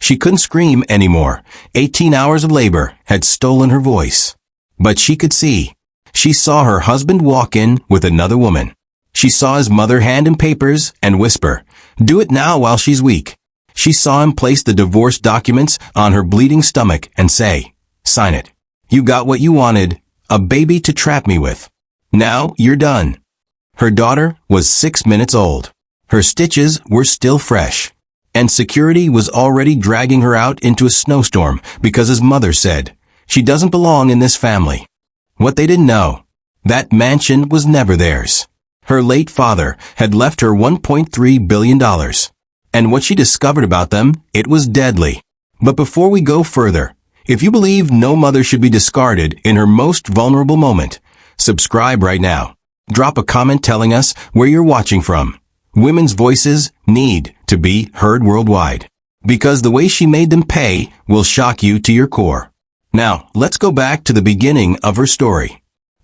She couldn't scream anymore. 18 hours of labor had stolen her voice. But she could see. She saw her husband walk in with another woman. She saw his mother hand him papers and whisper, "Do it now while she's weak." She saw him place the divorce documents on her bleeding stomach and say, "Sign it. You got what you wanted, a baby to trap me with. Now you're done." Her daughter was 6 minutes old. Her stitches were still fresh. And security was already dragging her out into a snowstorm because his mother said, "She doesn't belong in this family." What they didn't know, that mansion was never theirs. Her late father had left her $1.3 billion. And what she discovered about them, it was deadly. But before we go further, if you believe no mother should be discarded in her most vulnerable moment, subscribe right now. Drop a comment telling us where you're watching from. Women's voices need to be heard worldwide. Because the way she made them pay will shock you to your core. Now, let's go back to the beginning of her story.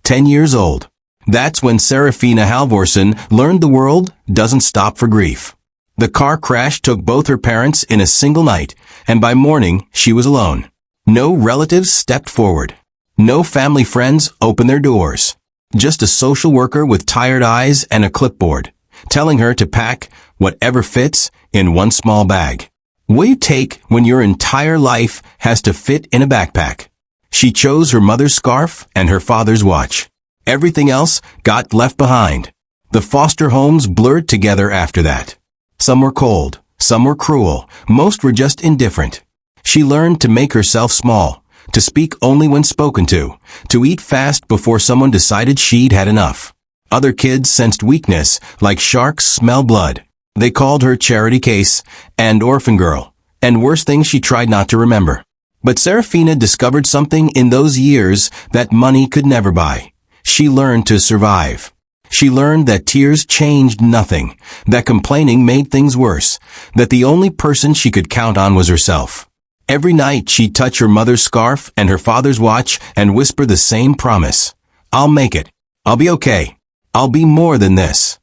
10 years old. That's when Serafina Halvorsen learned the world doesn't stop for grief. The car crash took both her parents in a single night, and by morning she was alone. No relatives stepped forward. No family friends opened their doors. Just a social worker with tired eyes and a clipboard, telling her to pack whatever fits in one small bag. What do you take when your entire life has to fit in a backpack? She chose her mother's scarf and her father's watch. Everything else got left behind. The foster homes blurred together after that. Some were cold, some were cruel, most were just indifferent. She learned to make herself small, to speak only when spoken to eat fast before someone decided she'd had enough. Other kids sensed weakness like sharks smell blood. They called her charity case and orphan girl, and worse things she tried not to remember. But Serafina discovered something in those years that money could never buy. She learned to survive. She learned that tears changed nothing, that complaining made things worse, that the only person she could count on was herself. Every night she'd touch her mother's scarf and her father's watch and whisper the same promise. "I'll make it. I'll be okay. I'll be more than this."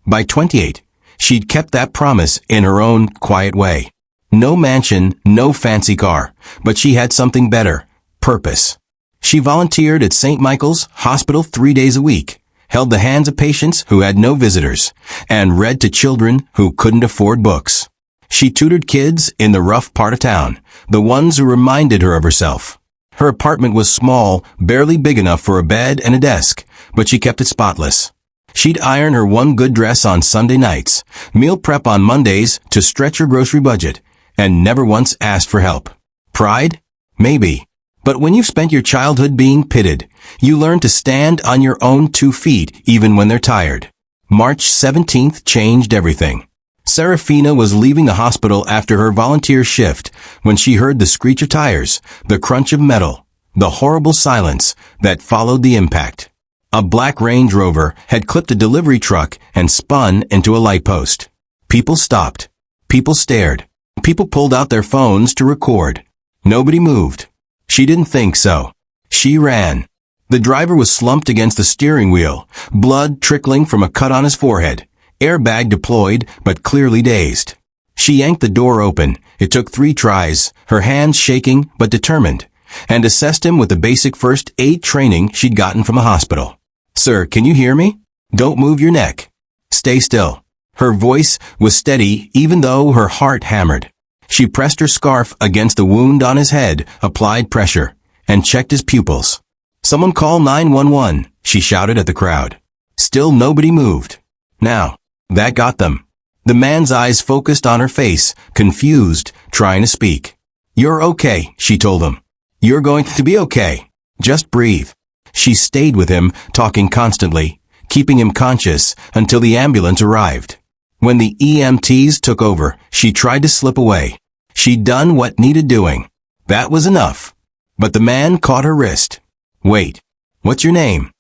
By 28, she'd kept that promise in her own quiet way. No mansion, no fancy car, but she had something better, purpose. She volunteered at St. Michael's Hospital 3 days a week, held the hands of patients who had no visitors, and read to children who couldn't afford books. She tutored kids in the rough part of town, the ones who reminded her of herself. Her apartment was small, barely big enough for a bed and a desk, but she kept it spotless. She'd iron her one good dress on Sunday nights, meal prep on Mondays to stretch her grocery budget, and never once asked for help. Pride? Maybe. But when you've spent your childhood being pitted, you learn to stand on your own 2 feet even when they're tired. March 17th changed everything. Serafina was leaving the hospital after her volunteer shift when she heard the screech of tires, the crunch of metal, the horrible silence that followed the impact. A black Range Rover had clipped a delivery truck and spun into a light post. People stopped. People stared. People pulled out their phones to record. Nobody moved. She didn't think so. She ran. The driver was slumped against the steering wheel, blood trickling from a cut on his forehead, airbag deployed but clearly dazed. She yanked the door open. It took 3 tries, her hands shaking but determined, and assessed him with the basic first aid training she'd gotten from a hospital. "Sir, can you hear me? Don't move your neck. Stay still." Her voice was steady even though her heart hammered. She pressed her scarf against the wound on his head, applied pressure, and checked his pupils. "Someone call 911, she shouted at the crowd. Still nobody moved. Now, that got them. The man's eyes focused on her face, confused, trying to speak. "You're okay," she told him. "You're going to be okay. Just breathe." She stayed with him, talking constantly, keeping him conscious until the ambulance arrived. When the EMTs took over, she tried to slip away. She'd done what needed doing. That was enough. But the man caught her wrist. "Wait. What's your name?"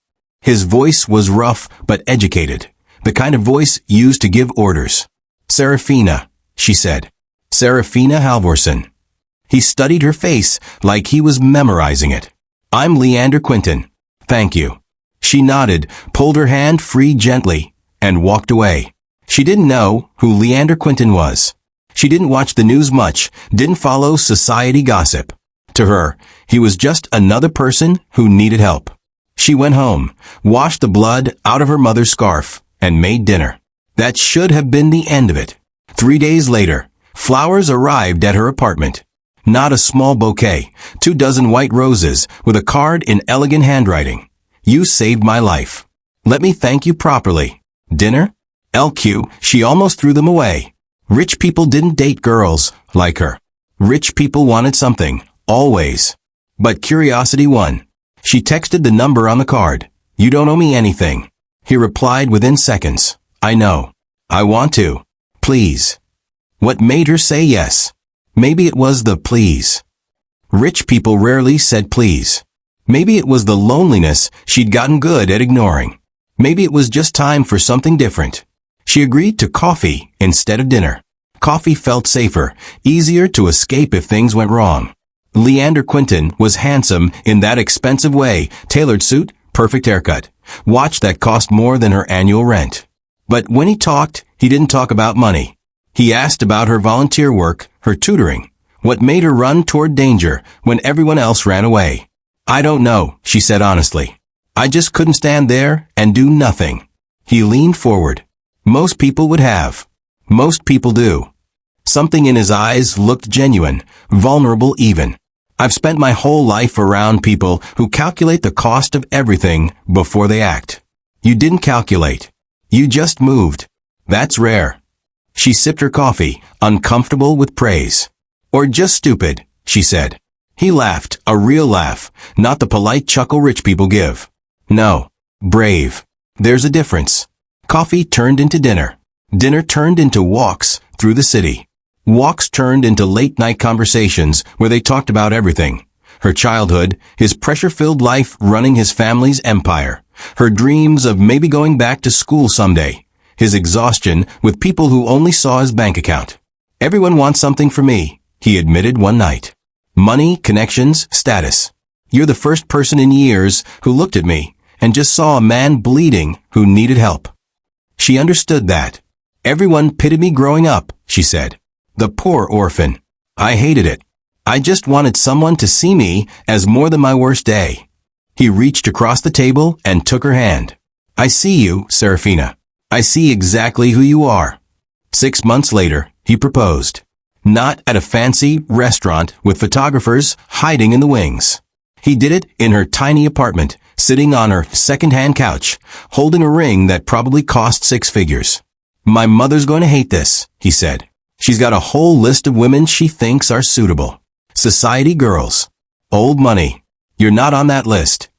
His voice was rough but educated, the kind of voice used to give orders. "Serafina," she said. "Serafina Halvorsen." He studied her face like he was memorizing it. "I'm Leander Quinton. Thank you." She nodded, pulled her hand free gently, and walked away. She didn't know who Leander Quinton was. She didn't watch the news much, didn't follow society gossip. To her, he was just another person who needed help. She went home, washed the blood out of her mother's scarf, and made dinner. That should have been the end of it. 3 days later, flowers arrived at her apartment. Not a small bouquet, 24 white roses with a card in elegant handwriting. You saved my life. Let me thank you properly. Dinner? LQ, she almost threw them away. Rich people didn't date girls like her. Rich people wanted something, always. But curiosity won. She texted the number on the card. You don't owe me anything. He replied within seconds. I know. I want to. Please. What made her say yes? Maybe it was the please. Rich people rarely said please. Maybe it was the loneliness she'd gotten good at ignoring. Maybe it was just time for something different. She agreed to coffee instead of dinner. Coffee felt safer, easier to escape if things went wrong. Leander Quinton was handsome in that expensive way, tailored suit, perfect haircut, watch that cost more than her annual rent. But when he talked, he didn't talk about money. He asked about her volunteer work, her tutoring, what made her run toward danger when everyone else ran away. I don't know, she said honestly. I just couldn't stand there and do nothing. He leaned forward. Most people would have. Most people do. Something in his eyes looked genuine, vulnerable even. I've spent my whole life around people who calculate the cost of everything before they act. You didn't calculate. You just moved. That's rare. She sipped her coffee, uncomfortable with praise. Or just stupid, she said. He laughed, a real laugh, not the polite chuckle rich people give. No. Brave. There's a difference. Coffee turned into dinner. Dinner turned into walks through the city. Walks turned into late-night conversations where they talked about everything. Her childhood, his pressure-filled life running his family's empire, her dreams of maybe going back to school someday, his exhaustion with people who only saw his bank account. Everyone wants something from me, he admitted one night. Money, connections, status. You're the first person in years who looked at me and just saw a man bleeding who needed help. She understood that. Everyone pitied me growing up, she said. The poor orphan. I hated it. I just wanted someone to see me as more than my worst day. He reached across the table and took her hand. I see you, Serafina. I see exactly who you are. 6 months later, he proposed. Not at a fancy restaurant with photographers hiding in the wings. He did it in her tiny apartment, sitting on her second-hand couch, holding a ring that probably cost 6 figures. My mother's going to hate this, he said. She's got a whole list of women she thinks are suitable. Society girls. Old money. You're not on that list.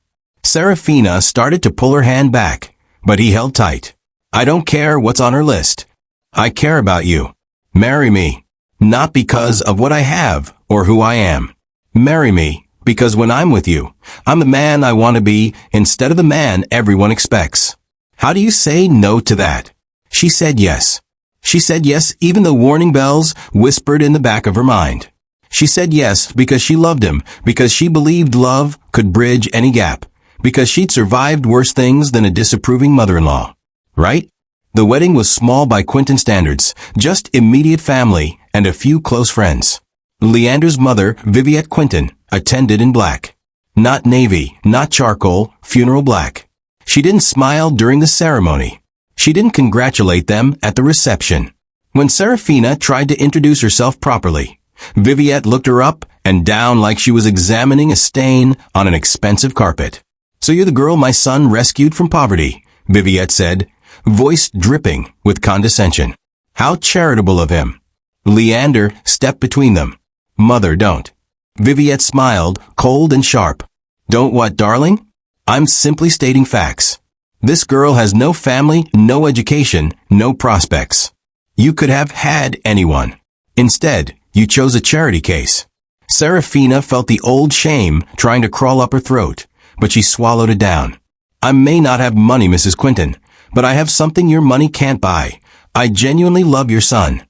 Serafina started to pull her hand back, but he held tight. I don't care what's on her list. I care about you. Marry me. Not because of what I have or who I am. Marry me because when I'm with you, I'm the man I want to be instead of the man everyone expects. How do you say no to that? She said yes. She said yes even though warning bells whispered in the back of her mind. She said yes because she loved him, because she believed love could bridge any gap, because she'd survived worse things than a disapproving mother-in-law. Right? The wedding was small by Quinton standards, just immediate family and a few close friends. Leander's mother, Viviette Quinton, attended in black. Not navy, not charcoal, funeral black. She didn't smile during the ceremony. She didn't congratulate them at the reception. When Serafina tried to introduce herself properly, Viviette looked her up and down like she was examining a stain on an expensive carpet. So you're the girl my son rescued from poverty, Viviette said, voice dripping with condescension. How charitable of him. Leander stepped between them. Mother, don't. Viviette smiled, cold and sharp. Don't what, darling? I'm simply stating facts. This girl has no family, no education, no prospects. You could have had anyone. Instead, you chose a charity case. Serafina felt the old shame trying to crawl up her throat, but she swallowed it down. I may not have money, Mrs. Quinton, but I have something your money can't buy. I genuinely love your son.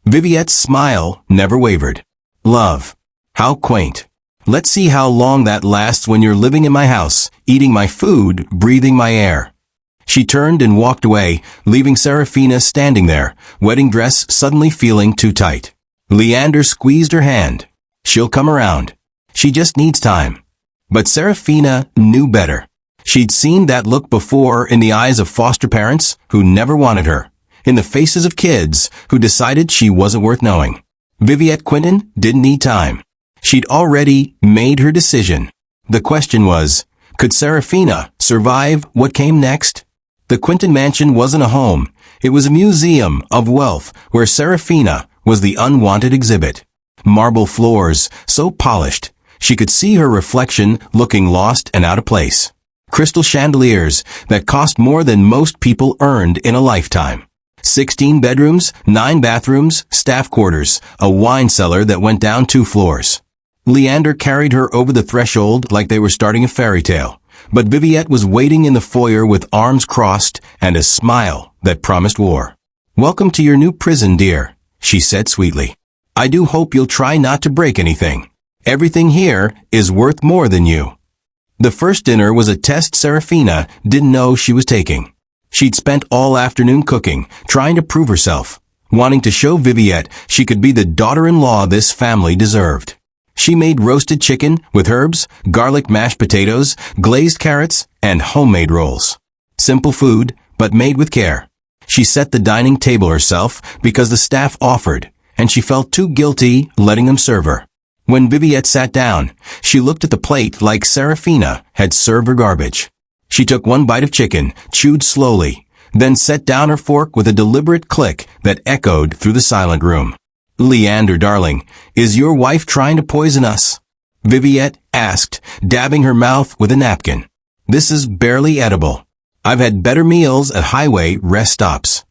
Viviette's smile never wavered. Love. How quaint. Let's see how long that lasts when you're living in my house, eating my food, breathing my air. She turned and walked away, leaving Serafina standing there, wedding dress suddenly feeling too tight. Leander squeezed her hand. She'll come around. She just needs time. But Serafina knew better. She'd seen that look before in the eyes of foster parents who never wanted her, in the faces of kids who decided she wasn't worth knowing. Viviette Quinton didn't need time. She'd already made her decision. The question was, could Serafina survive what came next? The Quinton mansion wasn't a home. It was a museum of wealth where Serafina was the unwanted exhibit. Marble floors, so polished, she could see her reflection looking lost and out of place. Crystal chandeliers that cost more than most people earned in a lifetime. 16 bedrooms, 9 bathrooms, staff quarters, a wine cellar that went down 2 floors. Leander carried her over the threshold like they were starting a fairy tale, but Viviette was waiting in the foyer with arms crossed and a smile that promised war. "Welcome to your new prison, dear," she said sweetly. "I do hope you'll try not to break anything. Everything here is worth more than you." The first dinner was a test Serafina didn't know she was taking. She'd spent all afternoon cooking, trying to prove herself, wanting to show Viviette she could be the daughter-in-law this family deserved. She made roasted chicken with herbs, garlic mashed potatoes, glazed carrots, and homemade rolls. Simple food, but made with care. She set the dining table herself because the staff offered, and she felt too guilty letting them serve her. When Viviette sat down, she looked at the plate like Serafina had served her garbage. She took one bite of chicken, chewed slowly, then set down her fork with a deliberate click that echoed through the silent room. "Leander, darling, is your wife trying to poison us?" Viviette asked, dabbing her mouth with a napkin. "This is barely edible. I've had better meals at highway rest stops."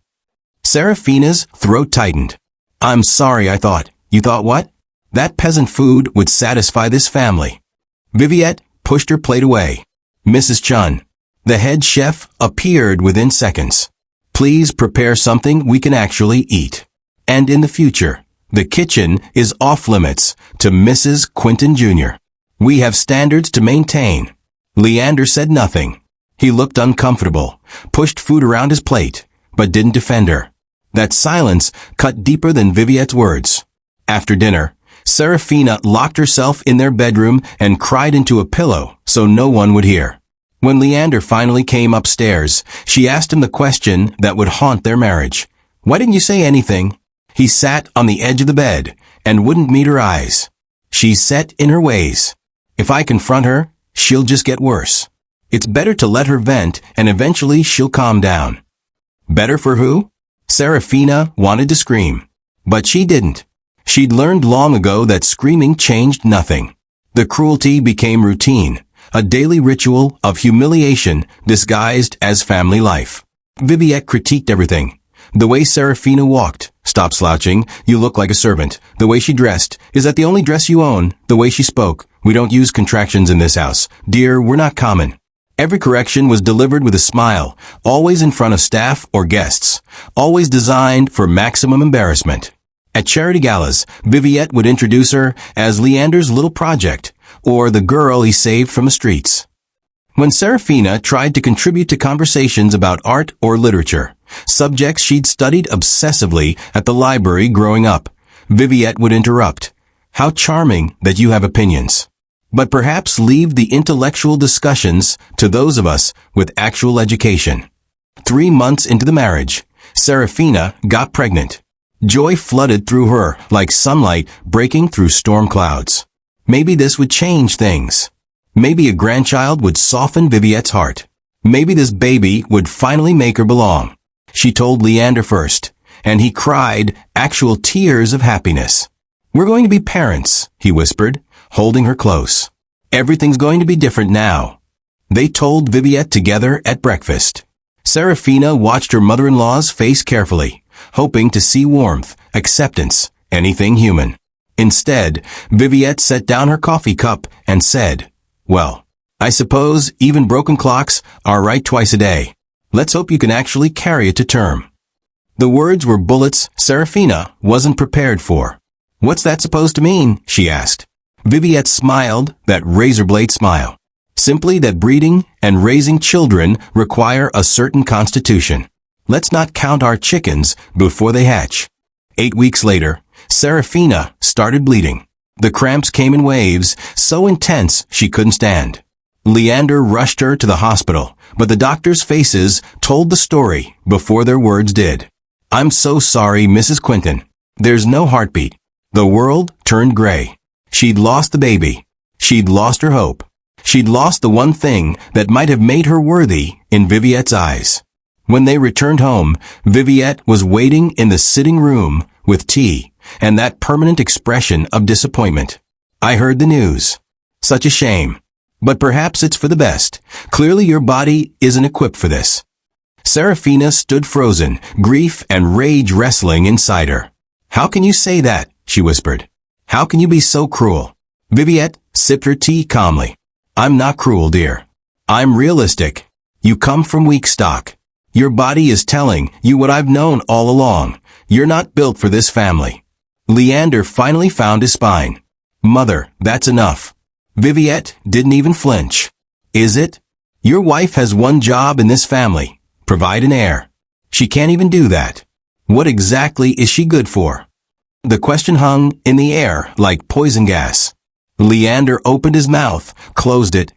Serafina's throat tightened. "I'm sorry, I thought." "You thought what?" "That peasant food would satisfy this family." Viviette pushed her plate away. "Mrs. Chun," the head chef, appeared within seconds. "Please prepare something we can actually eat. And in the future, the kitchen is off limits to Mrs. Quinton Jr. We have standards to maintain." Leander said nothing. He looked uncomfortable, pushed food around his plate, but didn't defend her. That silence cut deeper than Viviette's words. After dinner, Serafina locked herself in their bedroom and cried into a pillow so no one would hear. When Leander finally came upstairs, she asked him the question that would haunt their marriage. "Why didn't you say anything?" He sat on the edge of the bed and wouldn't meet her eyes. "She's set in her ways. If I confront her, she'll just get worse. It's better to let her vent and eventually she'll calm down." Better for who? Serafina wanted to scream, but she didn't. She'd learned long ago that screaming changed nothing. The cruelty became routine, a daily ritual of humiliation disguised as family life. Viviette critiqued everything. The way Serafina walked, "Stop slouching, you look like a servant." The way she dressed, "Is that the only dress you own?" The way she spoke, "We don't use contractions in this house. Dear, we're not common." Every correction was delivered with a smile, always in front of staff or guests, always designed for maximum embarrassment. At charity galas, Viviette would introduce her as Leander's little project, or the girl he saved from the streets. When Serafina tried to contribute to conversations about art or literature, subjects she'd studied obsessively at the library growing up, Viviette would interrupt. "How charming that you have opinions. But perhaps leave the intellectual discussions to those of us with actual education." 3 months into the marriage, Serafina got pregnant. Joy flooded through her like sunlight breaking through storm clouds. Maybe this would change things. Maybe a grandchild would soften Viviette's heart. Maybe this baby would finally make her belong. She told Leander first, and he cried actual tears of happiness. "We're going to be parents," he whispered, holding her close. "Everything's going to be different now." They told Viviette together at breakfast. Serafina watched her mother-in-law's face carefully, hoping to see warmth, acceptance, anything human. Instead, Viviette set down her coffee cup and said, "Well, I suppose even broken clocks are right twice a day. Let's hope you can actually carry it to term." The words were bullets Serafina wasn't prepared for. "What's that supposed to mean?" she asked. Viviette smiled, that razor-blade smile. "Simply that breeding and raising children require a certain constitution. Let's not count our chickens before they hatch." 8 weeks later, Serafina started bleeding. The cramps came in waves, so intense she couldn't stand. Leander rushed her to the hospital, but the doctors' faces told the story before their words did. "I'm so sorry, Mrs. Quinton. There's no heartbeat." The world turned gray. She'd lost the baby. She'd lost her hope. She'd lost the one thing that might have made her worthy in Viviette's eyes. When they returned home, Viviette was waiting in the sitting room with tea and that permanent expression of disappointment. "I heard the news. Such a shame. But perhaps it's for the best. Clearly your body isn't equipped for this." Serafina stood frozen, grief and rage wrestling inside her. "How can you say that?" she whispered. "How can you be so cruel?" Viviette sipped her tea calmly. "I'm not cruel, dear. I'm realistic. You come from weak stock. Your body is telling you what I've known all along. You're not built for this family." Leander finally found his spine. "Mother, that's enough." Viviette didn't even flinch. "Is it? Your wife has one job in this family. Provide an heir. She can't even do that. What exactly is she good for?" The question hung in the air like poison gas. Leander opened his mouth, closed it,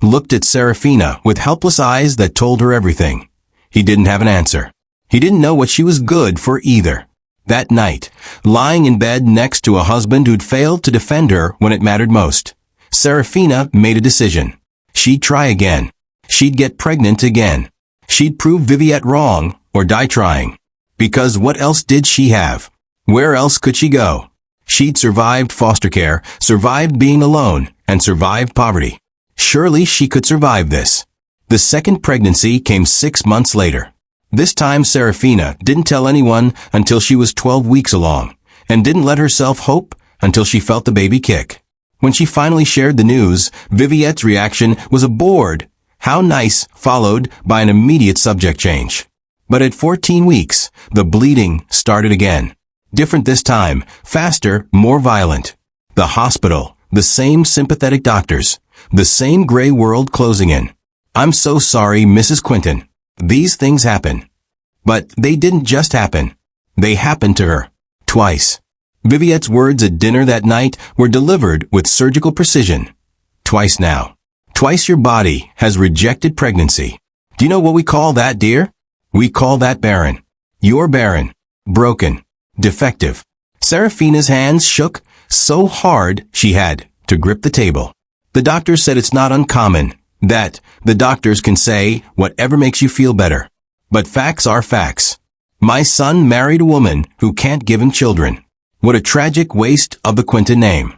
looked at Serafina with helpless eyes that told her everything. He didn't have an answer. He didn't know what she was good for either. That night, lying in bed next to a husband who'd failed to defend her when it mattered most, Serafina made a decision. She'd try again. She'd get pregnant again. She'd prove Viviette wrong or die trying. Because what else did she have? Where else could she go? She'd survived foster care, survived being alone, and survived poverty. Surely she could survive this. The second pregnancy came 6 months later. This time Serafina didn't tell anyone until she was 12 weeks along, and didn't let herself hope until she felt the baby kick. When she finally shared the news, Viviette's reaction was a bored, "How nice," followed by an immediate subject change. But at 14 weeks, the bleeding started again. Different this time, faster, more violent. The hospital, the same sympathetic doctors, the same gray world closing in. "I'm so sorry, Mrs. Quinton. These things happen." But they didn't just happen. They happened to her. Twice. Viviette's words at dinner that night were delivered with surgical precision. "Twice now. Twice your body has rejected pregnancy. Do you know what we call that, dear? We call that barren. You're barren. Broken. Defective." Serafina's hands shook so hard she had to grip the table. "The doctor said it's not uncommon. That the doctors can say whatever makes you feel better. But facts are facts. My son married a woman who can't give him children. What a tragic waste of the Quinton name.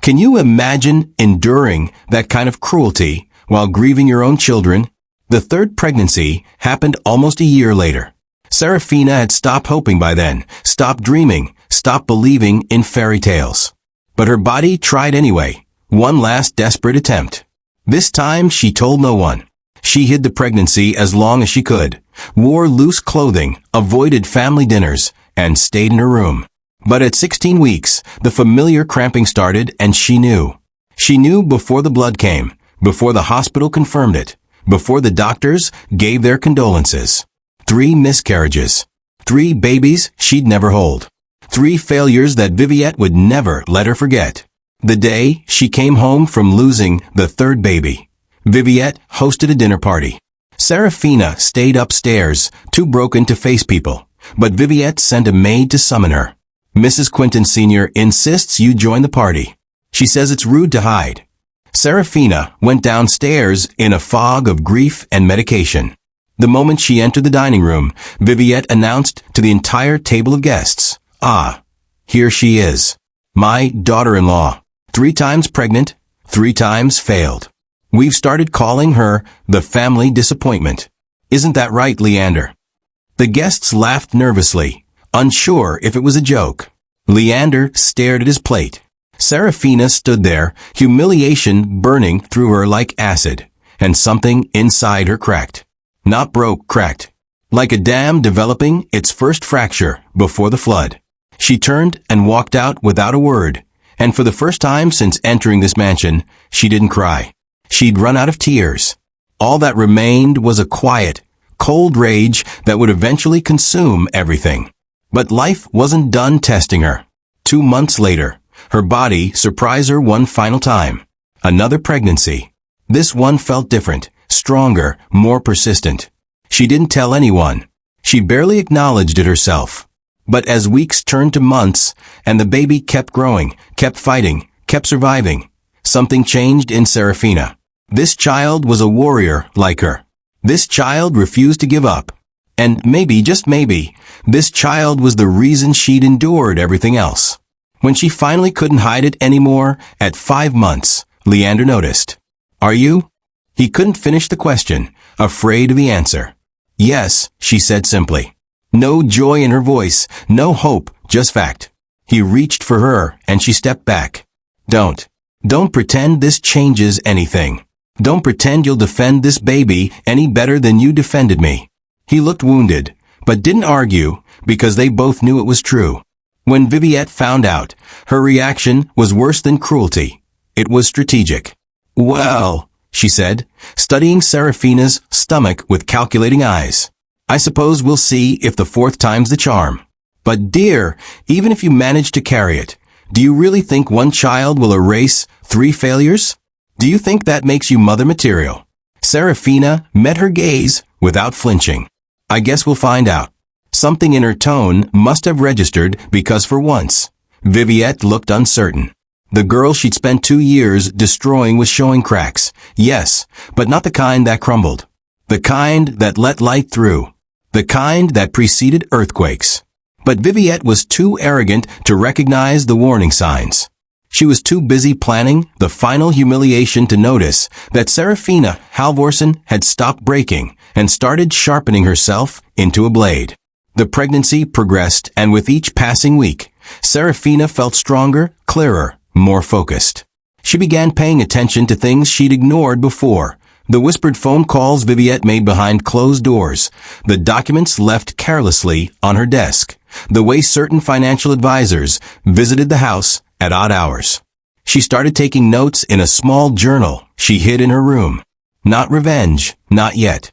Can you imagine enduring that kind of cruelty while grieving your own children?" The third pregnancy happened almost a year later. Serafina had stopped hoping by then, stopped dreaming, stopped believing in fairy tales. But her body tried anyway, one last desperate attempt. This time she told no one. She hid the pregnancy as long as she could, wore loose clothing, avoided family dinners, and stayed in her room. But at 16 weeks, the familiar cramping started and she knew. She knew before the blood came, before the hospital confirmed it, before the doctors gave their condolences. 3 miscarriages. 3 babies she'd never hold. 3 failures that Viviette would never let her forget. The day she came home from losing the 3rd baby, Viviette hosted a dinner party. Serafina stayed upstairs, too broken to face people, but Viviette sent a maid to summon her. "Mrs. Quinton Sr. insists you join the party. She says it's rude to hide." Serafina went downstairs in a fog of grief and medication. The moment she entered the dining room, Viviette announced to the entire table of guests, "Ah, here she is. My daughter-in-law. 3 times pregnant, 3 times failed. We've started calling her the family disappointment. Isn't that right, Leander?" The guests laughed nervously, unsure if it was a joke. Leander stared at his plate. Serafina stood there, humiliation burning through her like acid, and something inside her cracked. Not broke, cracked. Like a dam developing its first fracture before the flood. She turned and walked out without a word, and for the first time since entering this mansion, she didn't cry. She'd run out of tears. All that remained was a quiet, cold rage that would eventually consume everything. But life wasn't done testing her. 2 months later, her body surprised her one final time. Another pregnancy. This one felt different, stronger, more persistent. She didn't tell anyone. She barely acknowledged it herself. But as weeks turned to months, and the baby kept growing, kept fighting, kept surviving, something changed in Serafina. This child was a warrior like her. This child refused to give up. And maybe, just maybe, this child was the reason she'd endured everything else. When she finally couldn't hide it anymore, at 5 months, Leander noticed. "Are you?" He couldn't finish the question, afraid of the answer. "Yes," she said simply. No joy in her voice, no hope, just fact. He reached for her, and she stepped back. Don't pretend this changes anything. Don't pretend you'll defend this baby any better than you defended me." He looked wounded, but didn't argue, because they both knew it was true. When Viviette found out, her reaction was worse than cruelty. It was strategic. "Well," she said, studying Serafina's stomach with calculating eyes. "I suppose we'll see if the 4th time's the charm. But dear, even if you manage to carry it, do you really think one child will erase 3 failures? Do you think that makes you mother material?" Serafina met her gaze without flinching. "I guess we'll find out." Something in her tone must have registered because for once, Viviette looked uncertain. The girl she'd spent 2 years destroying was showing cracks, yes, but not the kind that crumbled. The kind that let light through. The kind that preceded earthquakes. But Viviette was too arrogant to recognize the warning signs. She was too busy planning the final humiliation to notice that Serafina Halvorsen had stopped breaking and started sharpening herself into a blade. The pregnancy progressed, and with each passing week, Serafina felt stronger, clearer, more focused. She began paying attention to things she'd ignored before. The whispered phone calls Viviette made behind closed doors, the documents left carelessly on her desk, the way certain financial advisors visited the house at odd hours. She started taking notes in a small journal she hid in her room. Not revenge, not yet.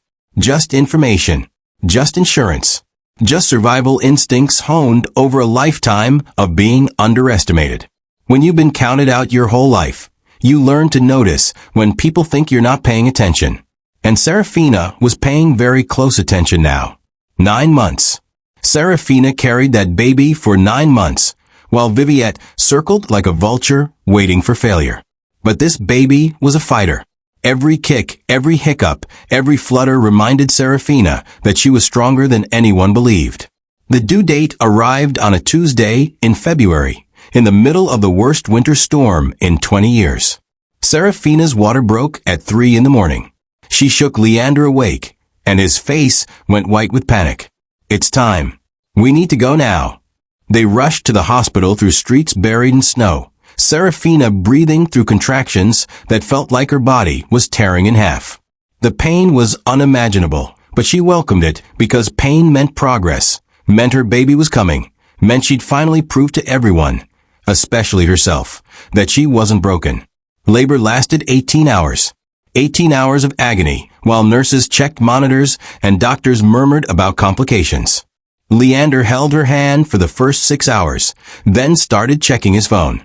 Just information. Just insurance. Just survival instincts honed over a lifetime of being underestimated. When you've been counted out your whole life, you learn to notice when people think you're not paying attention. And Serafina was paying very close attention now. 9 months. Serafina carried that baby for 9 months, while Viviette circled like a vulture, waiting for failure. But this baby was a fighter. Every kick, every hiccup, every flutter reminded Serafina that she was stronger than anyone believed. The due date arrived on a Tuesday in February, in the middle of the worst winter storm in 20 years. Serafina's water broke at 3 in the morning. She shook Leander awake, and his face went white with panic. "It's time. We need to go now." They rushed to the hospital through streets buried in snow, Serafina breathing through contractions that felt like her body was tearing in half. The pain was unimaginable, but she welcomed it because pain meant progress, meant her baby was coming, meant she'd finally prove to everyone, especially herself, that she wasn't broken. Labor lasted 18 hours. 18 hours of agony, while nurses checked monitors and doctors murmured about complications. Leander held her hand for the first 6 hours, then started checking his phone.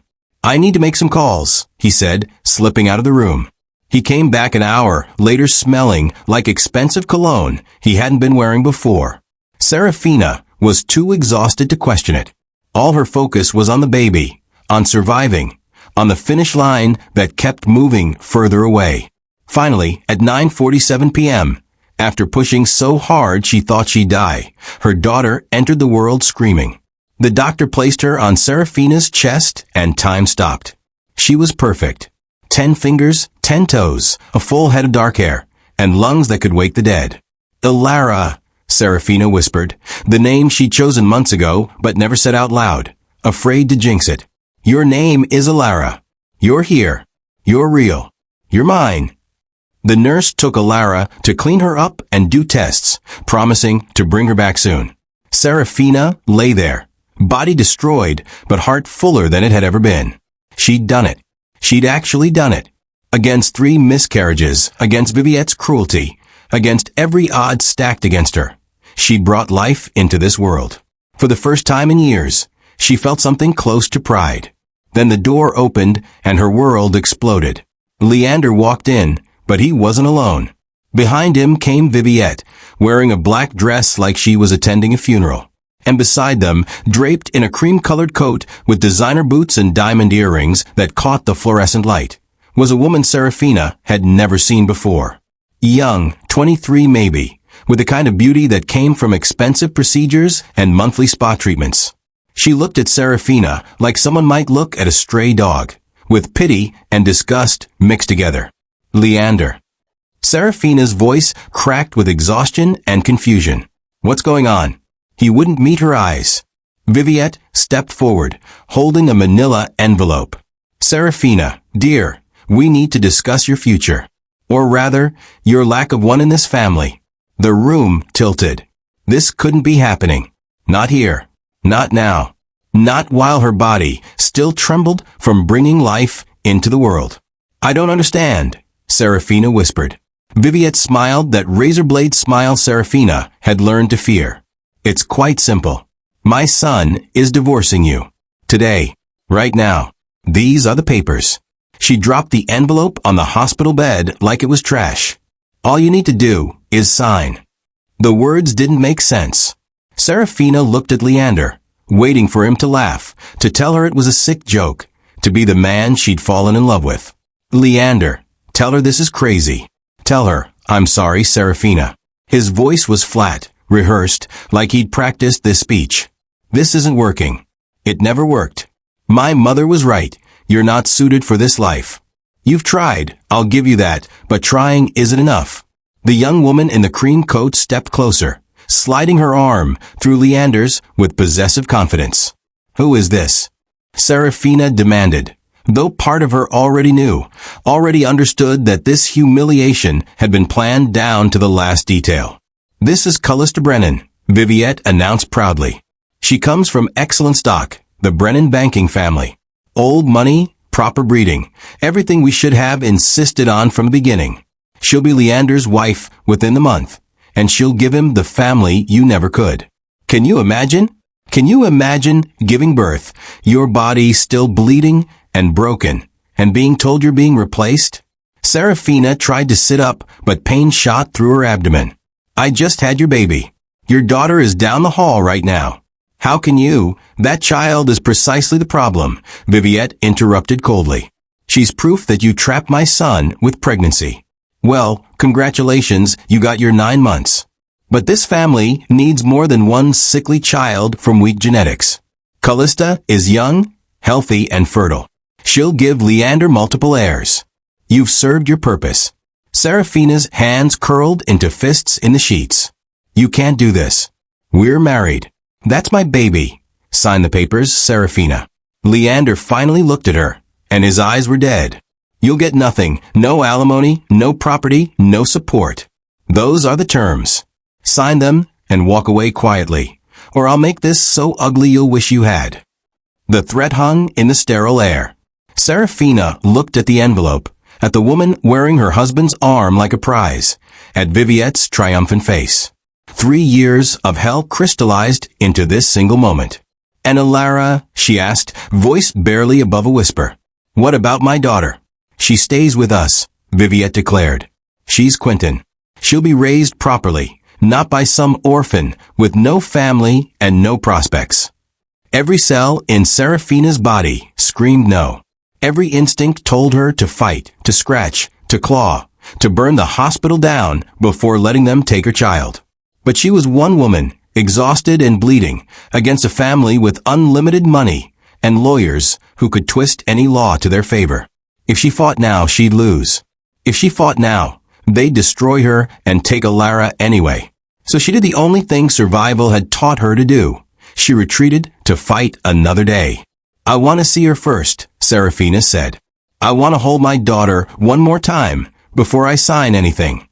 "I need to make some calls," he said, slipping out of the room. He came back an hour later smelling like expensive cologne he hadn't been wearing before. Serafina was too exhausted to question it. All her focus was on the baby, on surviving, on the finish line that kept moving further away. Finally, at 9:47 p.m., after pushing so hard she thought she'd die, her daughter entered the world screaming. The doctor placed her on Serafina's chest and time stopped. She was perfect. 10 fingers, 10 toes, a full head of dark hair, and lungs that could wake the dead. "Ilara," Serafina whispered, the name she'd chosen months ago but never said out loud, afraid to jinx it. "Your name is Ilara. You're here. You're real. You're mine." The nurse took Ilara to clean her up and do tests, promising to bring her back soon. Serafina lay there, body destroyed, but heart fuller than it had ever been. She'd done it. She'd actually done it. Against 3 miscarriages, against Viviette's cruelty, against every odd stacked against her. She'd brought life into this world. For the first time in years, She felt something close to pride. Then the door opened and her world exploded. Leander walked in, but he wasn't alone. Behind him came Viviette, wearing a black dress like she was attending a funeral. And beside them, draped in a cream-colored coat with designer boots and diamond earrings that caught the fluorescent light, was a woman Serafina had never seen before. Young, 23 maybe, with the kind of beauty that came from expensive procedures and monthly spa treatments. She looked at Serafina like someone might look at a stray dog, with pity and disgust mixed together. Leander. Serafina's voice cracked with exhaustion and confusion. What's going on? He wouldn't meet her eyes. Viviette stepped forward, holding a manila envelope. Serafina, dear, we need to discuss your future. Or rather, your lack of one in this family. The room tilted. This couldn't be happening. Not here. Not now. Not while her body still trembled from bringing life into the world. I don't understand, Serafina whispered. Viviette smiled that razor-blade smile Serafina had learned to fear. It's quite simple. My son is divorcing you. Today. Right now. These are the papers. She dropped the envelope on the hospital bed like it was trash. All you need to do is sign. The words didn't make sense. Serafina looked at Leander, waiting for him to laugh, to tell her it was a sick joke, to be the man she'd fallen in love with. Leander, tell her this is crazy. Tell her, I'm sorry, Serafina. His voice was flat, rehearsed, like he'd practiced this speech. This isn't working. It never worked. My mother was right. You're not suited for this life. You've tried, I'll give you that, but trying isn't enough. The young woman in the cream coat stepped closer, sliding her arm through Leander's with possessive confidence. Who is this? Serafina demanded, though part of her already knew, already understood that this humiliation had been planned down to the last detail. This is Callista Brennan, Viviette announced proudly. She comes from excellent stock, the Brennan banking family. Old money, proper breeding, everything we should have insisted on from the beginning. She'll be Leander's wife within the month, and she'll give him the family you never could. Can you imagine? Can you imagine giving birth, your body still bleeding and broken, and being told you're being replaced? Serafina tried to sit up, but pain shot through her abdomen. I just had your baby. Your daughter is down the hall right now. How can you? That child is precisely the problem, Viviette interrupted coldly. She's proof that you trapped my son with pregnancy. Well, congratulations, you got your 9 months. But this family needs more than one sickly child from weak genetics. Callista is young, healthy, and fertile. She'll give Leander multiple heirs. You've served your purpose. Serafina's hands curled into fists in the sheets. You can't do this. We're married. That's my baby. Sign the papers, Serafina. Leander finally looked at her, and his eyes were dead. You'll get nothing, no alimony, no property, no support. Those are the terms. Sign them and walk away quietly, or I'll make this so ugly you'll wish you had. The threat hung in the sterile air. Serafina looked at the envelope, at the woman wearing her husband's arm like a prize, at Viviette's triumphant face. 3 years of hell crystallized into this single moment. And Alara, she asked, voice barely above a whisper. What about my daughter? She stays with us, Viviette declared. She's Quentin. She'll be raised properly, not by some orphan with no family and no prospects. Every cell in Serafina's body screamed no. Every instinct told her to fight, to scratch, to claw, to burn the hospital down before letting them take her child. But she was one woman, exhausted and bleeding, against a family with unlimited money and lawyers who could twist any law to their favor. If she fought now, she'd lose. If she fought now, they'd destroy her and take Alara anyway. So she did the only thing survival had taught her to do. She retreated to fight another day. I want to see her first, Serafina said. I want to hold my daughter one more time before I sign anything.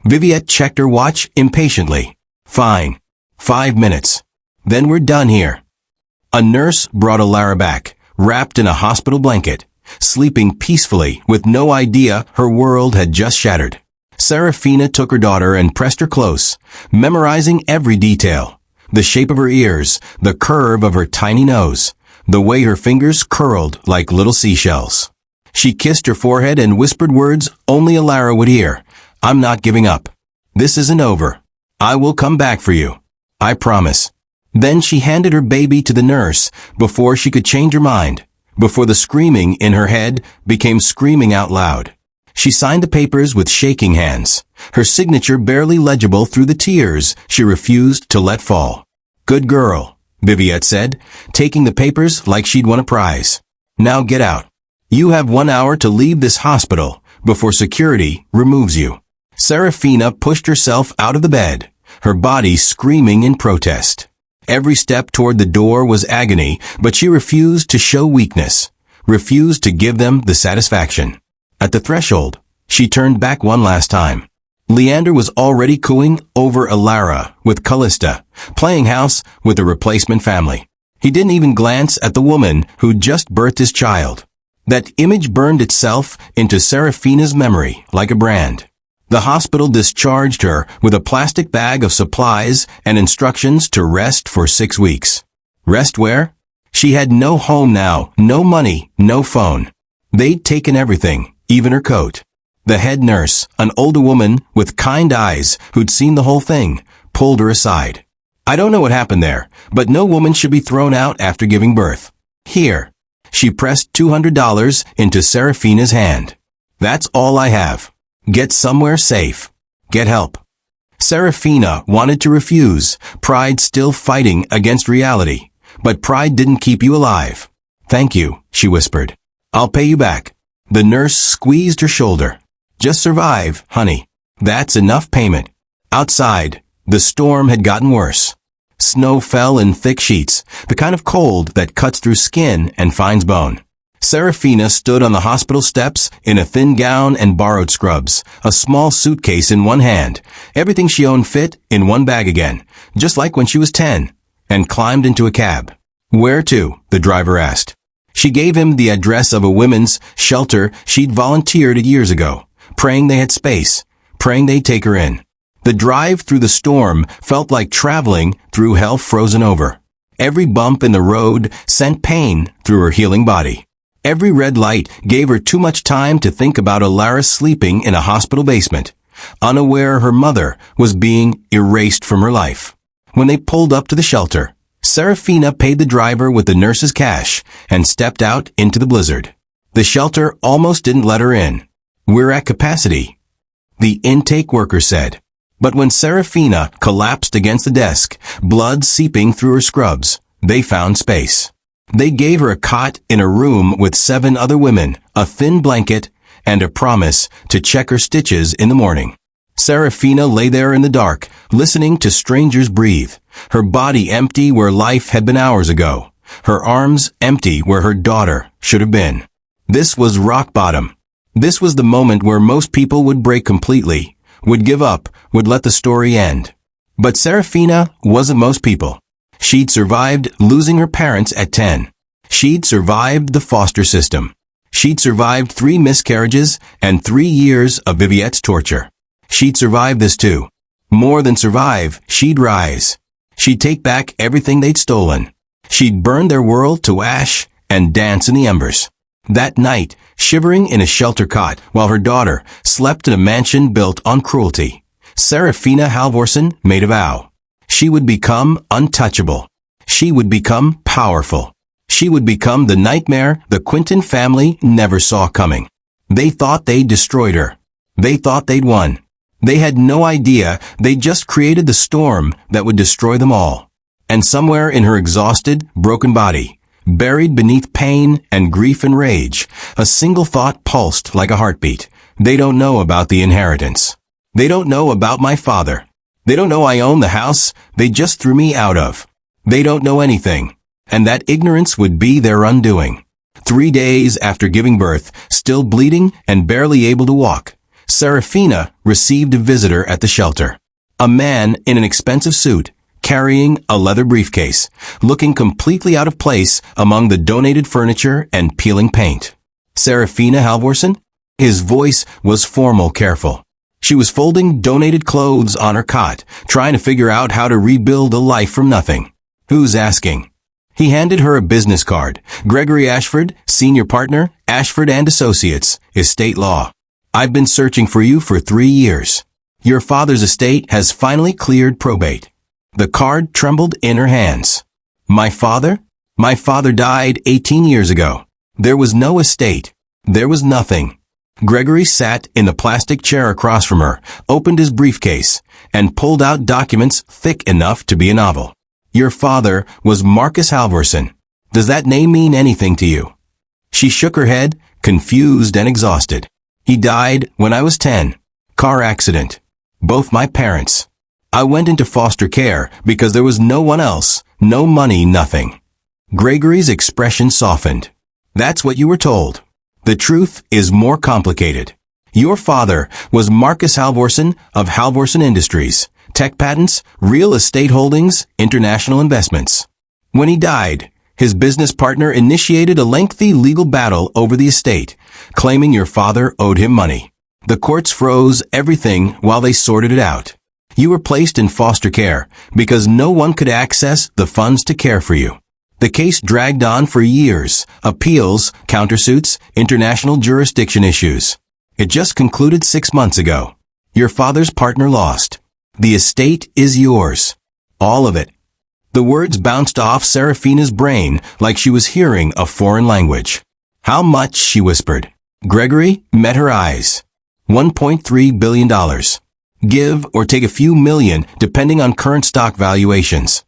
Viviette checked her watch impatiently. Fine. 5 minutes. Then we're done here. A nurse brought Alara back, wrapped in a hospital blanket, sleeping peacefully with no idea her world had just shattered. Serafina took her daughter and pressed her close, memorizing every detail, The shape of her ears, the curve of her tiny nose, the way her fingers curled like little seashells. She kissed her forehead and whispered words only Alara would hear. I'm not giving up. This isn't over. I will come back for you. I promise. Then she handed her baby to the nurse before she could change her mind, before the screaming in her head became screaming out loud. She signed the papers with shaking hands, her signature barely legible through the tears she refused to let fall. Good girl, Viviette said, taking the papers like she'd won a prize. Now get out. You have 1 hour to leave this hospital before security removes you. Serafina pushed herself out of the bed, her body screaming in protest. Every step toward the door was agony, but she refused to show weakness, refused to give them the satisfaction. At the threshold, she turned back one last time. Leander was already cooing over Alara with Callista, playing house with the replacement family. He didn't even glance at the woman who'd just birthed his child. That image burned itself into Serafina's memory like a brand. The hospital discharged her with a plastic bag of supplies and instructions to rest for 6 weeks. Rest where? She had no home now, no money, no phone. They'd taken everything, even her coat. The head nurse, an older woman with kind eyes who'd seen the whole thing, pulled her aside. I don't know what happened there, but no woman should be thrown out after giving birth. Here. She pressed $200 into Serafina's hand. That's all I have. Get somewhere safe. Get help. Serafina wanted to refuse, pride still fighting against reality. But pride didn't keep you alive. Thank you, she whispered. I'll pay you back. The nurse squeezed her shoulder. Just survive, honey. That's enough payment. Outside, the storm had gotten worse. Snow fell in thick sheets, the kind of cold that cuts through skin and finds bone. Serafina stood on the hospital steps in a thin gown and borrowed scrubs, a small suitcase in one hand, everything she owned fit in one bag again, just like when she was 10, and climbed into a cab. Where to? The driver asked. She gave him the address of a women's shelter she'd volunteered at years ago, praying they had space, praying they'd take her in. The drive through the storm felt like traveling through hell frozen over. Every bump in the road sent pain through her healing body. Every red light gave her too much time to think about Alara sleeping in a hospital basement, unaware her mother was being erased from her life. When they pulled up to the shelter, Serafina paid the driver with the nurse's cash and stepped out into the blizzard. The shelter almost didn't let her in. We're at capacity, the intake worker said. But when Serafina collapsed against the desk, blood seeping through her scrubs, they found space. They gave her a cot in a room with 7 other women, a thin blanket, and a promise to check her stitches in the morning. Serafina lay there in the dark, listening to strangers breathe, her body empty where life had been hours ago, her arms empty where her daughter should have been. This was rock bottom. This was the moment where most people would break completely, would give up, would let the story end. But Serafina wasn't most people. She'd survived losing her parents at 10. She'd survived the foster system. She'd survived 3 miscarriages and 3 years of Viviette's torture. She'd survive this too. More than survive, she'd rise. She'd take back everything they'd stolen. She'd burn their world to ash and dance in the embers. That night, shivering in a shelter cot while her daughter slept in a mansion built on cruelty, Serafina Halvorsen made a vow. She would become untouchable. She would become powerful. She would become the nightmare the Quinton family never saw coming. They thought they'd destroyed her. They thought they'd won. They had no idea they'd just created the storm that would destroy them all. And somewhere in her exhausted, broken body, buried beneath pain and grief and rage, a single thought pulsed like a heartbeat. They don't know about the inheritance. They don't know about my father. They don't know I own the house they just threw me out of. They don't know anything. And that ignorance would be their undoing. 3 days after giving birth, still bleeding and barely able to walk, Serafina received a visitor at the shelter. A man in an expensive suit, carrying a leather briefcase, looking completely out of place among the donated furniture and peeling paint. Serafina Halvorsen? His voice was formal, careful. She was folding donated clothes on her cot, trying to figure out how to rebuild a life from nothing. Who's asking? He handed her a business card. Gregory Ashford, senior partner, Ashford and Associates, estate law. I've been searching for you for 3 years. Your father's estate has finally cleared probate. The card trembled in her hands. My father? My father died 18 years ago. There was no estate. There was nothing. Gregory sat in the plastic chair across from her, opened his briefcase, and pulled out documents thick enough to be a novel. Your father was Marcus Halvorson. Does that name mean anything to you? She shook her head, confused and exhausted. He died when I was 10. Car accident. Both my parents. I went into foster care because there was no one else, no money, nothing. Gregory's expression softened. That's what you were told. The truth is more complicated. Your father was Marcus Halvorson of Halvorson Industries, tech patents, real estate holdings, international investments. When he died, his business partner initiated a lengthy legal battle over the estate, claiming your father owed him money. The courts froze everything while they sorted it out. You were placed in foster care because no one could access the funds to care for you. The case dragged on for years, appeals, countersuits, international jurisdiction issues. It just concluded 6 months ago. Your father's partner lost. The estate is yours. All of it. The words bounced off Serafina's brain like she was hearing a foreign language. How much, she whispered. Gregory met her eyes. $1.3 billion. Give or take a few million depending on current stock valuations.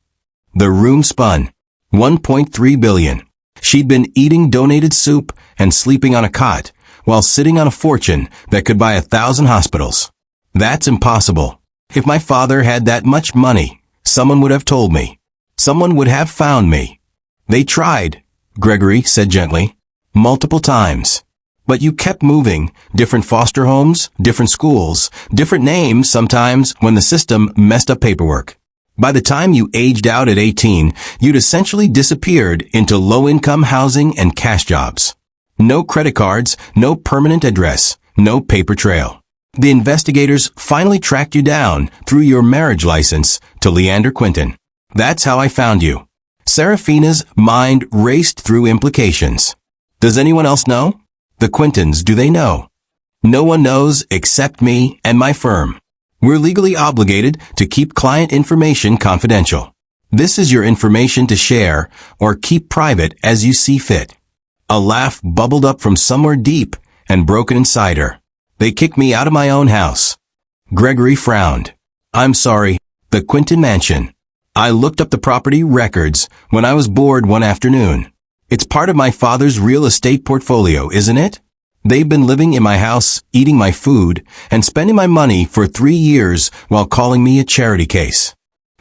The room spun. 1.3 billion. She'd been eating donated soup and sleeping on a cot while sitting on a fortune that could buy 1,000 hospitals. That's impossible. If my father had that much money, someone would have told me. Someone would have found me. They tried, Gregory said gently. Multiple times. But you kept moving. Different foster homes, different schools, different names sometimes when the system messed up paperwork. By the time you aged out at 18, you'd essentially disappeared into low-income housing and cash jobs. No credit cards, no permanent address, no paper trail. The investigators finally tracked you down through your marriage license to Leander Quinton. That's how I found you. Serafina's mind raced through implications. Does anyone else know? The Quintons, do they know? No one knows except me and my firm. We're legally obligated to keep client information confidential. This is your information to share or keep private as you see fit. A laugh bubbled up from somewhere deep and broke inside her. They kicked me out of my own house. Gregory frowned. I'm sorry, the Quinton mansion. I looked up the property records when I was bored one afternoon. It's part of my father's real estate portfolio, isn't it? They've been living in my house, eating my food, and spending my money for 3 years while calling me a charity case.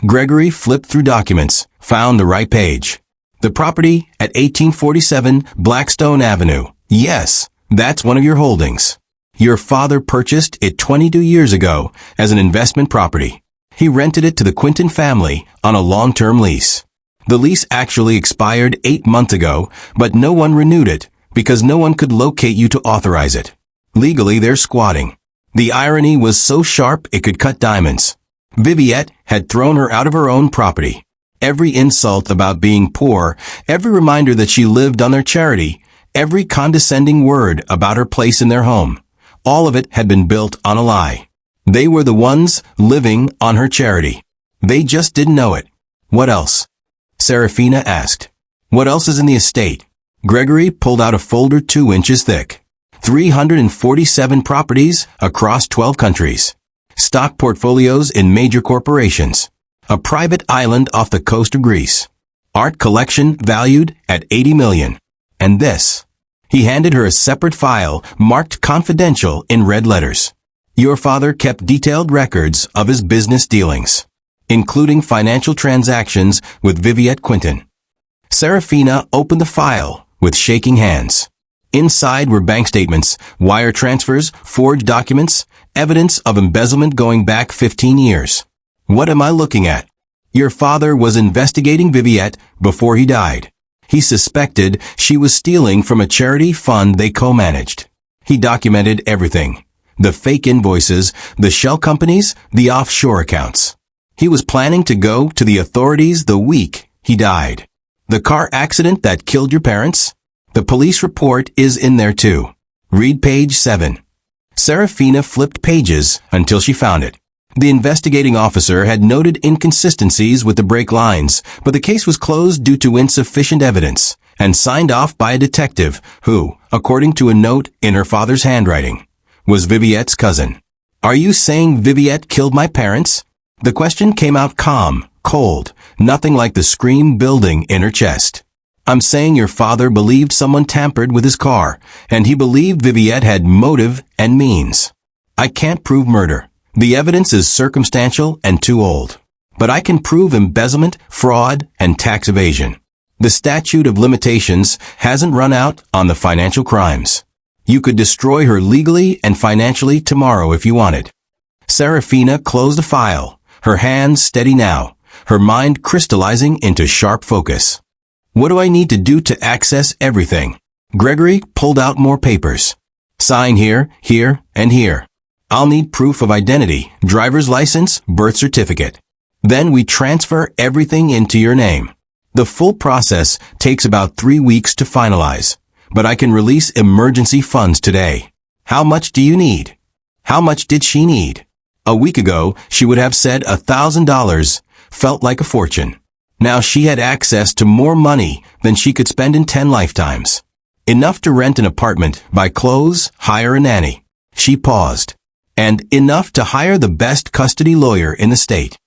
Gregory flipped through documents, found the right page. The property at 1847 Blackstone Avenue. Yes, that's one of your holdings. Your father purchased it 22 years ago as an investment property. He rented it to the Quinton family on a long-term lease. The lease actually expired 8 months ago, but no one renewed it because no one could locate you to authorize it. Legally, they're squatting. The irony was so sharp it could cut diamonds. Viviette had thrown her out of her own property. Every insult about being poor, every reminder that she lived on their charity, every condescending word about her place in their home, all of it had been built on a lie. They were the ones living on her charity. They just didn't know it. What else? Serafina asked. What else is in the estate? Gregory pulled out a folder 2 inches thick. 347 properties across 12 countries. Stock portfolios in major corporations. A private island off the coast of Greece. Art collection valued at 80 million. And this. He handed her a separate file marked confidential in red letters. Your father kept detailed records of his business dealings, including financial transactions with Viviette Quinton. Serafina opened the file with shaking hands. Inside were bank statements, wire transfers, forged documents, evidence of embezzlement going back 15 years. What am I looking at? Your father was investigating Viviette before he died. He suspected she was stealing from a charity fund they co-managed. He documented everything. The fake invoices, the shell companies, the offshore accounts. He was planning to go to the authorities the week he died. The car accident that killed your parents? The police report is in there too. Read page 7. Serafina flipped pages until she found it. The investigating officer had noted inconsistencies with the brake lines, but the case was closed due to insufficient evidence, and signed off by a detective who, according to a note in her father's handwriting, was Viviette's cousin. Are you saying Viviette killed my parents? The question came out calm, cold, nothing like the scream building in her chest. I'm saying your father believed someone tampered with his car, and he believed Viviette had motive and means. I can't prove murder. The evidence is circumstantial and too old. But I can prove embezzlement, fraud, and tax evasion. The statute of limitations hasn't run out on the financial crimes. You could destroy her legally and financially tomorrow if you wanted. Serafina closed the file, her hands steady now, her mind crystallizing into sharp focus. What do I need to do to access everything? Gregory pulled out more papers. Sign here, here, and here. I'll need proof of identity, driver's license, birth certificate. Then we transfer everything into your name. The full process takes about 3 weeks to finalize, but I can release emergency funds today. How much do you need? How much did she need? A week ago, she would have said $1,000, felt like a fortune. Now she had access to more money than she could spend in 10 lifetimes. Enough to rent an apartment, buy clothes, hire a nanny. She paused. And enough to hire the best custody lawyer in the state.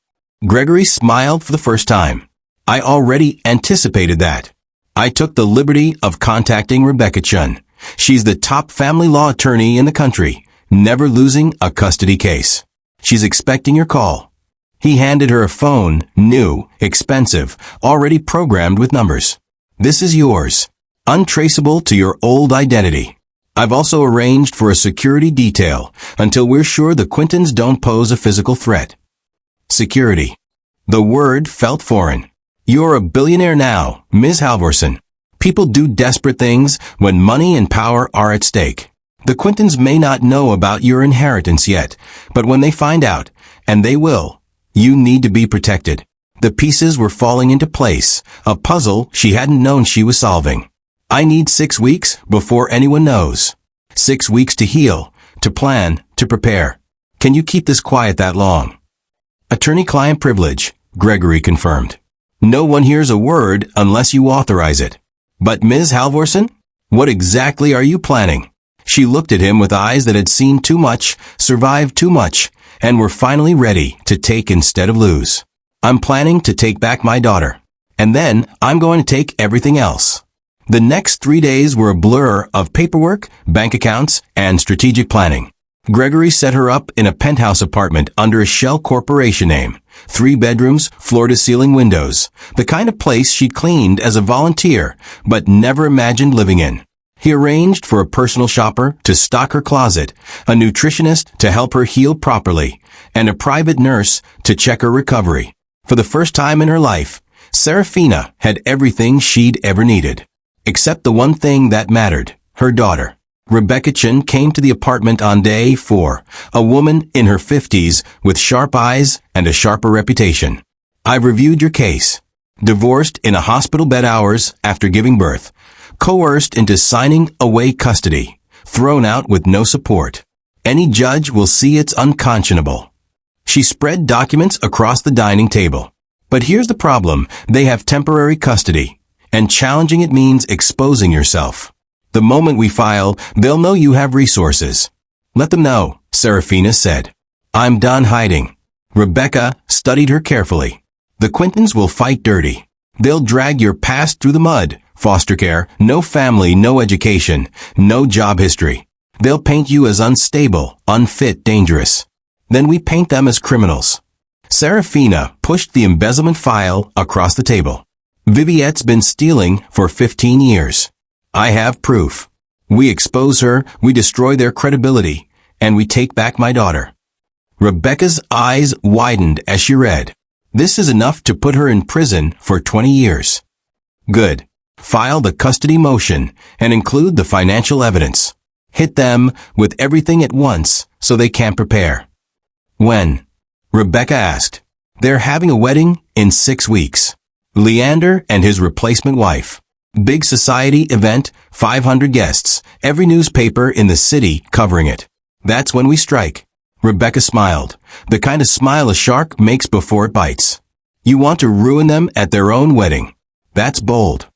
Gregory smiled for the first time. I already anticipated that. I took the liberty of contacting Rebecca Chun. She's the top family law attorney in the country, never losing a custody case. She's expecting your call. He handed her a phone, new, expensive, already programmed with numbers. This is yours. Untraceable to your old identity. I've also arranged for a security detail until we're sure the Quintons don't pose a physical threat. Security. The word felt foreign. You're a billionaire now, Ms. Halvorson. People do desperate things when money and power are at stake. The Quintons may not know about your inheritance yet, but when they find out, and they will, you need to be protected. The pieces were falling into place, a puzzle she hadn't known she was solving. I need 6 weeks before anyone knows. 6 weeks to heal, to plan, to prepare. Can you keep this quiet that long? Attorney-client privilege, Gregory confirmed. No one hears a word unless you authorize it. But Ms. Halvorson, what exactly are you planning? She looked at him with eyes that had seen too much, survived too much, and were finally ready to take instead of lose. I'm planning to take back my daughter. And then I'm going to take everything else. The next 3 days were a blur of paperwork, bank accounts, and strategic planning. Gregory set her up in a penthouse apartment under a shell corporation name. 3 bedrooms, floor-to-ceiling windows. The kind of place she'd cleaned as a volunteer, but never imagined living in. He arranged for a personal shopper to stock her closet, a nutritionist to help her heal properly, and a private nurse to check her recovery. For the first time in her life, Serafina had everything she'd ever needed. Except the one thing that mattered, her daughter. Rebecca Chun came to the apartment on day 4, a woman in her 50s with sharp eyes and a sharper reputation. I've reviewed your case. Divorced in a hospital bed hours after giving birth. Coerced into signing away custody. Thrown out with no support. Any judge will see it's unconscionable. She spread documents across the dining table. But here's the problem, they have temporary custody. And challenging it means exposing yourself. The moment we file, they'll know you have resources. Let them know, Serafina said. I'm done hiding. Rebecca studied her carefully. The Quintons will fight dirty. They'll drag your past through the mud. Foster care, no family, no education, no job history. They'll paint you as unstable, unfit, dangerous. Then we paint them as criminals. Serafina pushed the embezzlement file across the table. Viviette's been stealing for 15 years. I have proof. We expose her, we destroy their credibility, and we take back my daughter. Rebecca's eyes widened as she read. This is enough to put her in prison for 20 years. Good. File the custody motion and include the financial evidence. Hit them with everything at once so they can't prepare. When? Rebecca asked. They're having a wedding in 6 weeks. Leander and his replacement wife. Big society event, 500 guests, every newspaper in the city covering it. That's when we strike. Rebecca smiled, the kind of smile a shark makes before it bites. You want to ruin them at their own wedding. That's bold.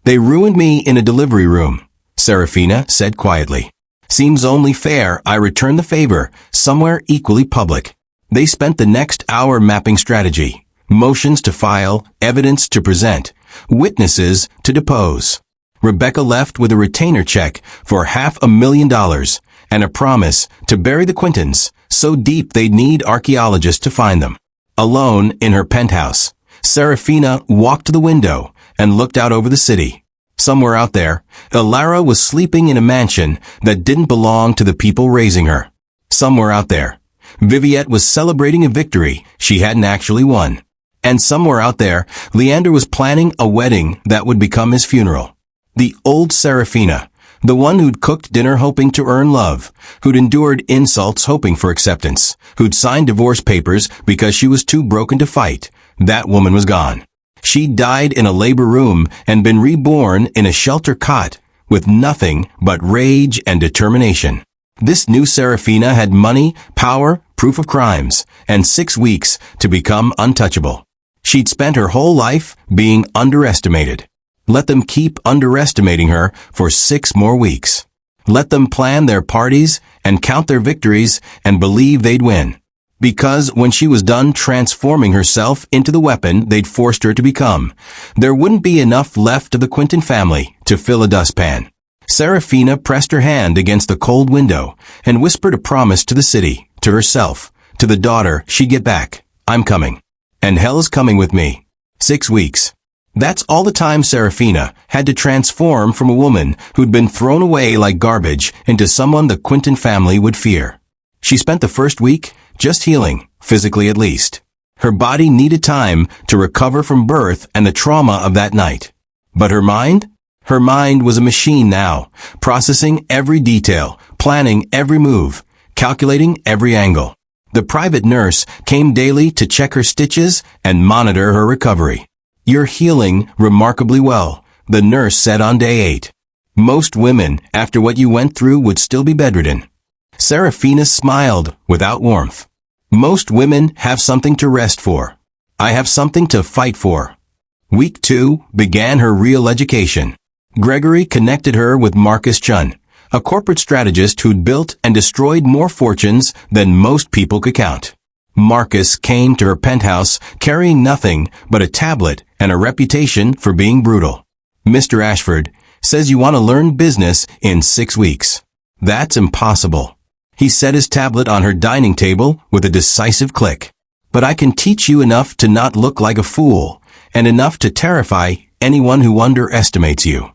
They ruined me in a delivery room, Serafina said quietly. Seems only fair I return the favor somewhere equally public. They spent the next hour mapping strategy, motions to file, evidence to present, witnesses to depose. Rebecca left with a retainer check for $500,000 and a promise to bury the Quintons so deep they'd need archaeologists to find them. Alone in her penthouse, Serafina walked to the window and looked out over the city. Somewhere out there, Ilara was sleeping in a mansion that didn't belong to the people raising her. Somewhere out there, Viviette was celebrating a victory she hadn't actually won. And somewhere out there, Leander was planning a wedding that would become his funeral. The old Serafina, the one who'd cooked dinner hoping to earn love, who'd endured insults hoping for acceptance, who'd signed divorce papers because she was too broken to fight, that woman was gone. She'd died in a labor room and been reborn in a shelter cot with nothing but rage and determination. This new Serafina had money, power, proof of crimes, and 6 weeks to become untouchable. She'd spent her whole life being underestimated. Let them keep underestimating her for 6 more weeks. Let them plan their parties and count their victories and believe they'd win. Because when she was done transforming herself into the weapon they'd forced her to become, there wouldn't be enough left of the Quinton family to fill a dustpan. Serafina pressed her hand against the cold window and whispered a promise to the city, to herself, to the daughter she'd get back. I'm coming. And hell's coming with me. 6 weeks. That's all the time Serafina had to transform from a woman who'd been thrown away like garbage into someone the Quinton family would fear. She spent the first week just healing, physically at least. Her body needed time to recover from birth and the trauma of that night. But her mind? Her mind was a machine now, processing every detail, planning every move, calculating every angle. The private nurse came daily to check her stitches and monitor her recovery. You're healing remarkably well, the nurse said on day 8. Most women, after what you went through, would still be bedridden. Serafina smiled without warmth. Most women have something to rest for. I have something to fight for. Week 2 began her real education. Gregory connected her with Marcus Chun, a corporate strategist who'd built and destroyed more fortunes than most people could count. Marcus came to her penthouse carrying nothing but a tablet and a reputation for being brutal. Mr. Ashford says you want to learn business in 6 weeks. That's impossible. He set his tablet on her dining table with a decisive click. But I can teach you enough to not look like a fool, and enough to terrify anyone who underestimates you.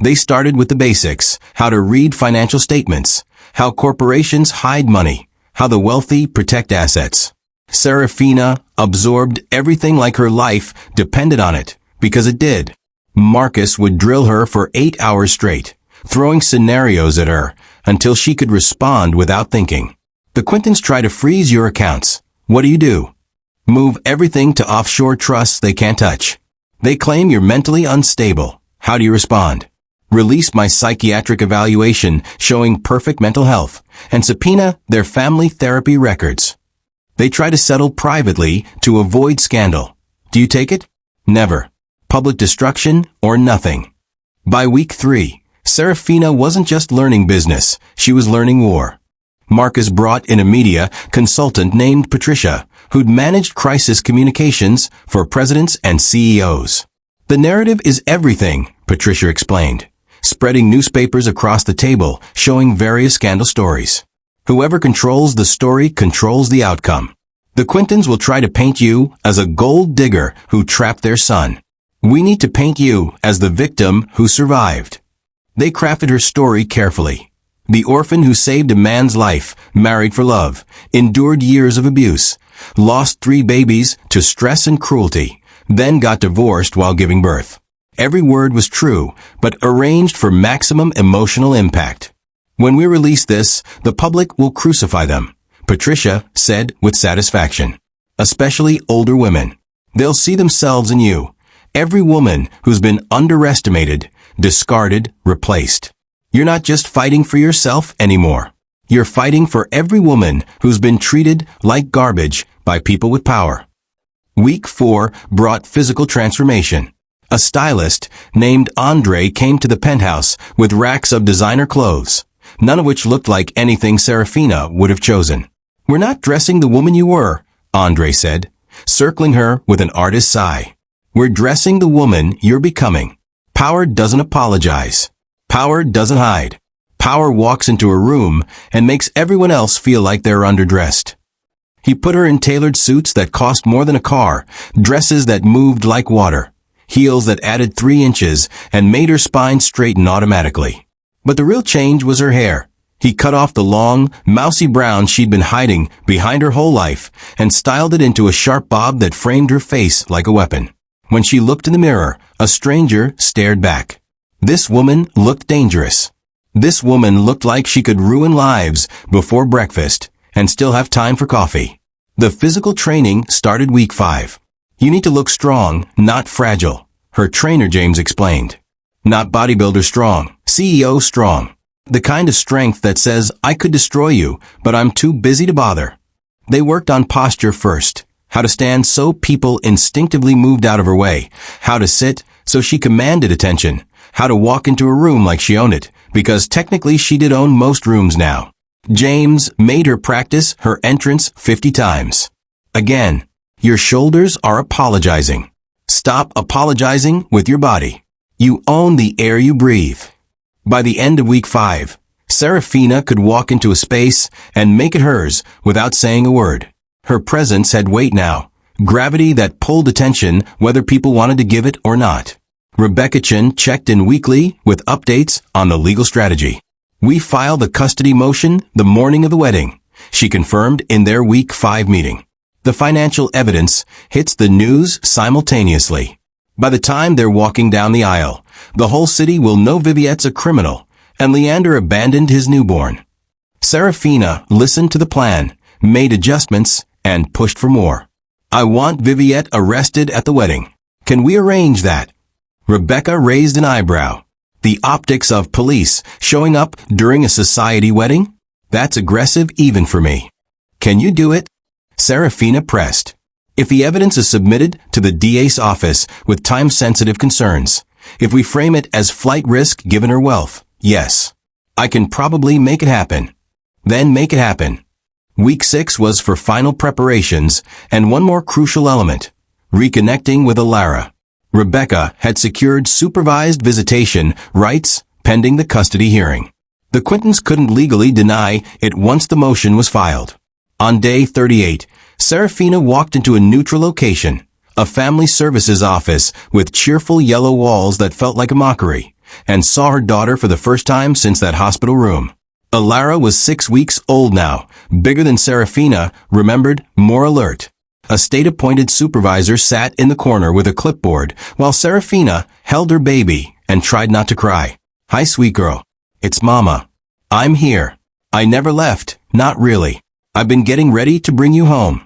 They started with the basics, how to read financial statements, how corporations hide money, how the wealthy protect assets. Serafina absorbed everything like her life depended on it, because it did. Marcus would drill her for 8 hours straight, throwing scenarios at her until she could respond without thinking. The Quintons try to freeze your accounts. What do? Move everything to offshore trusts they can't touch. They claim you're mentally unstable. How do you respond? Release my psychiatric evaluation showing perfect mental health, and subpoena their family therapy records. They try to settle privately to avoid scandal. Do you take it? Never. Public destruction or nothing. By week 3, Serafina wasn't just learning business, she was learning war. Marcus brought in a media consultant named Patricia, who'd managed crisis communications for presidents and CEOs. The narrative is everything, Patricia explained, spreading newspapers across the table, showing various scandal stories. Whoever controls the story controls the outcome. The Quintons will try to paint you as a gold digger who trapped their son. We need to paint you as the victim who survived. They crafted her story carefully. The orphan who saved a man's life, married for love, endured years of abuse, lost 3 babies to stress and cruelty, then got divorced while giving birth. Every word was true, but arranged for maximum emotional impact. When we release this, the public will crucify them, Patricia said with satisfaction. Especially older women. They'll see themselves in you. Every woman who's been underestimated, discarded, replaced. You're not just fighting for yourself anymore. You're fighting for every woman who's been treated like garbage by people with power. Week 4 brought physical transformation. A stylist named Andre came to the penthouse with racks of designer clothes, none of which looked like anything Serafina would have chosen. "We're not dressing the woman you were," Andre said, circling her with an artist's sigh. "We're dressing the woman you're becoming." Power doesn't apologize. Power doesn't hide. Power walks into a room and makes everyone else feel like they're underdressed. He put her in tailored suits that cost more than a car, dresses that moved like water, heels that added 3 inches and made her spine straighten automatically. But the real change was her hair. He cut off the long, mousy brown she'd been hiding behind her whole life and styled it into a sharp bob that framed her face like a weapon. When she looked in the mirror, a stranger stared back. This woman looked dangerous. This woman looked like she could ruin lives before breakfast and still have time for coffee. The physical training started week 5. "You need to look strong, not fragile," her trainer James explained. "Not bodybuilder strong, CEO strong. The kind of strength that says, I could destroy you, but I'm too busy to bother." They worked on posture first. How to stand so people instinctively moved out of her way. How to sit so she commanded attention. How to walk into a room like she owned it, because technically she did own most rooms now. James made her practice her entrance 50 times. Again, your shoulders are apologizing. Stop apologizing with your body. You own the air you breathe. By the end of week 5, Serafina could walk into a space and make it hers without saying a word. Her presence had weight now, gravity that pulled attention whether people wanted to give it or not. Rebecca Chin checked in weekly with updates on the legal strategy. "We filed the custody motion the morning of the wedding," she confirmed in their week 5 meeting. The financial evidence hits the news simultaneously. By the time they're walking down the aisle, the whole city will know Viviette's a criminal, and Leander abandoned his newborn. Serafina listened to the plan, made adjustments, and pushed for more. "I want Viviette arrested at the wedding. Can we arrange that?" Rebecca raised an eyebrow. The optics of police showing up during a society wedding? That's aggressive even for me. "Can you do it?" Serafina pressed. "If the evidence is submitted to the DA's office with time-sensitive concerns, if we frame it as flight risk given her wealth, yes. I can probably make it happen." Then make it happen. Week 6 was for final preparations and one more crucial element, reconnecting with Alara. Rebecca had secured supervised visitation rights pending the custody hearing. The Quintons couldn't legally deny it once the motion was filed. On day 38, Serafina walked into a neutral location, a family services office with cheerful yellow walls that felt like a mockery, and saw her daughter for the first time since that hospital room. Alara was 6 weeks old now, bigger than Serafina, remembered, more alert. A state-appointed supervisor sat in the corner with a clipboard, while Serafina held her baby and tried not to cry. "Hi, sweet girl. It's Mama. I'm here. I never left, not really. I've been getting ready to bring you home."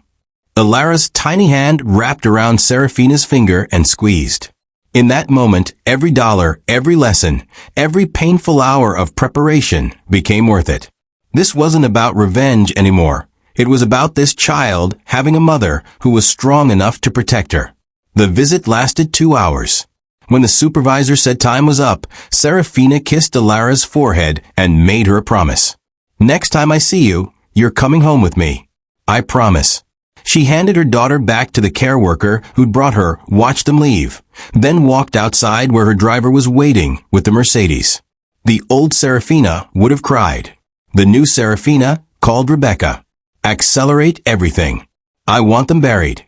Alara's tiny hand wrapped around Serafina's finger and squeezed. In that moment, every dollar, every lesson, every painful hour of preparation became worth it. This wasn't about revenge anymore. It was about this child having a mother who was strong enough to protect her. The visit lasted 2 hours. When the supervisor said time was up, Serafina kissed Alara's forehead and made her a promise. "Next time I see you, you're coming home with me. I promise." She handed her daughter back to the care worker who'd brought her, watched them leave, then walked outside where her driver was waiting with the Mercedes. The old Serafina would have cried. The new Serafina called Rebecca. "Accelerate everything. I want them buried.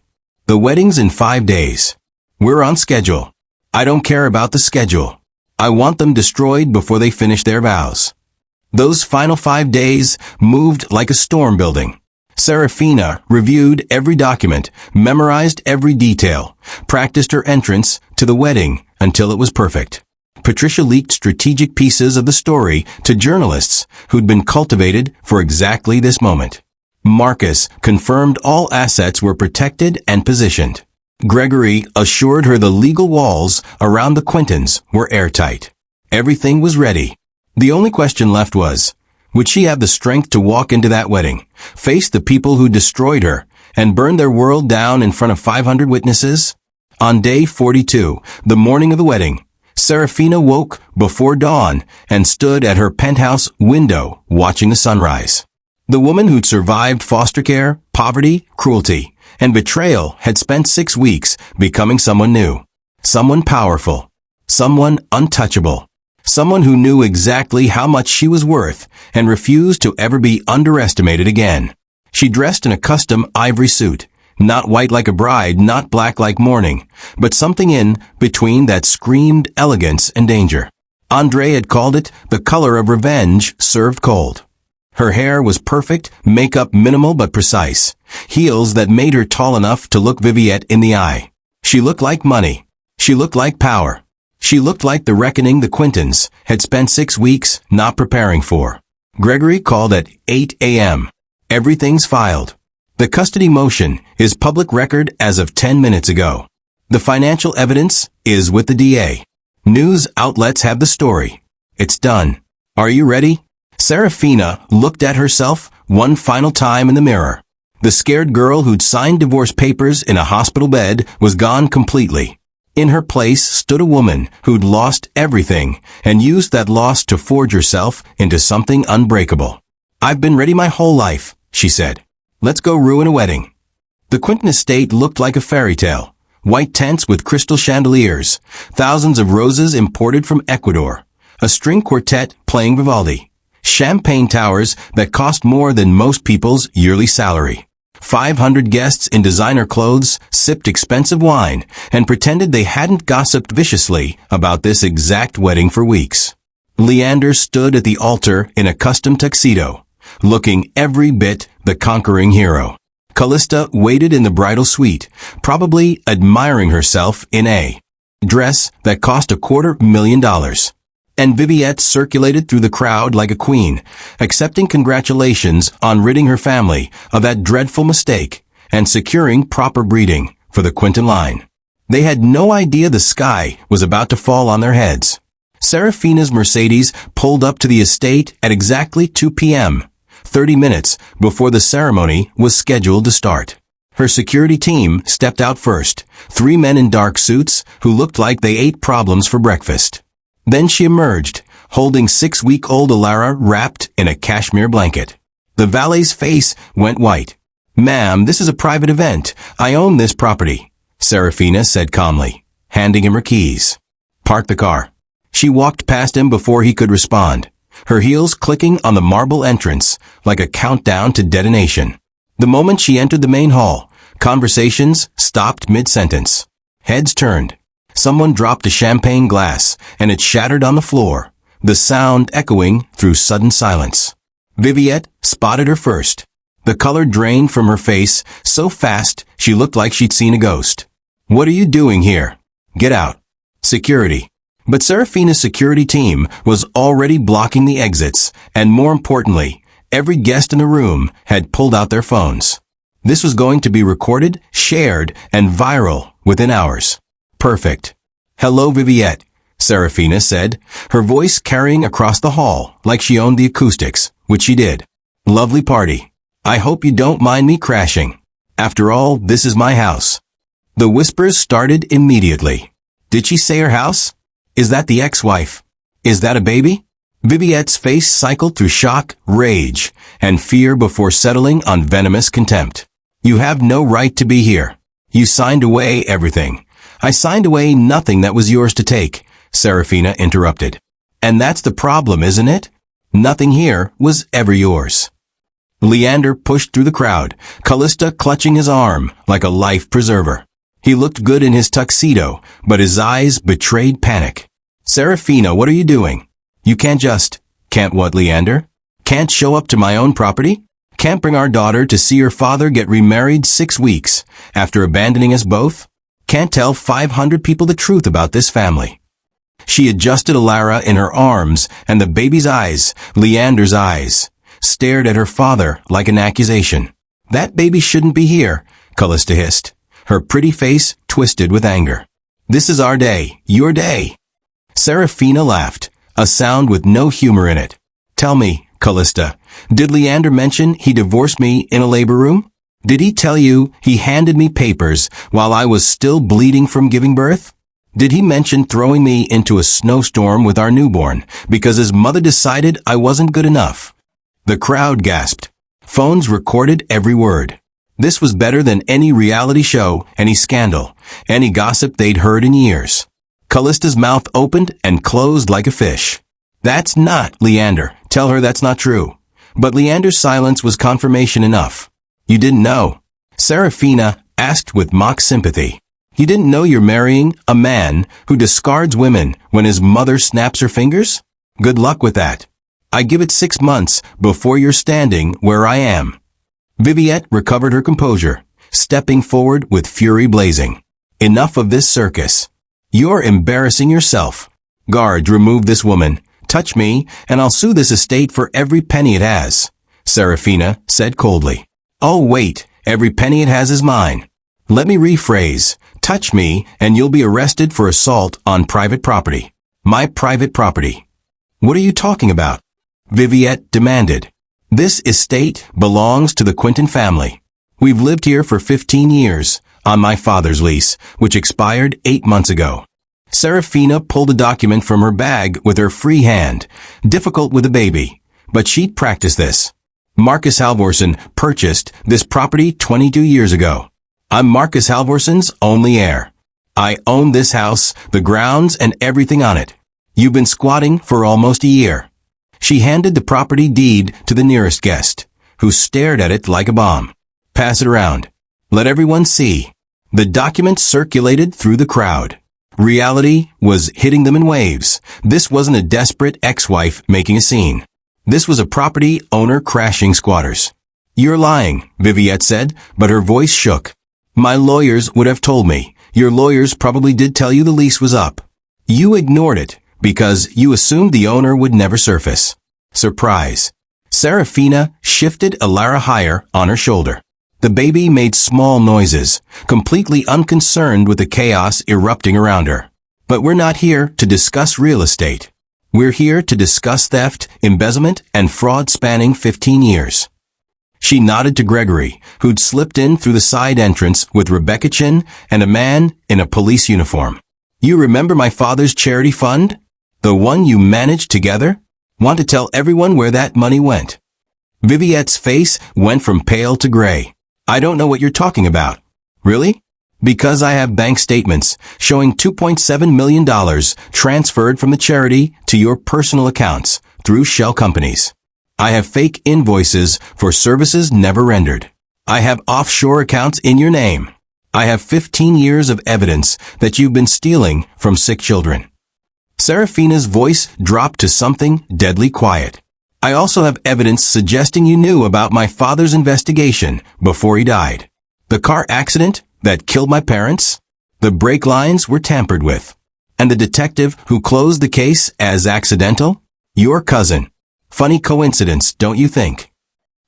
The wedding's in 5 days. We're on schedule. I don't care about the schedule. I want them destroyed before they finish their vows." Those final 5 days moved like a storm building. Serafina reviewed every document, memorized every detail, practiced her entrance to the wedding until it was perfect. Patricia leaked strategic pieces of the story to journalists who'd been cultivated for exactly this moment. Marcus confirmed all assets were protected and positioned. Gregory assured her the legal walls around the Quintons were airtight. Everything was ready. The only question left was, would she have the strength to walk into that wedding, face the people who destroyed her, and burn their world down in front of 500 witnesses? On day 42, the morning of the wedding, Serafina woke before dawn and stood at her penthouse window watching the sunrise. The woman who'd survived foster care, poverty, cruelty, and betrayal had spent 6 weeks becoming someone new, someone powerful, someone untouchable, someone who knew exactly how much she was worth and refused to ever be underestimated again. She dressed in a custom ivory suit, not white like a bride, not black like mourning, but something in between that screamed elegance and danger. Andre had called it the color of revenge served cold. Her hair was perfect, makeup minimal but precise, heels that made her tall enough to look Viviette in the eye. She looked like money. She looked like power. She looked like the reckoning the Quintons had spent 6 weeks not preparing for. Gregory called at 8 a.m. Everything's filed. The custody motion is public record as of 10 minutes ago. The financial evidence is with the DA. News outlets have the story. It's done. Are you ready? Serafina looked at herself one final time in the mirror. The scared girl who'd signed divorce papers in a hospital bed was gone completely. In her place stood a woman who'd lost everything and used that loss to forge herself into something unbreakable. I've been ready my whole life, she said. Let's go ruin a wedding. The Quinton estate looked like a fairy tale. White tents with crystal chandeliers, thousands of roses imported from Ecuador, a string quartet playing Vivaldi, champagne towers that cost more than most people's yearly salary. 500 guests in designer clothes sipped expensive wine and pretended they hadn't gossiped viciously about this exact wedding for weeks. Leander stood at the altar in a custom tuxedo, looking every bit the conquering hero. Callista waited in the bridal suite, probably admiring herself in a dress that cost $250,000. And Viviette circulated through the crowd like a queen, accepting congratulations on ridding her family of that dreadful mistake and securing proper breeding for the Quinton line. They had no idea the sky was about to fall on their heads. Serafina's Mercedes pulled up to the estate at exactly 2 p.m., 30 minutes before the ceremony was scheduled to start. Her security team stepped out first, 3 men in dark suits who looked like they ate problems for breakfast. Then she emerged, holding 6-week-old Alara wrapped in a cashmere blanket. The valet's face went white. "Ma'am, this is a private event. I own this property," Serafina said calmly, handing him her keys. "Park the car." She walked past him before he could respond, her heels clicking on the marble entrance like a countdown to detonation. The moment she entered the main hall, conversations stopped mid-sentence. Heads turned. Someone dropped a champagne glass, and it shattered on the floor, the sound echoing through sudden silence. Viviette spotted her first. The color drained from her face so fast she looked like she'd seen a ghost. "What are you doing here? Get out." Security. But Serafina's security team was already blocking the exits, and more importantly, every guest in the room had pulled out their phones. This was going to be recorded, shared, and viral within hours. Perfect. "Hello, Viviette," Serafina said, her voice carrying across the hall like she owned the acoustics, which she did. "Lovely party. I hope you don't mind me crashing. After all, this is my house." The whispers started immediately. Did she say her house? Is that the ex-wife? Is that a baby? Viviette's face cycled through shock, rage, and fear before settling on venomous contempt. "You have no right to be here. You signed away everything." "I signed away nothing that was yours to take," Serafina interrupted. "And that's the problem, isn't it? Nothing here was ever yours." Leander pushed through the crowd, Callista clutching his arm like a life preserver. He looked good in his tuxedo, but his eyes betrayed panic. "Serafina, what are you doing? You can't what, Leander? Can't show up to my own property? Can't bring our daughter to see her father get remarried 6 weeks after abandoning us both? Can't tell 500 people the truth about this family?" She adjusted Alara in her arms, and the baby's eyes, Leander's eyes, stared at her father like an accusation. That baby shouldn't be here, Callista hissed, her pretty face twisted with anger. This is our day, your day. Serafina laughed, a sound with no humor in it. Tell me, Callista, did Leander mention he divorced me in a labor room? Did he tell you he handed me papers while I was still bleeding from giving birth? Did he mention throwing me into a snowstorm with our newborn because his mother decided I wasn't good enough? The crowd gasped. Phones recorded every word. This was better than any reality show, any scandal, any gossip they'd heard in years. Callista's mouth opened and closed like a fish. That's not Leander. Tell her that's not true. But Leander's silence was confirmation enough. You didn't know? Serafina asked with mock sympathy. You didn't know you're marrying a man who discards women when his mother snaps her fingers? Good luck with that. I give it 6 months before you're standing where I am. Viviette recovered her composure, stepping forward with fury blazing. Enough of this circus. You're embarrassing yourself. Guards, remove this woman. Touch me, and I'll sue this estate for every penny it has, Serafina said coldly. Oh, wait, every penny it has is mine. Let me rephrase. Touch me, and you'll be arrested for assault on private property. My private property. What are you talking about? Viviette demanded. This estate belongs to the Quinton family. We've lived here for 15 years, on my father's lease, which expired 8 months ago. Serafina pulled a document from her bag with her free hand, difficult with a baby, but she'd practiced this. Marcus Halvorsen purchased this property 22 years ago. I'm Marcus Halvorsen's only heir. I own this house, the grounds, and everything on it. You've been squatting for almost a year. She handed the property deed to the nearest guest, who stared at it like a bomb. Pass it around. Let everyone see. The document circulated through the crowd. Reality was hitting them in waves. This wasn't a desperate ex-wife making a scene. This was a property owner crashing squatters. You're lying, Viviette said, but her voice shook. My lawyers would have told me. Your lawyers probably did tell you the lease was up. You ignored it because you assumed the owner would never surface. Surprise. Serafina shifted Alara higher on her shoulder. The baby made small noises, completely unconcerned with the chaos erupting around her. But we're not here to discuss real estate. We're here to discuss theft, embezzlement, and fraud spanning 15 years. She nodded to Gregory, who'd slipped in through the side entrance with Rebecca Chin and a man in a police uniform. You remember my father's charity fund? The one you managed together? Want to tell everyone where that money went? Viviette's face went from pale to gray. I don't know what you're talking about. Really? Because I have bank statements showing $2.7 million transferred from the charity to your personal accounts through shell companies. I have fake invoices for services never rendered. I have offshore accounts in your name. I have 15 years of evidence that you've been stealing from sick children. Serafina's voice dropped to something deadly quiet. I also have evidence suggesting you knew about my father's investigation before he died. The car accident that killed my parents? The brake lines were tampered with. And the detective who closed the case as accidental? Your cousin. Funny coincidence, don't you think?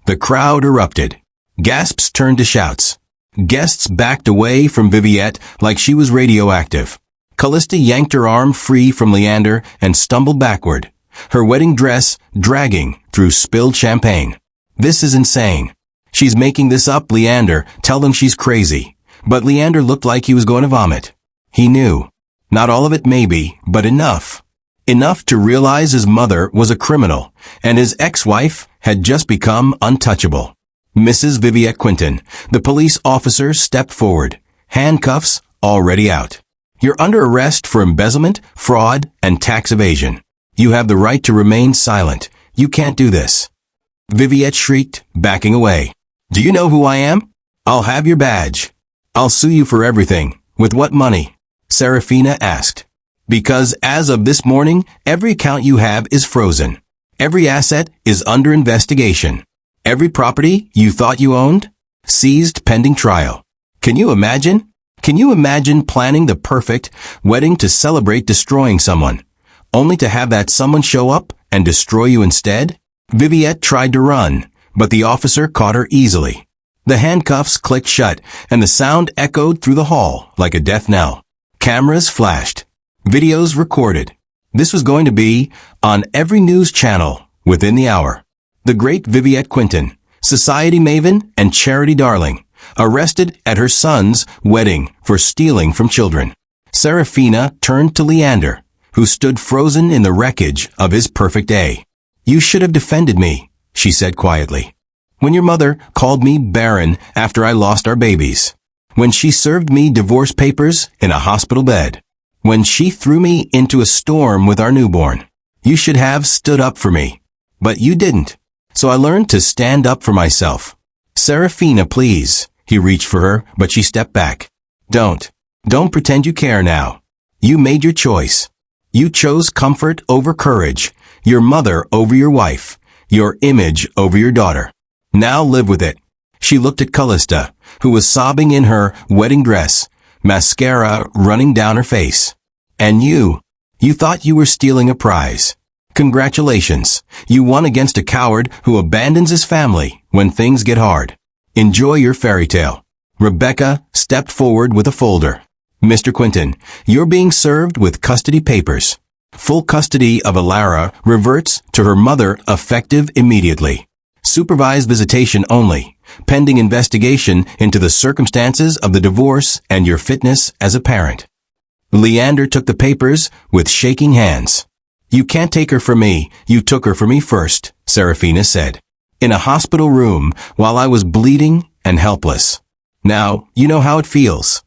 The crowd erupted. Gasps turned to shouts. Guests backed away from Viviette like she was radioactive. Callista yanked her arm free from Leander and stumbled backward, her wedding dress dragging through spilled champagne. This is insane. She's making this up, Leander. Tell them she's crazy. But Leander looked like he was going to vomit. He knew. Not all of it maybe, but enough. Enough to realize his mother was a criminal, and his ex-wife had just become untouchable. Mrs. Viviette Quinton, the police officer, stepped forward, handcuffs already out. You're under arrest for embezzlement, fraud, and tax evasion. You have the right to remain silent. You can't do this. Viviette shrieked, backing away. Do you know who I am? I'll have your badge. I'll sue you for everything. With what money? Serafina asked. Because as of this morning, every account you have is frozen. Every asset is under investigation. Every property you thought you owned? Seized pending trial. Can you imagine? Can you imagine planning the perfect wedding to celebrate destroying someone only to have that someone show up and destroy you instead? Viviette tried to run, but the officer caught her easily. The handcuffs clicked shut, and the sound echoed through the hall like a death knell. Cameras flashed. Videos recorded. This was going to be on every news channel within the hour. The great Viviette Quinton, society maven and charity darling, arrested at her son's wedding for stealing from children. Serafina turned to Leander, who stood frozen in the wreckage of his perfect day. "You should have defended me," she said quietly. "When your mother called me barren after I lost our babies. When she served me divorce papers in a hospital bed. When she threw me into a storm with our newborn. You should have stood up for me. But you didn't. So I learned to stand up for myself." "Serafina, please." He reached for her, but she stepped back. Don't pretend you care now. You made your choice. You chose comfort over courage, your mother over your wife, your image over your daughter. Now live with it." She looked at Callista, who was sobbing in her wedding dress, mascara running down her face. "And you thought you were stealing a prize. Congratulations, you won against a coward who abandons his family when things get hard. Enjoy your fairy tale." Rebecca stepped forward with a folder. "Mr. Quinton, you're being served with custody papers. Full custody of Alara reverts to her mother effective immediately. Supervised visitation only, pending investigation into the circumstances of the divorce and your fitness as a parent." Leander took the papers with shaking hands. "You can't take her from me. You took her from me first," Serafina said. "In a hospital room while I was bleeding and helpless. Now, you know how it feels."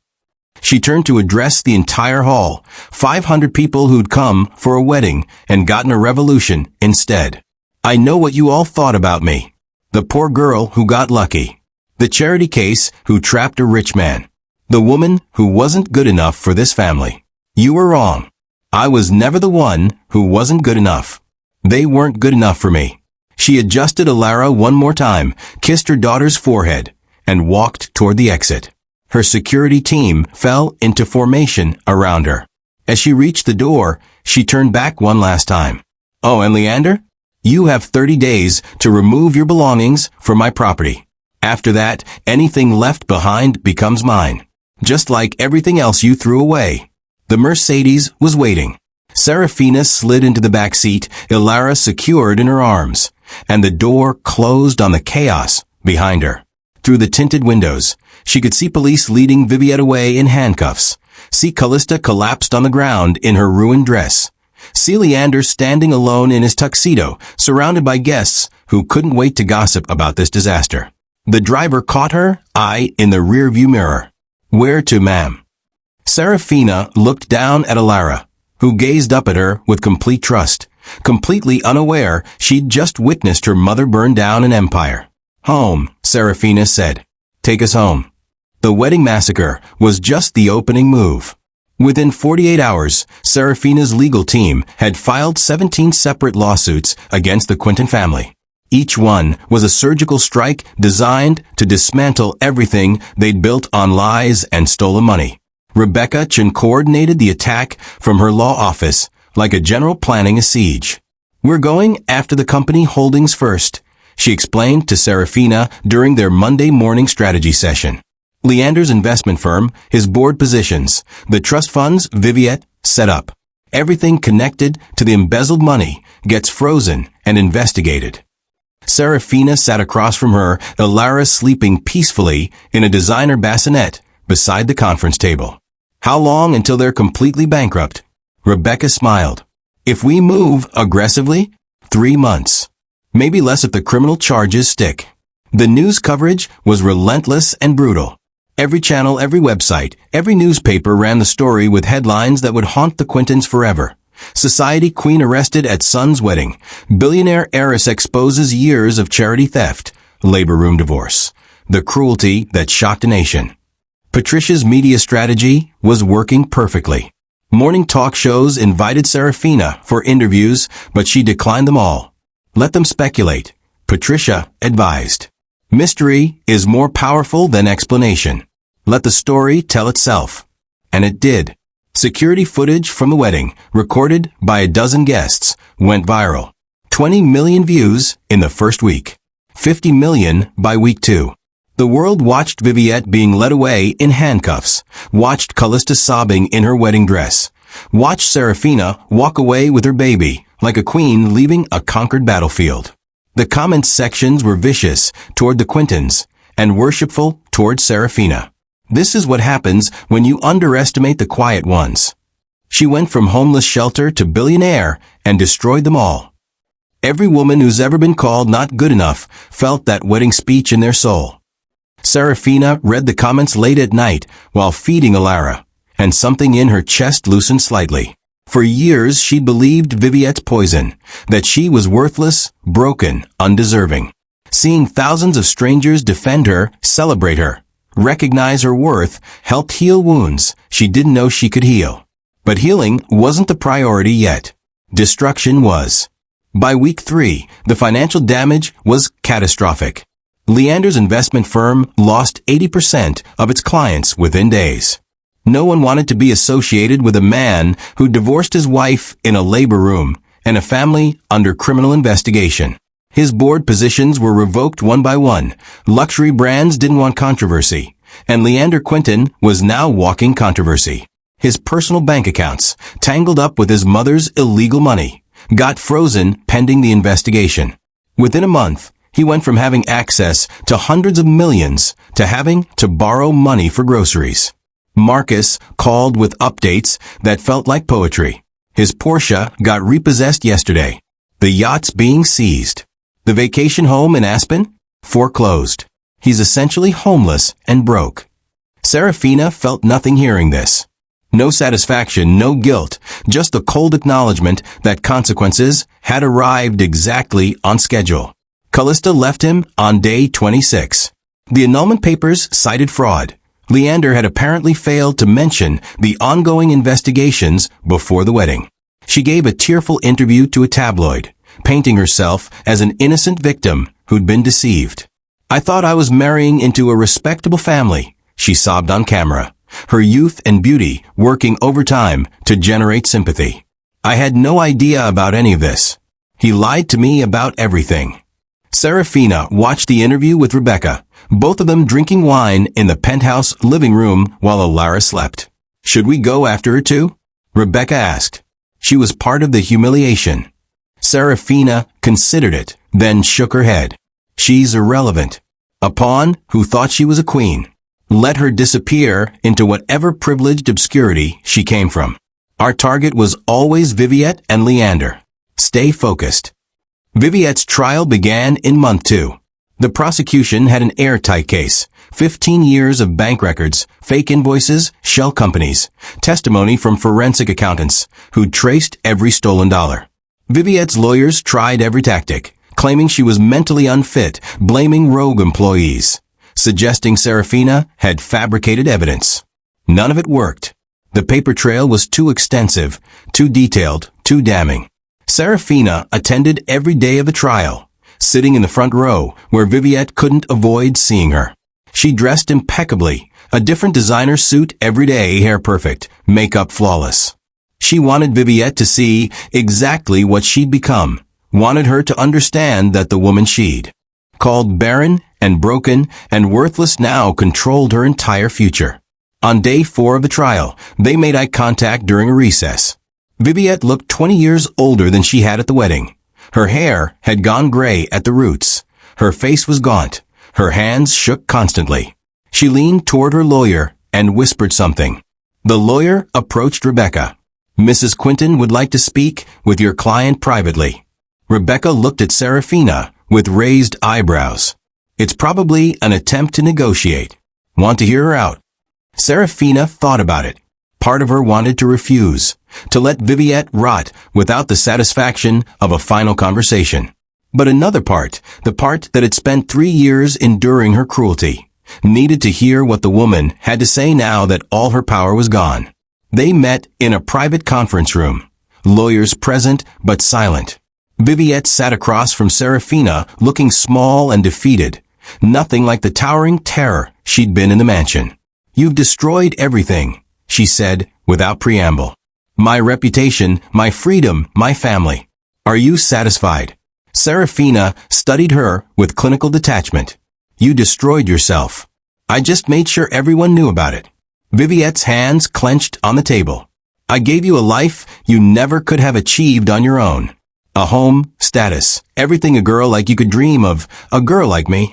She turned to address the entire hall, 500 people who'd come for a wedding and gotten a revolution instead. "I know what you all thought about me. The poor girl who got lucky. The charity case who trapped a rich man. The woman who wasn't good enough for this family. You were wrong. I was never the one who wasn't good enough. They weren't good enough for me." She adjusted Alara one more time, kissed her daughter's forehead, and walked toward the exit. Her security team fell into formation around her. As she reached the door, she turned back one last time. "Oh, and Leander? You have 30 days to remove your belongings from my property. After that, anything left behind becomes mine. Just like everything else you threw away." The Mercedes was waiting. Serafina slid into the back seat, Alara secured in her arms, and the door closed on the chaos behind her. Through the tinted windows, she could see police leading Viviette away in handcuffs, see Callista collapsed on the ground in her ruined dress, see Leander standing alone in his tuxedo, surrounded by guests who couldn't wait to gossip about this disaster. The driver caught her eye in the rearview mirror. "Where to, ma'am?" Serafina looked down at Alara, who gazed up at her with complete trust, completely unaware she'd just witnessed her mother burn down an empire. "Home," Serafina said. "Take us home." The wedding massacre was just the opening move. Within 48 hours, Serafina's legal team had filed 17 separate lawsuits against the Quinton family. Each one was a surgical strike designed to dismantle everything they'd built on lies and stolen money. Rebecca Chen coordinated the attack from her law office like a general planning a siege. "We're going after the company holdings first," she explained to Serafina during their Monday morning strategy session. Leander's investment firm, his board positions, the trust funds Viviette set up. Everything connected to the embezzled money gets frozen and investigated. Serafina sat across from her, Alara sleeping peacefully in a designer bassinet beside the conference table. "How long until they're completely bankrupt?" Rebecca smiled. "If we move aggressively, 3 months. Maybe less if the criminal charges stick." The news coverage was relentless and brutal. Every channel, every website, every newspaper ran the story with headlines that would haunt the Quintons forever. Society queen arrested at son's wedding. Billionaire heiress exposes years of charity theft. Labor room divorce. The cruelty that shocked a nation. Patricia's media strategy was working perfectly. Morning talk shows invited Serafina for interviews, but she declined them all. "Let them speculate," Patricia advised. "Mystery is more powerful than explanation. Let the story tell itself." And it did. Security footage from the wedding, recorded by a dozen guests, went viral. 20 million views in the first week. 50 million by week 2. The world watched Viviette being led away in handcuffs, watched Callista sobbing in her wedding dress, watched Serafina walk away with her baby, like a queen leaving a conquered battlefield. The comments sections were vicious toward the Quintons and worshipful toward Serafina. This is what happens when you underestimate the quiet ones. She went from homeless shelter to billionaire and destroyed them all. Every woman who's ever been called not good enough felt that wedding speech in their soul. Serafina read the comments late at night while feeding Alara, and something in her chest loosened slightly. For years she believed Viviette's poison, that she was worthless, broken, undeserving. Seeing thousands of strangers defend her, celebrate her, recognize her worth, helped heal wounds she didn't know she could heal. But healing wasn't the priority yet. Destruction was. By week 3, the financial damage was catastrophic. Leander's investment firm lost 80% of its clients within days. No one wanted to be associated with a man who divorced his wife in a labor room and a family under criminal investigation. His board positions were revoked one by one. Luxury brands didn't want controversy, and Leander Quinton was now walking controversy. His personal bank accounts, tangled up with his mother's illegal money, got frozen pending the investigation. Within a month, he went from having access to hundreds of millions to having to borrow money for groceries. Marcus called with updates that felt like poetry. His Porsche got repossessed yesterday. The yacht's being seized. The vacation home in Aspen? Foreclosed. He's essentially homeless and broke. Serafina felt nothing hearing this. No satisfaction, no guilt, just the cold acknowledgement that consequences had arrived exactly on schedule. Callista left him on day 26. The annulment papers cited fraud. Leander had apparently failed to mention the ongoing investigations before the wedding. She gave a tearful interview to a tabloid, painting herself as an innocent victim who'd been deceived. "I thought I was marrying into a respectable family," she sobbed on camera, her youth and beauty working overtime to generate sympathy. "I had no idea about any of this. He lied to me about everything." Serafina watched the interview with Rebecca, both of them drinking wine in the penthouse living room while Alara slept. "Should we go after her too?" Rebecca asked. She was part of the humiliation. Serafina considered it, then shook her head. "She's irrelevant. A pawn who thought she was a queen. Let her disappear into whatever privileged obscurity she came from. Our target was always Viviette and Leander. Stay focused." Viviette's trial began in month 2. The prosecution had an airtight case, 15 years of bank records, fake invoices, shell companies, testimony from forensic accountants who'd traced every stolen dollar. Viviette's lawyers tried every tactic, claiming she was mentally unfit, blaming rogue employees, suggesting Serafina had fabricated evidence. None of it worked. The paper trail was too extensive, too detailed, too damning. Serafina attended every day of the trial, sitting in the front row where Viviette couldn't avoid seeing her. She dressed impeccably, a different designer suit every day, hair perfect, makeup flawless. She wanted Viviette to see exactly what she'd become, wanted her to understand that the woman she'd called barren and broken and worthless now controlled her entire future. On day 4 of the trial, they made eye contact during a recess. Viviette looked 20 years older than she had at the wedding. Her hair had gone gray at the roots. Her face was gaunt. Her hands shook constantly. She leaned toward her lawyer and whispered something. The lawyer approached Rebecca. "Mrs. Quinton would like to speak with your client privately." Rebecca looked at Serafina with raised eyebrows. "It's probably an attempt to negotiate. Want to hear her out?" Serafina thought about it. Part of her wanted to refuse, to let Viviette rot without the satisfaction of a final conversation. But another part, the part that had spent 3 years enduring her cruelty, needed to hear what the woman had to say now that all her power was gone. They met in a private conference room, lawyers present but silent. Viviette sat across from Serafina, looking small and defeated, nothing like the towering terror she'd been in the mansion. "You've destroyed everything," she said, without preamble. My reputation, my freedom, my family. Are you satisfied? Serafina studied her with clinical detachment. You destroyed yourself. I just made sure everyone knew about it. Viviette's hands clenched on the table. I gave you a life you never could have achieved on your own. A home, status, everything a girl like you could dream of, a girl like me.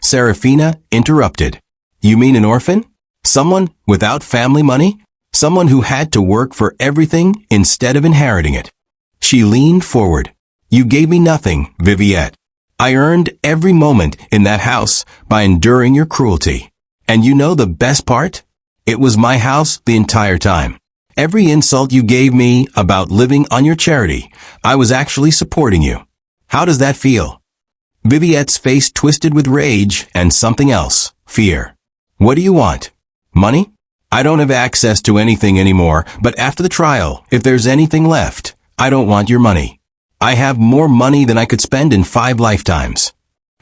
Serafina interrupted. You mean an orphan? Someone without family money? Someone who had to work for everything instead of inheriting it. She leaned forward. You gave me nothing, Viviette. I earned every moment in that house by enduring your cruelty. And you know the best part? It was my house the entire time. Every insult you gave me about living on your charity, I was actually supporting you. How does that feel? Viviette's face twisted with rage and something else, fear. What do you want? Money? I don't have access to anything anymore, but after the trial, if there's anything left, I don't want your money. I have more money than I could spend in 5 lifetimes.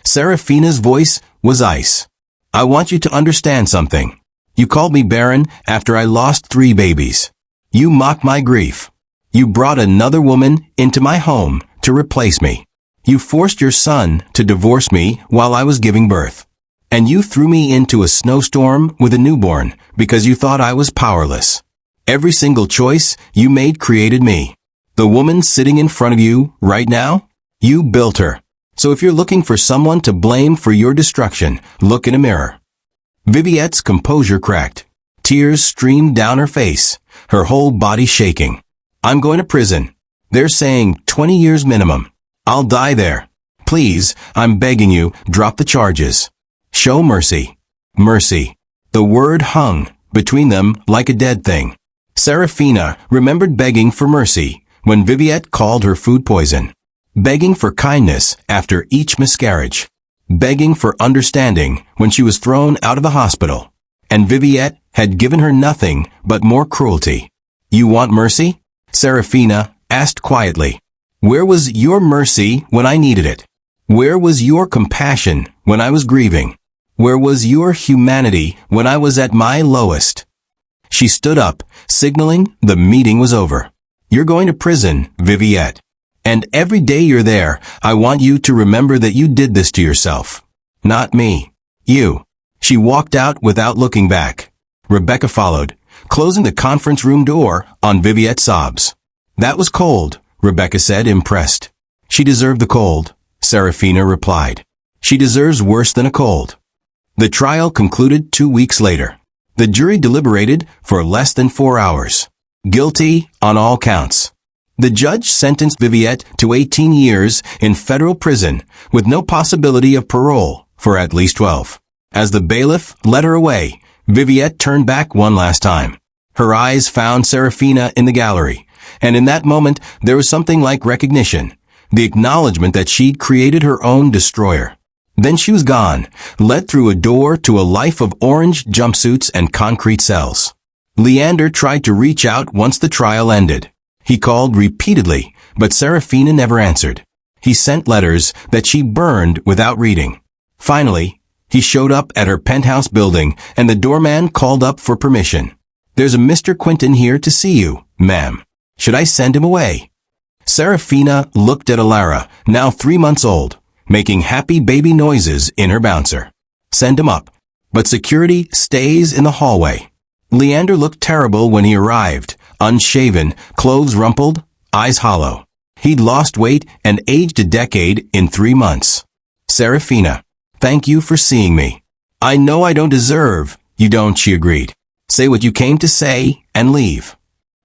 Serafina's voice was ice. I want you to understand something. You called me barren after I lost 3 babies. You mocked my grief. You brought another woman into my home to replace me. You forced your son to divorce me while I was giving birth. And you threw me into a snowstorm with a newborn because you thought I was powerless. Every single choice you made created me. The woman sitting in front of you right now, you built her. So if you're looking for someone to blame for your destruction, look in a mirror. Viviette's composure cracked. Tears streamed down her face, her whole body shaking. I'm going to prison. They're saying 20 years minimum. I'll die there. Please, I'm begging you, drop the charges. Show mercy. Mercy. The word hung between them like a dead thing. Serafina remembered begging for mercy when Viviette called her food poison. Begging for kindness after each miscarriage. Begging for understanding when she was thrown out of the hospital. And Viviette had given her nothing but more cruelty. You want mercy? Serafina asked quietly. Where was your mercy when I needed it? Where was your compassion when I was grieving? Where was your humanity when I was at my lowest? She stood up, signaling the meeting was over. You're going to prison, Viviette. And every day you're there, I want you to remember that you did this to yourself. Not me. You. She walked out without looking back. Rebecca followed, closing the conference room door on Viviette's sobs. That was cold, Rebecca said, impressed. She deserved the cold, Serafina replied. She deserves worse than a cold. The trial concluded 2 weeks later. The jury deliberated for less than 4 hours. Guilty on all counts. The judge sentenced Viviette to 18 years in federal prison with no possibility of parole for at least 12. As the bailiff led her away, Viviette turned back one last time. Her eyes found Serafina in the gallery, and in that moment there was something like recognition, the acknowledgement that she'd created her own destroyer. Then she was gone, led through a door to a life of orange jumpsuits and concrete cells. Leander tried to reach out once the trial ended. He called repeatedly, but Serafina never answered. He sent letters that she burned without reading. Finally, he showed up at her penthouse building, and the doorman called up for permission. There's a Mr. Quinton here to see you, ma'am. Should I send him away? Serafina looked at Alara, now 3 months old, making happy baby noises in her bouncer. Send him up. But security stays in the hallway. Leander looked terrible when he arrived, unshaven, clothes rumpled, eyes hollow. He'd lost weight and aged a decade in 3 months. Serafina, thank you for seeing me. I know I don't deserve. You don't, she agreed. Say what you came to say and leave.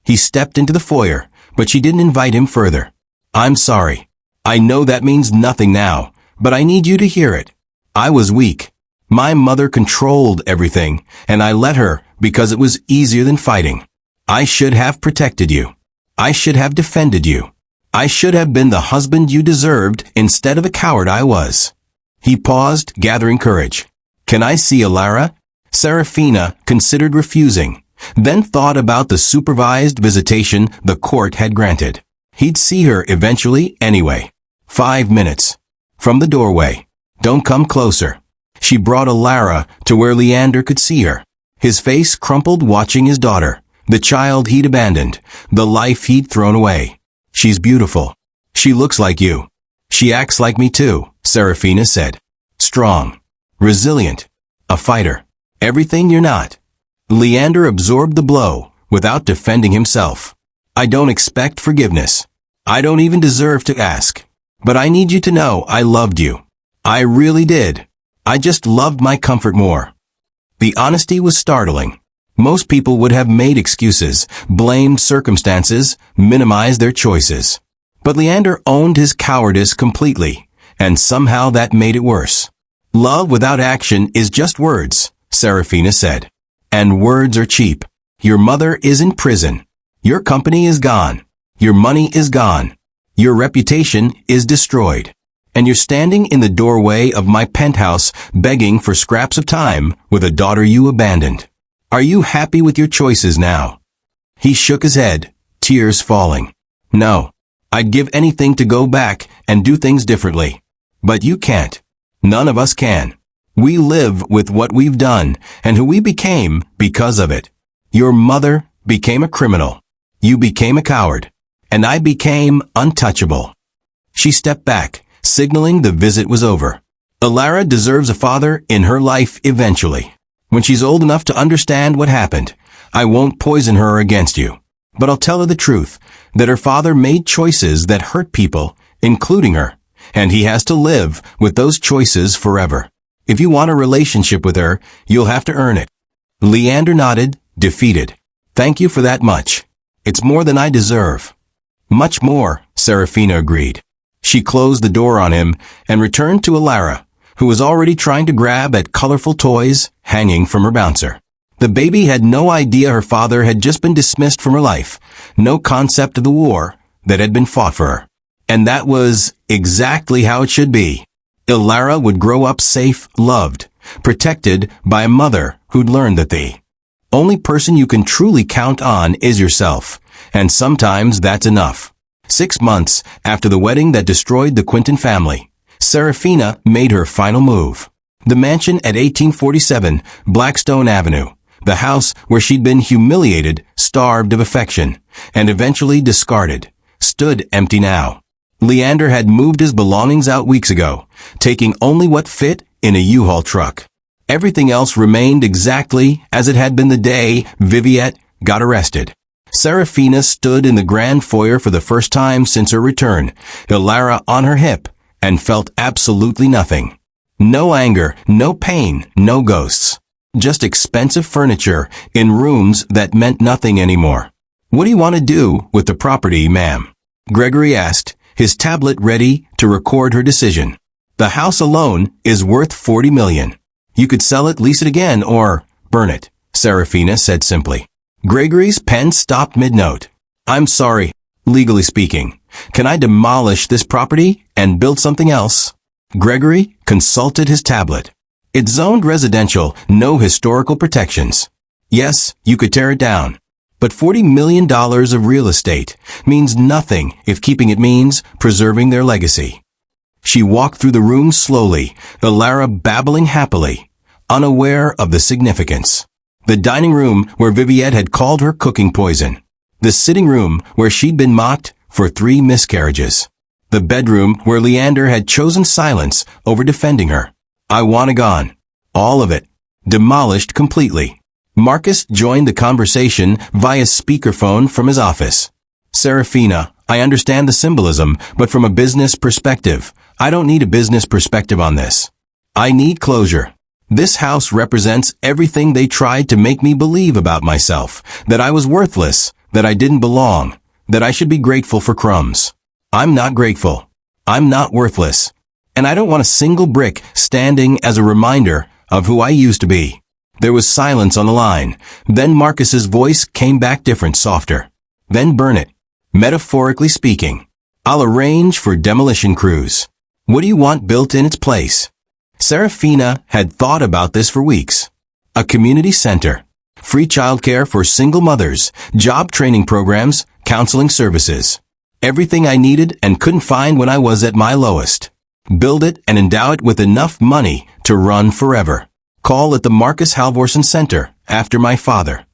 He stepped into the foyer, but she didn't invite him further. I'm sorry. I know that means nothing now, but I need you to hear it. I was weak. My mother controlled everything, and I let her because it was easier than fighting. I should have protected you. I should have defended you. I should have been the husband you deserved instead of the coward I was. He paused, gathering courage. Can I see Alara? Serafina considered refusing, then thought about the supervised visitation the court had granted. He'd see her eventually anyway. 5 minutes. From the doorway. Don't come closer. She brought Alara to where Leander could see her. His face crumpled watching his daughter, The child he'd abandoned. The life he'd thrown away. She's beautiful. She looks like you. She acts like me too, Serafina said. Strong. Resilient. A fighter. Everything you're not. Leander absorbed the blow, without defending himself. I don't expect forgiveness. I don't even deserve to ask. But I need you to know I loved you. I really did. I just loved my comfort more. The honesty was startling. Most people would have made excuses, blamed circumstances, minimized their choices. But Leander owned his cowardice completely, and somehow that made it worse. Love without action is just words, Serafina said. And words are cheap. Your mother is in prison. Your company is gone. Your money is gone. Your reputation is destroyed. And you're standing in the doorway of my penthouse begging for scraps of time with a daughter you abandoned. Are you happy with your choices now? He shook his head, tears falling. No. I'd give anything to go back and do things differently. But you can't. None of us can. We live with what we've done and who we became because of it. Your mother became a criminal. You became a coward. And I became untouchable. She stepped back, signaling the visit was over. Alara deserves a father in her life eventually. When she's old enough to understand what happened, I won't poison her against you. But I'll tell her the truth, that her father made choices that hurt people, including her, and he has to live with those choices forever. If you want a relationship with her, you'll have to earn it. Leander nodded, defeated. Thank you for that much. It's more than I deserve. Much more, Serafina agreed. She closed the door on him and returned to Alara, who was already trying to grab at colorful toys hanging from her bouncer. The baby had no idea her father had just been dismissed from her life, no concept of the war that had been fought for her. And that was exactly how it should be. Alara would grow up safe, loved, protected by a mother who'd learned that the only person you can truly count on is yourself, and sometimes that's enough. 6 months after the wedding that destroyed the Quinton family, Serafina made her final move. The mansion at 1847 Blackstone Avenue, the house where she'd been humiliated, starved of affection, and eventually discarded, stood empty now. Leander had moved his belongings out weeks ago, taking only what fit in a U-Haul truck. Everything else remained exactly as it had been the day Viviette got arrested. Serafina stood in the grand foyer for the first time since her return, Alara on her hip, and felt absolutely nothing. No anger, no pain, no ghosts. Just expensive furniture in rooms that meant nothing anymore. What do you want to do with the property, ma'am? Gregory asked, his tablet ready to record her decision. The house alone is worth $40 million. You could sell it, lease it again, or burn it, Serafina said simply. Gregory's pen stopped mid-note. I'm sorry, legally speaking. Can I demolish this property and build something else? Gregory consulted his tablet. It's zoned residential, no historical protections. Yes, you could tear it down. But $40 million of real estate means nothing if keeping it means preserving their legacy. She walked through the room slowly, Alara babbling happily, unaware of the significance. The dining room where Viviette had called her cooking poison. The sitting room where she'd been mocked for 3 miscarriages. The bedroom where Leander had chosen silence over defending her. I want it gone. All of it. Demolished completely. Marcus joined the conversation via speakerphone from his office. Serafina, I understand the symbolism, but from a business perspective, I don't need a business perspective on this. I need closure. This house represents everything they tried to make me believe about myself, that I was worthless, that I didn't belong, that I should be grateful for crumbs. I'm not grateful. I'm not worthless. And I don't want a single brick standing as a reminder of who I used to be. There was silence on the line. Then Marcus's voice came back different, softer. Then burn it. Metaphorically speaking. I'll arrange for demolition crews. What do you want built in its place? Serafina had thought about this for weeks. A community center. Free childcare for single mothers, job training programs, counseling services. Everything I needed and couldn't find when I was at my lowest. Build it and endow it with enough money to run forever. Call it the Marcus Halvorsen Center, after my father.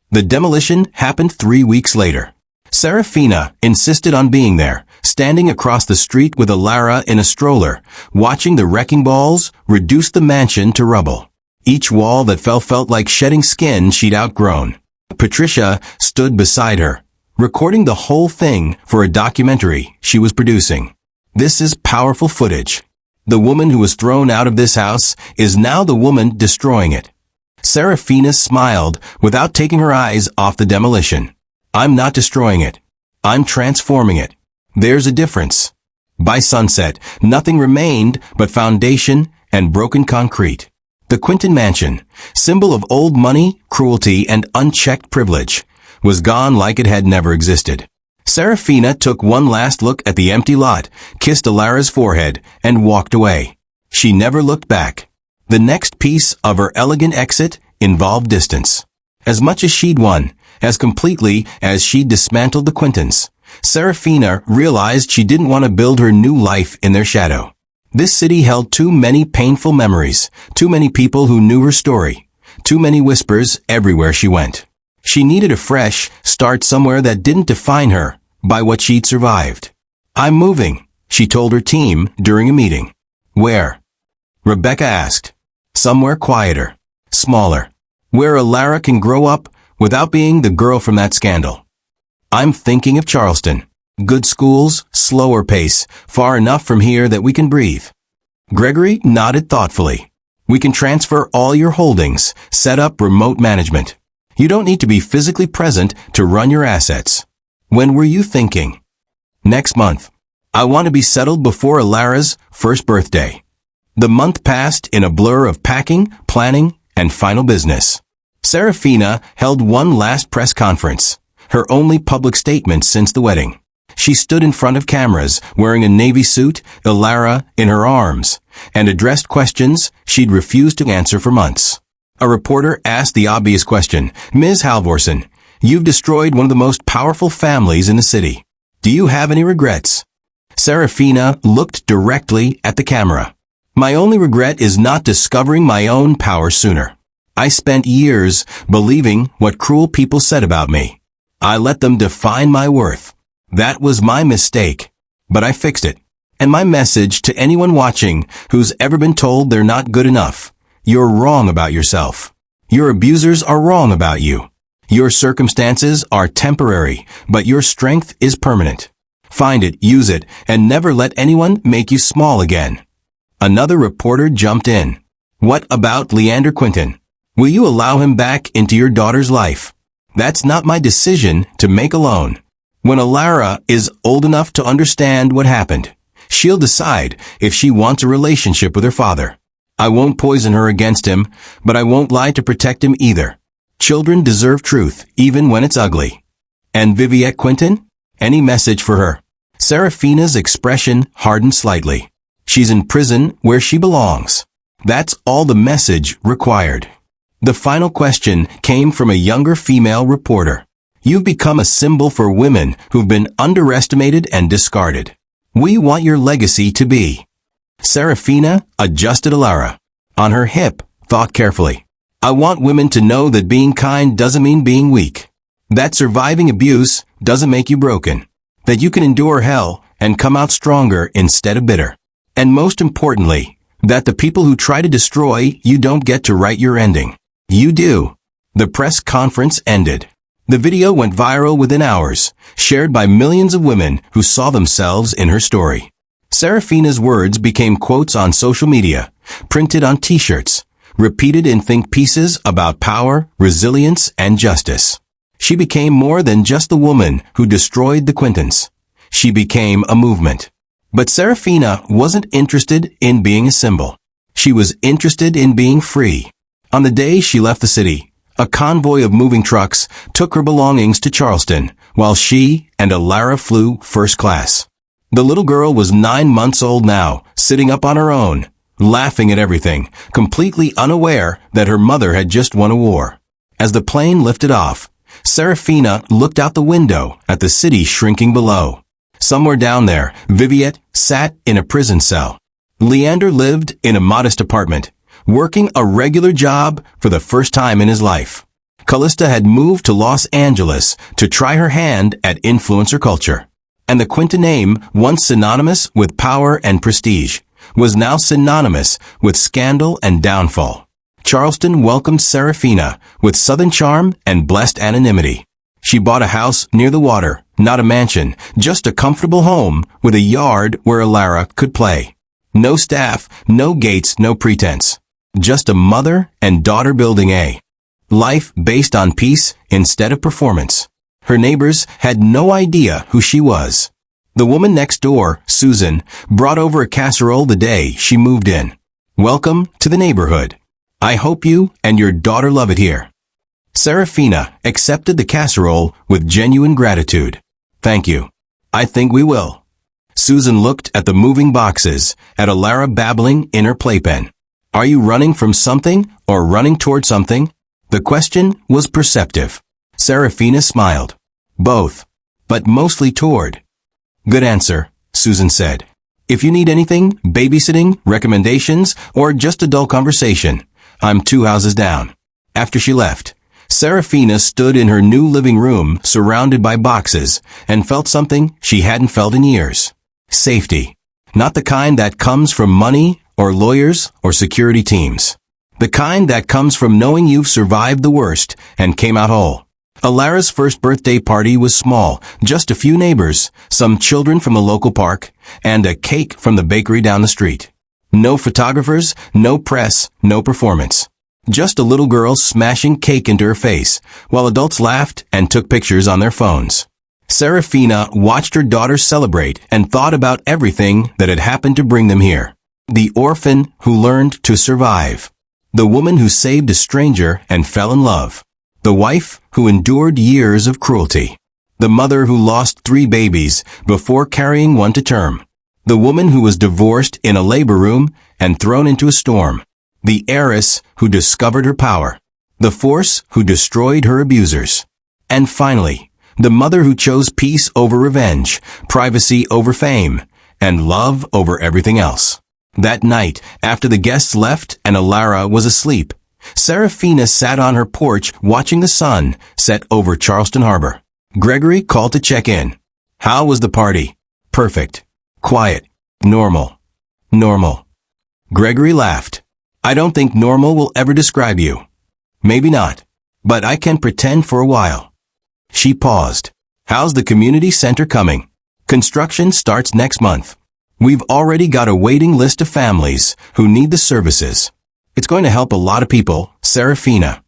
The demolition happened 3 weeks later. Serafina insisted on being there, standing across the street with Alara in a stroller, watching the wrecking balls reduce the mansion to rubble. Each wall that fell felt like shedding skin she'd outgrown. Patricia stood beside her, recording the whole thing for a documentary she was producing. This is powerful footage. The woman who was thrown out of this house is now the woman destroying it. Serafina smiled without taking her eyes off the demolition. I'm not destroying it. I'm transforming it. There's a difference. By sunset, nothing remained but foundation and broken concrete. The Quinton mansion, symbol of old money, cruelty, and unchecked privilege, was gone like it had never existed. Serafina took one last look at the empty lot, kissed Alara's forehead, and walked away. She never looked back. The next piece of her elegant exit involved distance. As much as she'd won, as completely as she'd dismantled the Quintons, Serafina realized she didn't want to build her new life in their shadow. This city held too many painful memories, too many people who knew her story, too many whispers everywhere she went. She needed a fresh start somewhere that didn't define her by what she'd survived. I'm moving, she told her team during a meeting. Where? Rebecca asked. Somewhere quieter, smaller, where Alara can grow up without being the girl from that scandal. I'm thinking of Charleston. Good schools, slower pace, far enough from here that we can breathe. Gregory nodded thoughtfully. We can transfer all your holdings, set up remote management. You don't need to be physically present to run your assets. When were you thinking? Next month. I want to be settled before Alara's first birthday. The month passed in a blur of packing, planning, and final business. Serafina held one last press conference, her only public statement since the wedding. She stood in front of cameras, wearing a navy suit, Alara in her arms, and addressed questions she'd refused to answer for months. A reporter asked the obvious question, Ms. Halvorsen, you've destroyed one of the most powerful families in the city. Do you have any regrets? Serafina looked directly at the camera. My only regret is not discovering my own power sooner. I spent years believing what cruel people said about me. I let them define my worth. That was my mistake, but I fixed it. And my message to anyone watching who's ever been told they're not good enough, you're wrong about yourself. Your abusers are wrong about you. Your circumstances are temporary, but your strength is permanent. Find it, use it, and never let anyone make you small again. Another reporter jumped in. What about Leander Quinton? Will you allow him back into your daughter's life? That's not my decision to make alone. When Alara is old enough to understand what happened, she'll decide if she wants a relationship with her father. I won't poison her against him, but I won't lie to protect him either. Children deserve truth, even when it's ugly. And Viviette Quinton? Any message for her? Serafina's expression hardened slightly. She's in prison where she belongs. That's all the message required. The final question came from a younger female reporter. You've become a symbol for women who've been underestimated and discarded. We want your legacy to be. Serafina adjusted Alara. On her hip, thought carefully. I want women to know that being kind doesn't mean being weak. That surviving abuse doesn't make you broken. That you can endure hell and come out stronger instead of bitter. And most importantly, that the people who try to destroy you don't get to write your ending. You do. The press conference ended. The video went viral within hours, shared by millions of women who saw themselves in her story. Serafina's words became quotes on social media, printed on t-shirts, repeated in think pieces about power, resilience, and justice. She became more than just the woman who destroyed the Quintons. She became a movement. But Serafina wasn't interested in being a symbol. She was interested in being free. On the day she left the city, a convoy of moving trucks took her belongings to Charleston, while she and Alara flew first class. The little girl was 9 months old now, sitting up on her own, laughing at everything, completely unaware that her mother had just won a war. As the plane lifted off, Serafina looked out the window at the city shrinking below. Somewhere down there, Viviette sat in a prison cell. Leander lived in a modest apartment, working a regular job for the first time in his life. Callista had moved to Los Angeles to try her hand at influencer culture. And the Quinta name, once synonymous with power and prestige, was now synonymous with scandal and downfall. Charleston welcomed Serafina with southern charm and blessed anonymity. She bought a house near the water, not a mansion, just a comfortable home with a yard where Alara could play. No staff, no gates, no pretense. Just a mother and daughter building a life based on peace instead of performance. Her neighbors had no idea who she was. The woman next door, Susan, brought over a casserole the day she moved in. Welcome to the neighborhood. I hope you and your daughter love it here. Serafina accepted the casserole with genuine gratitude. Thank you. I think we will. Susan looked at the moving boxes, at Alara babbling in her playpen. Are you running from something or running toward something? The question was perceptive. Serafina smiled. Both, but mostly toward. Good answer, Susan said. If you need anything, babysitting, recommendations, or just a dull conversation, I'm 2 houses down. After she left, Serafina stood in her new living room surrounded by boxes and felt something she hadn't felt in years. Safety. Not the kind that comes from money or lawyers or security teams. The kind that comes from knowing you've survived the worst and came out whole. Alara's first birthday party was small, just a few neighbors, some children from the local park, and a cake from the bakery down the street. No photographers, no press, no performance. Just a little girl smashing cake into her face, while adults laughed and took pictures on their phones. Serafina watched her daughter celebrate and thought about everything that had happened to bring them here. The orphan who learned to survive. The woman who saved a stranger and fell in love. The wife who endured years of cruelty. The mother who lost 3 babies before carrying one to term. The woman who was divorced in a labor room and thrown into a storm. The heiress who discovered her power. The force who destroyed her abusers. And finally, the mother who chose peace over revenge, privacy over fame, and love over everything else. That night, after the guests left and Alara was asleep, Serafina sat on her porch watching the sun set over Charleston Harbor. Gregory called to check in. How was the party? Perfect. Quiet. Normal. Normal. Gregory laughed. I don't think normal will ever describe you. Maybe not. But I can pretend for a while. She paused. How's the community center coming? Construction starts next month. We've already got a waiting list of families who need the services. It's going to help a lot of people, Serafina.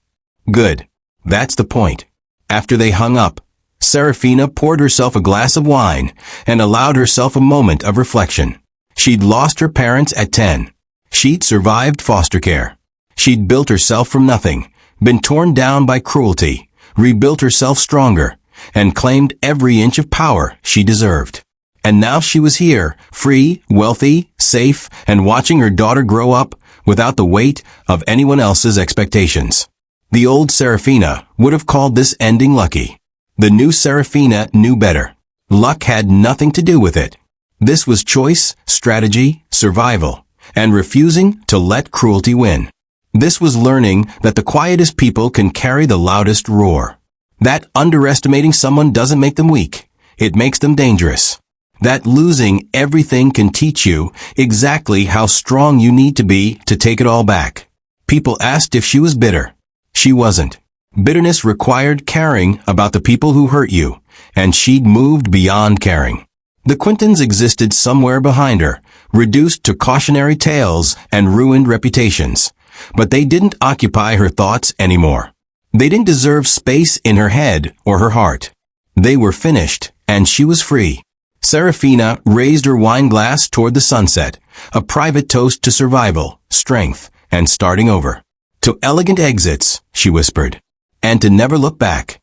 Good. That's the point. After they hung up, Serafina poured herself a glass of wine and allowed herself a moment of reflection. She'd lost her parents at 10. She'd survived foster care. She'd built herself from nothing, been torn down by cruelty, rebuilt herself stronger, and claimed every inch of power she deserved. And now she was here, free, wealthy, safe, and watching her daughter grow up without the weight of anyone else's expectations. The old Serafina would have called this ending lucky. The new Serafina knew better. Luck had nothing to do with it. This was choice, strategy, survival, and refusing to let cruelty win. This was learning that the quietest people can carry the loudest roar. That underestimating someone doesn't make them weak. It makes them dangerous. That losing everything can teach you exactly how strong you need to be to take it all back. People asked if she was bitter. She wasn't. Bitterness required caring about the people who hurt you, and she'd moved beyond caring. The Quintons existed somewhere behind her, reduced to cautionary tales and ruined reputations. But they didn't occupy her thoughts anymore. They didn't deserve space in her head or her heart. They were finished, and she was free. Serafina raised her wine glass toward the sunset, a private toast to survival, strength, and starting over. To elegant exits, she whispered, and to never look back.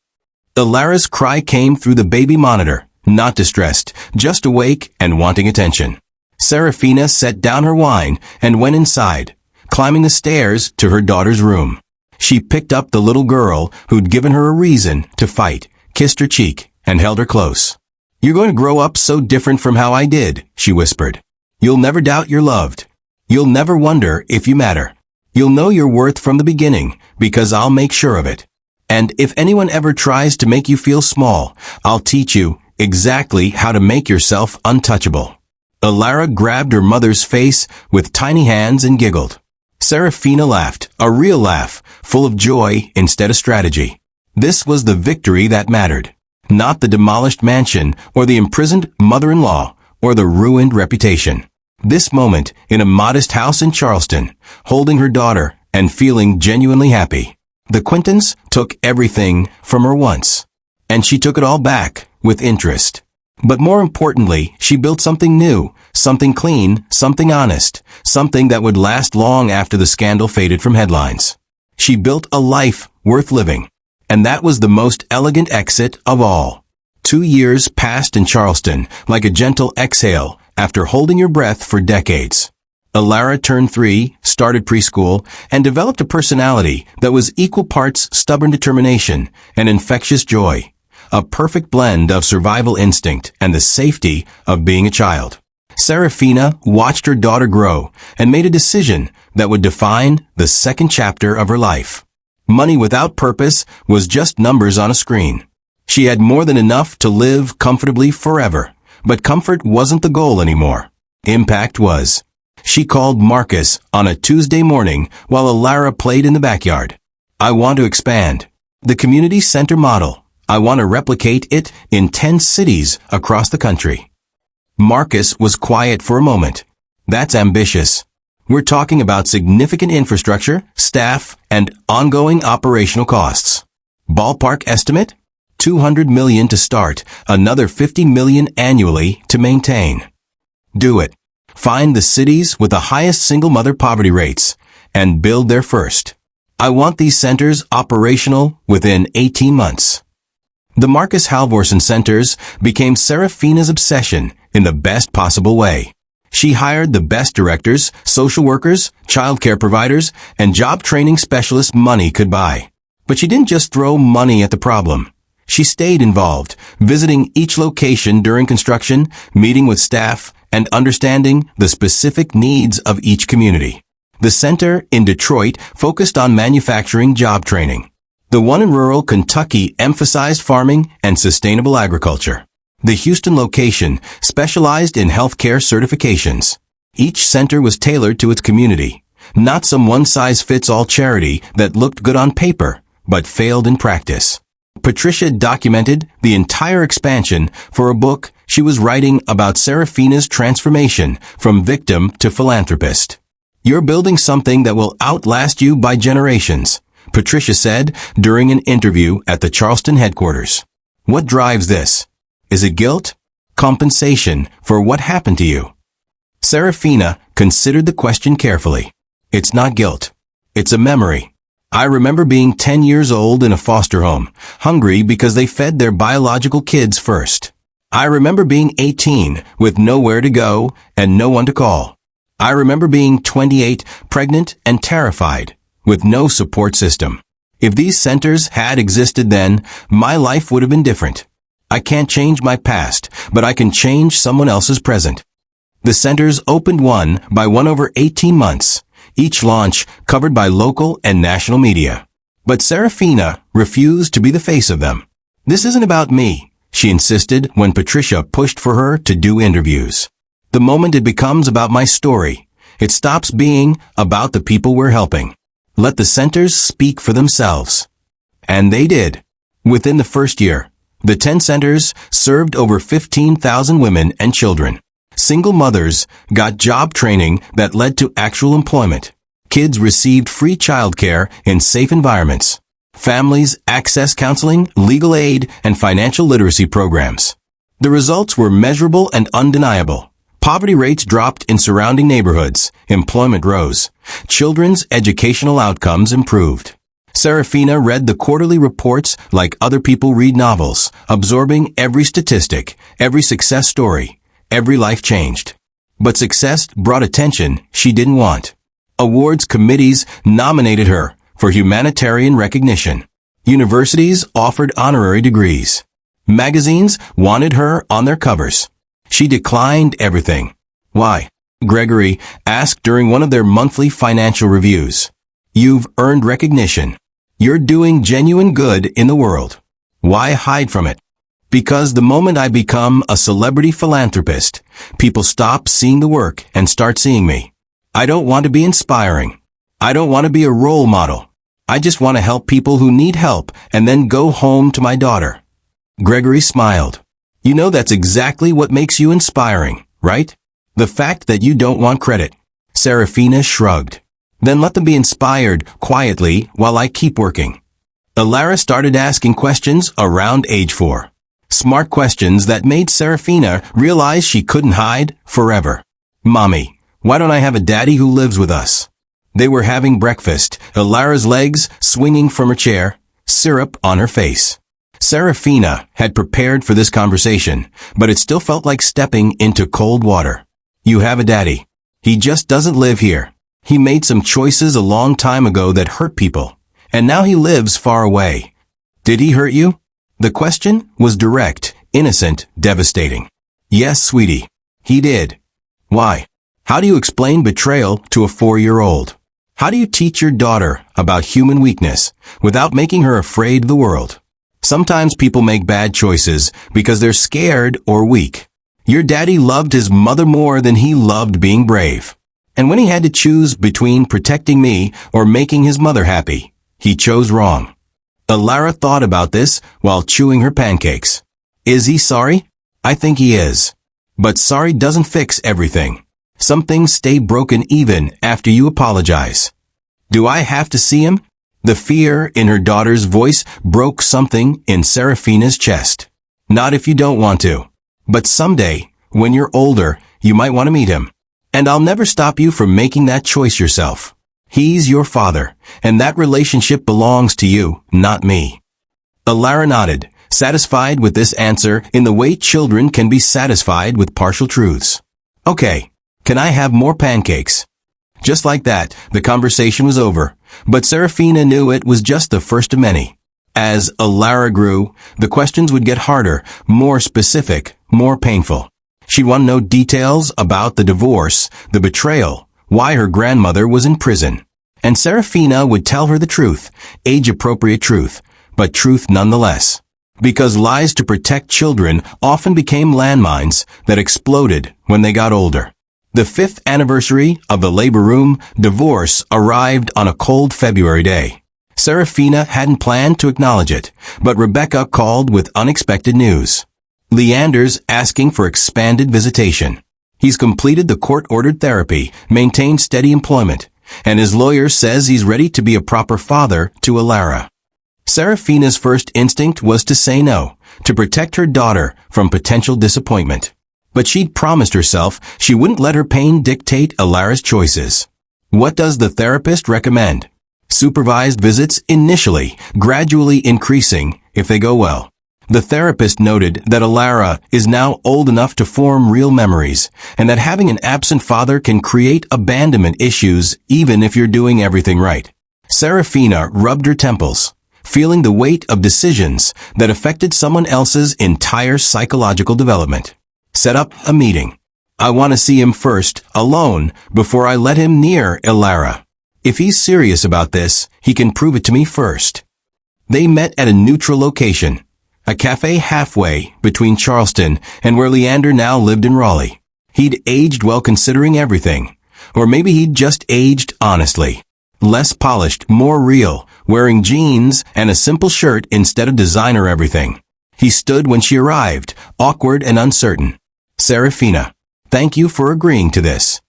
Alara's cry came through the baby monitor, not distressed, just awake and wanting attention. Serafina set down her wine and went inside, climbing the stairs to her daughter's room. She picked up the little girl who'd given her a reason to fight, kissed her cheek, and held her close. You're going to grow up so different from how I did, she whispered. You'll never doubt you're loved. You'll never wonder if you matter. You'll know your worth from the beginning, because I'll make sure of it. And if anyone ever tries to make you feel small, I'll teach you exactly how to make yourself untouchable. Alara grabbed her mother's face with tiny hands and giggled. Serafina laughed, a real laugh, full of joy instead of strategy. This was the victory that mattered, not the demolished mansion or the imprisoned mother-in-law or the ruined reputation. This moment in a modest house in Charleston, holding her daughter and feeling genuinely happy. The Quintons took everything from her once, and she took it all back with interest. But more importantly, she built something new, something clean, something honest, something that would last long after the scandal faded from headlines. She built a life worth living, and that was the most elegant exit of all. 2 years passed in Charleston like a gentle exhale after holding your breath for decades. Alara turned 3, started preschool, and developed a personality that was equal parts stubborn determination and infectious joy. A perfect blend of survival instinct and the safety of being a child. Serafina watched her daughter grow and made a decision that would define the second chapter of her life. Money without purpose was just numbers on a screen. She had more than enough to live comfortably forever, but comfort wasn't the goal anymore. Impact was. She called Marcus on a Tuesday morning while Alara played in the backyard. I want to expand. The community center model. I want to replicate it in 10 cities across the country. Marcus was quiet for a moment. That's ambitious. We're talking about significant infrastructure, staff, and ongoing operational costs. Ballpark estimate? $200 million to start, another $50 million annually to maintain. Do it. Find the cities with the highest single-mother poverty rates and build there first. I want these centers operational within 18 months. The Marcus Halvorsen Centers became Serafina's obsession in the best possible way. She hired the best directors, social workers, childcare providers, and job training specialists money could buy. But she didn't just throw money at the problem. She stayed involved, visiting each location during construction, meeting with staff, and understanding the specific needs of each community. The center in Detroit focused on manufacturing job training. The one in rural Kentucky emphasized farming and sustainable agriculture. The Houston location specialized in healthcare certifications. Each center was tailored to its community, not some one-size-fits-all charity that looked good on paper, but failed in practice. Patricia documented the entire expansion for a book she was writing about Serafina's transformation from victim to philanthropist. You're building something that will outlast you by generations, Patricia said during an interview at the Charleston headquarters. What drives this? Is it guilt? Compensation for what happened to you? Serafina considered the question carefully. It's not guilt. It's a memory. I remember being 10 years old in a foster home, hungry because they fed their biological kids first. I remember being 18 with nowhere to go and no one to call. I remember being 28, pregnant and terrified, with no support system. If these centers had existed then, my life would have been different. I can't change my past, but I can change someone else's present. The centers opened one by one over 18 months, each launch covered by local and national media. But Serafina refused to be the face of them. This isn't about me, she insisted when Patricia pushed for her to do interviews. The moment it becomes about my story, it stops being about the people we're helping. Let the centers speak for themselves. And they did. Within the first year, the 10 centers served over 15,000 women and children. Single mothers got job training that led to actual employment. Kids received free childcare in safe environments. Families accessed counseling, legal aid, and financial literacy programs. The results were measurable and undeniable. Poverty rates dropped in surrounding neighborhoods. Employment rose. Children's educational outcomes improved. Serafina read the quarterly reports like other people read novels, absorbing every statistic, every success story, every life changed. But success brought attention she didn't want. Awards committees nominated her for humanitarian recognition. Universities offered honorary degrees. Magazines wanted her on their covers. She declined everything. Why? Gregory asked during one of their monthly financial reviews. You've earned recognition. You're doing genuine good in the world. Why hide from it? Because the moment I become a celebrity philanthropist, people stop seeing the work and start seeing me. I don't want to be inspiring. I don't want to be a role model. I just want to help people who need help and then go home to my daughter. Gregory smiled. You know that's exactly what makes you inspiring, right? The fact that you don't want credit. Serafina shrugged. Then let them be inspired quietly while I keep working. Alara started asking questions around age 4. Smart questions that made Serafina realize she couldn't hide forever. Mommy, why don't I have a daddy who lives with us? They were having breakfast, Alara's legs swinging from her chair, syrup on her face. Serafina had prepared for this conversation, but it still felt like stepping into cold water. You have a daddy. He just doesn't live here. He made some choices a long time ago that hurt people, and now he lives far away. Did he hurt you? The question was direct, innocent, devastating. Yes, sweetie. He did. Why? How do you explain betrayal to a 4-year-old? How do you teach your daughter about human weakness without making her afraid of the world? Sometimes people make bad choices because they're scared or weak. Your daddy loved his mother more than he loved being brave. And when he had to choose between protecting me or making his mother happy, he chose wrong. Alara thought about this while chewing her pancakes. Is he sorry? I think he is. But sorry doesn't fix everything. Some things stay broken even after you apologize. Do I have to see him? The fear in her daughter's voice broke something in Serafina's chest. Not if you don't want to. But someday, when you're older, you might want to meet him. And I'll never stop you from making that choice yourself. He's your father, and that relationship belongs to you, not me. Alara nodded, satisfied with this answer in the way children can be satisfied with partial truths. Okay, can I have more pancakes? Just like that, the conversation was over, but Serafina knew it was just the first of many. As Alara grew, the questions would get harder, more specific, more painful. She'd want to know details about the divorce, the betrayal, why her grandmother was in prison. And Serafina would tell her the truth, age-appropriate truth, but truth nonetheless. Because lies to protect children often became landmines that exploded when they got older. The 5th anniversary of the labor room divorce arrived on a cold February day. Serafina hadn't planned to acknowledge it, but Rebecca called with unexpected news. Leander's asking for expanded visitation. He's completed the court-ordered therapy, maintained steady employment, and his lawyer says he's ready to be a proper father to Alara. Serafina's first instinct was to say no, to protect her daughter from potential disappointment. But she'd promised herself she wouldn't let her pain dictate Alara's choices. What does the therapist recommend? Supervised visits initially, gradually increasing if they go well. The therapist noted that Alara is now old enough to form real memories, and that having an absent father can create abandonment issues even if you're doing everything right. Serafina rubbed her temples, feeling the weight of decisions that affected someone else's entire psychological development. Set up a meeting. I want to see him first, alone, before I let him near Alara. If he's serious about this, he can prove it to me first. They met at a neutral location. A cafe halfway between Charleston and where Leander now lived in Raleigh. He'd aged well considering everything. Or maybe he'd just aged honestly. Less polished, more real, wearing jeans and a simple shirt instead of designer everything. He stood when she arrived, awkward and uncertain. Serafina, thank you for agreeing to this.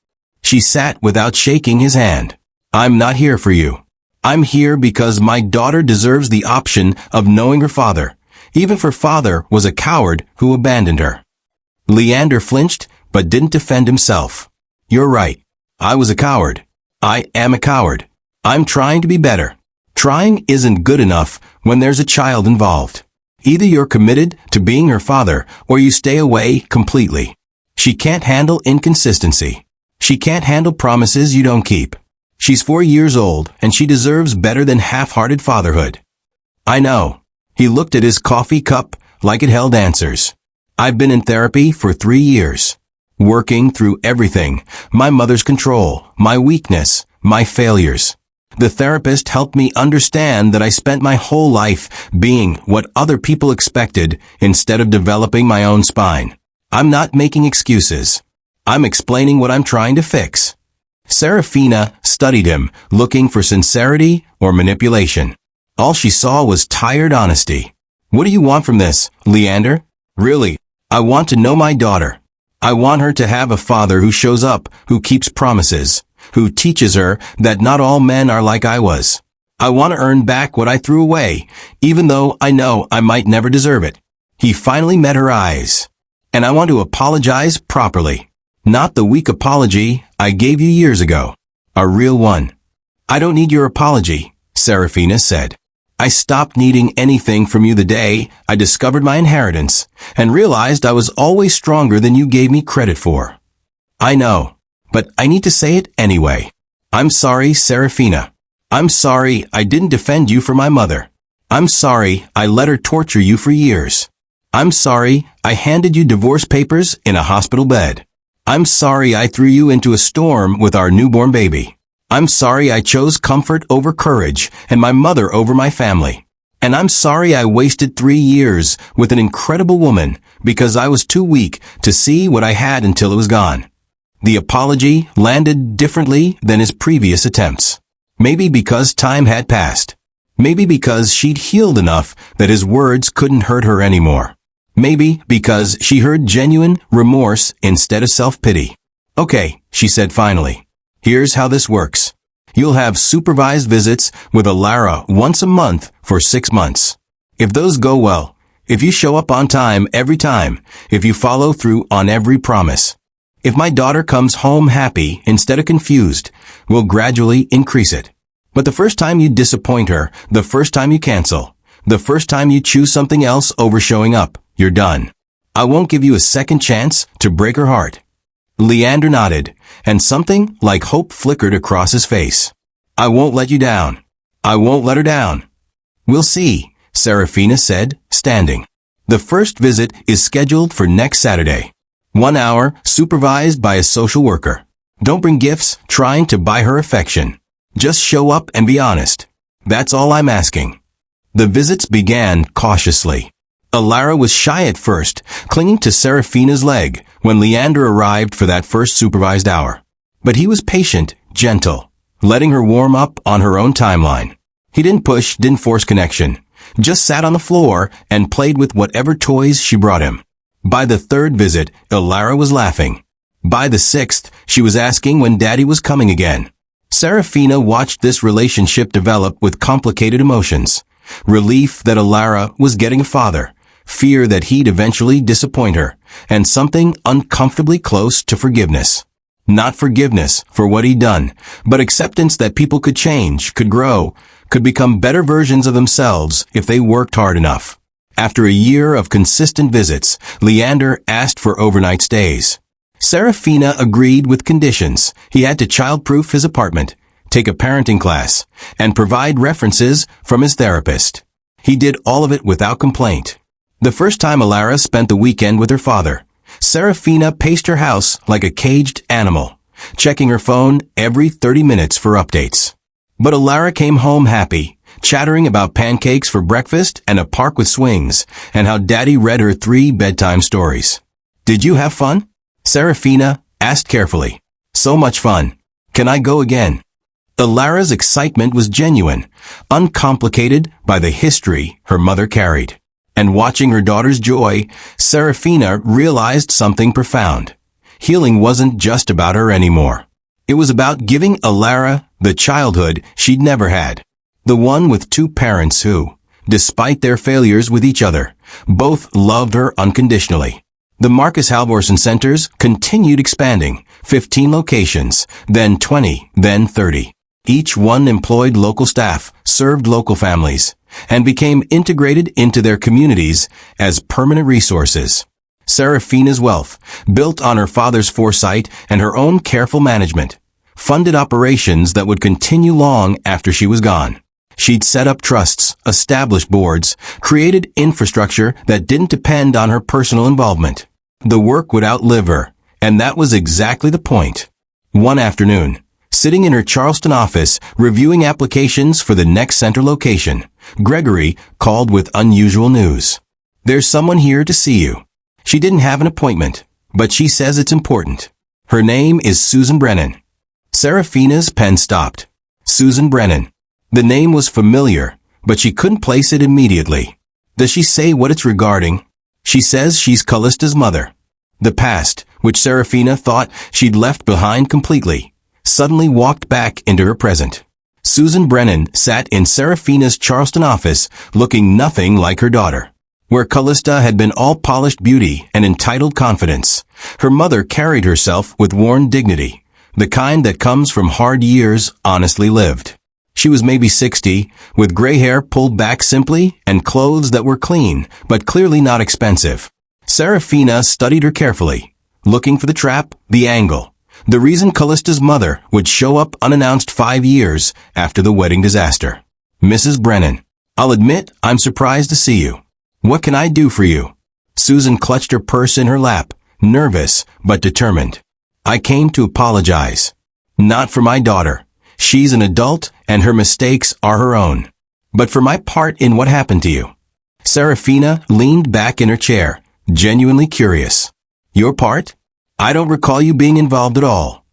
She sat without shaking his hand. I'm not here for you. I'm here because my daughter deserves the option of knowing her father. Even if her father was a coward who abandoned her. Leander flinched, but didn't defend himself. You're right. I was a coward. I am a coward. I'm trying to be better. Trying isn't good enough when there's a child involved. Either you're committed to being her father, or you stay away completely. She can't handle inconsistency. She can't handle promises you don't keep. She's 4 years old, and she deserves better than half-hearted fatherhood. I know. He looked at his coffee cup like it held answers. I've been in therapy for 3 years. Working through everything. My mother's control, my weakness, my failures. The therapist helped me understand that I spent my whole life being what other people expected instead of developing my own spine. I'm not making excuses. I'm explaining what I'm trying to fix. Serafina studied him, looking for sincerity or manipulation. All she saw was tired honesty. What do you want from this, Leander? Really, I want to know my daughter. I want her to have a father who shows up, who keeps promises, who teaches her that not all men are like I was. I want to earn back what I threw away, even though I know I might never deserve it. He finally met her eyes. And I want to apologize properly. Not the weak apology I gave you years ago. A real one. I don't need your apology, Serafina said. I stopped needing anything from you the day I discovered my inheritance and realized I was always stronger than you gave me credit for. I know, but I need to say it anyway. I'm sorry, Serafina. I'm sorry I didn't defend you for my mother. I'm sorry I let her torture you for years. I'm sorry I handed you divorce papers in a hospital bed. I'm sorry I threw you into a storm with our newborn baby. I'm sorry I chose comfort over courage and my mother over my family. And I'm sorry I wasted 3 years with an incredible woman because I was too weak to see what I had until it was gone. The apology landed differently than his previous attempts. Maybe because time had passed. Maybe because she'd healed enough that his words couldn't hurt her anymore. Maybe because she heard genuine remorse instead of self-pity. Okay, she said finally. Here's how this works. You'll have supervised visits with Alara once a month for 6 months. If those go well, if you show up on time every time, if you follow through on every promise, if my daughter comes home happy instead of confused, we'll gradually increase it. But the first time you disappoint her, the first time you cancel, the first time you choose something else over showing up, you're done. I won't give you a second chance to break her heart. Leander nodded, and something like hope flickered across his face. I won't let you down. I won't let her down. We'll see, Serafina said, standing. The first visit is scheduled for next Saturday. 1 hour, supervised by a social worker. Don't bring gifts trying to buy her affection. Just show up and be honest. That's all I'm asking. The visits began cautiously. Alara was shy at first, clinging to Serafina's leg when Leander arrived for that first supervised hour. But he was patient, gentle, letting her warm up on her own timeline. He didn't push, didn't force connection, just sat on the floor and played with whatever toys she brought him. By the third visit, Alara was laughing. By the sixth, she was asking when Daddy was coming again. Serafina watched this relationship develop with complicated emotions. Relief that Alara was getting a father, fear that he'd eventually disappoint her, and something uncomfortably close to forgiveness. Not forgiveness for what he'd done, but acceptance that people could change, could grow, could become better versions of themselves if they worked hard enough. After a year of consistent visits, Leander asked for overnight stays. Serafina agreed with conditions. He had to child-proof his apartment, take a parenting class, and provide references from his therapist. He did all of it without complaint. The first time Alara spent the weekend with her father, Serafina paced her house like a caged animal, checking her phone every 30 minutes for updates. But Alara came home happy, chattering about pancakes for breakfast and a park with swings, and how Daddy read her 3 bedtime stories. Did you have fun? Serafina asked carefully. So much fun. Can I go again? Alara's excitement was genuine, uncomplicated by the history her mother carried. And watching her daughter's joy, Serafina realized something profound. Healing wasn't just about her anymore. It was about giving Alara the childhood she'd never had. The one with 2 parents who, despite their failures with each other, both loved her unconditionally. The Marcus Halvorsen centers continued expanding, 15 locations, then 20, then 30. Each one employed local staff, served local families, and became integrated into their communities as permanent resources. Serafina's wealth, built on her father's foresight and her own careful management, funded operations that would continue long after she was gone. She'd set up trusts, established boards, created infrastructure that didn't depend on her personal involvement. The work would outlive her, and that was exactly the point. One afternoon, Sitting in her Charleston office, reviewing applications for the next center location, Gregory called with unusual news. There's someone here to see you. She didn't have an appointment, but she says it's important. Her name is Susan Brennan. Seraphina's pen stopped. Susan Brennan. The name was familiar, but she couldn't place it immediately. Does she say what it's regarding? She says she's Callista's mother. The past, which Seraphina thought she'd left behind completely, suddenly walked back into her present. Susan Brennan sat in Seraphina's Charleston office, looking nothing like her daughter. Where Callista had been all polished beauty and entitled confidence, her mother carried herself with worn dignity, the kind that comes from hard years honestly lived. She was maybe 60, with gray hair pulled back simply and clothes that were clean, but clearly not expensive. Seraphina studied her carefully, looking for the trap, the angle, the reason Callista's mother would show up unannounced 5 years after the wedding disaster. Mrs. Brennan, I'll admit I'm surprised to see you. What can I do for you? Susan clutched her purse in her lap, nervous but determined. I came to apologize. Not for my daughter. She's an adult and her mistakes are her own. But for my part in what happened to you. Seraphina leaned back in her chair, genuinely curious. Your part? I don't recall you being involved at all.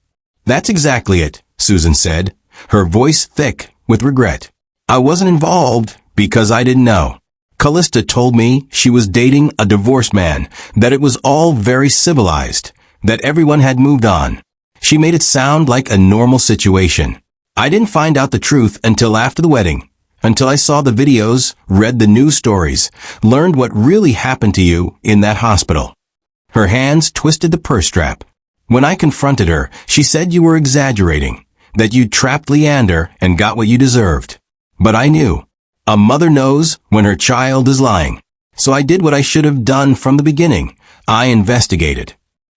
That's exactly it, Susan said, her voice thick with regret. I wasn't involved because I didn't know. Callista told me she was dating a divorced man, that it was all very civilized, that everyone had moved on. She made it sound like a normal situation. I didn't find out the truth until after the wedding, until I saw the videos, read the news stories, learned what really happened to you in that hospital. Her hands twisted the purse strap. When I confronted her, she said you were exaggerating, that you'd trapped Leander and got what you deserved. But I knew. A mother knows when her child is lying. So I did what I should have done from the beginning. I investigated.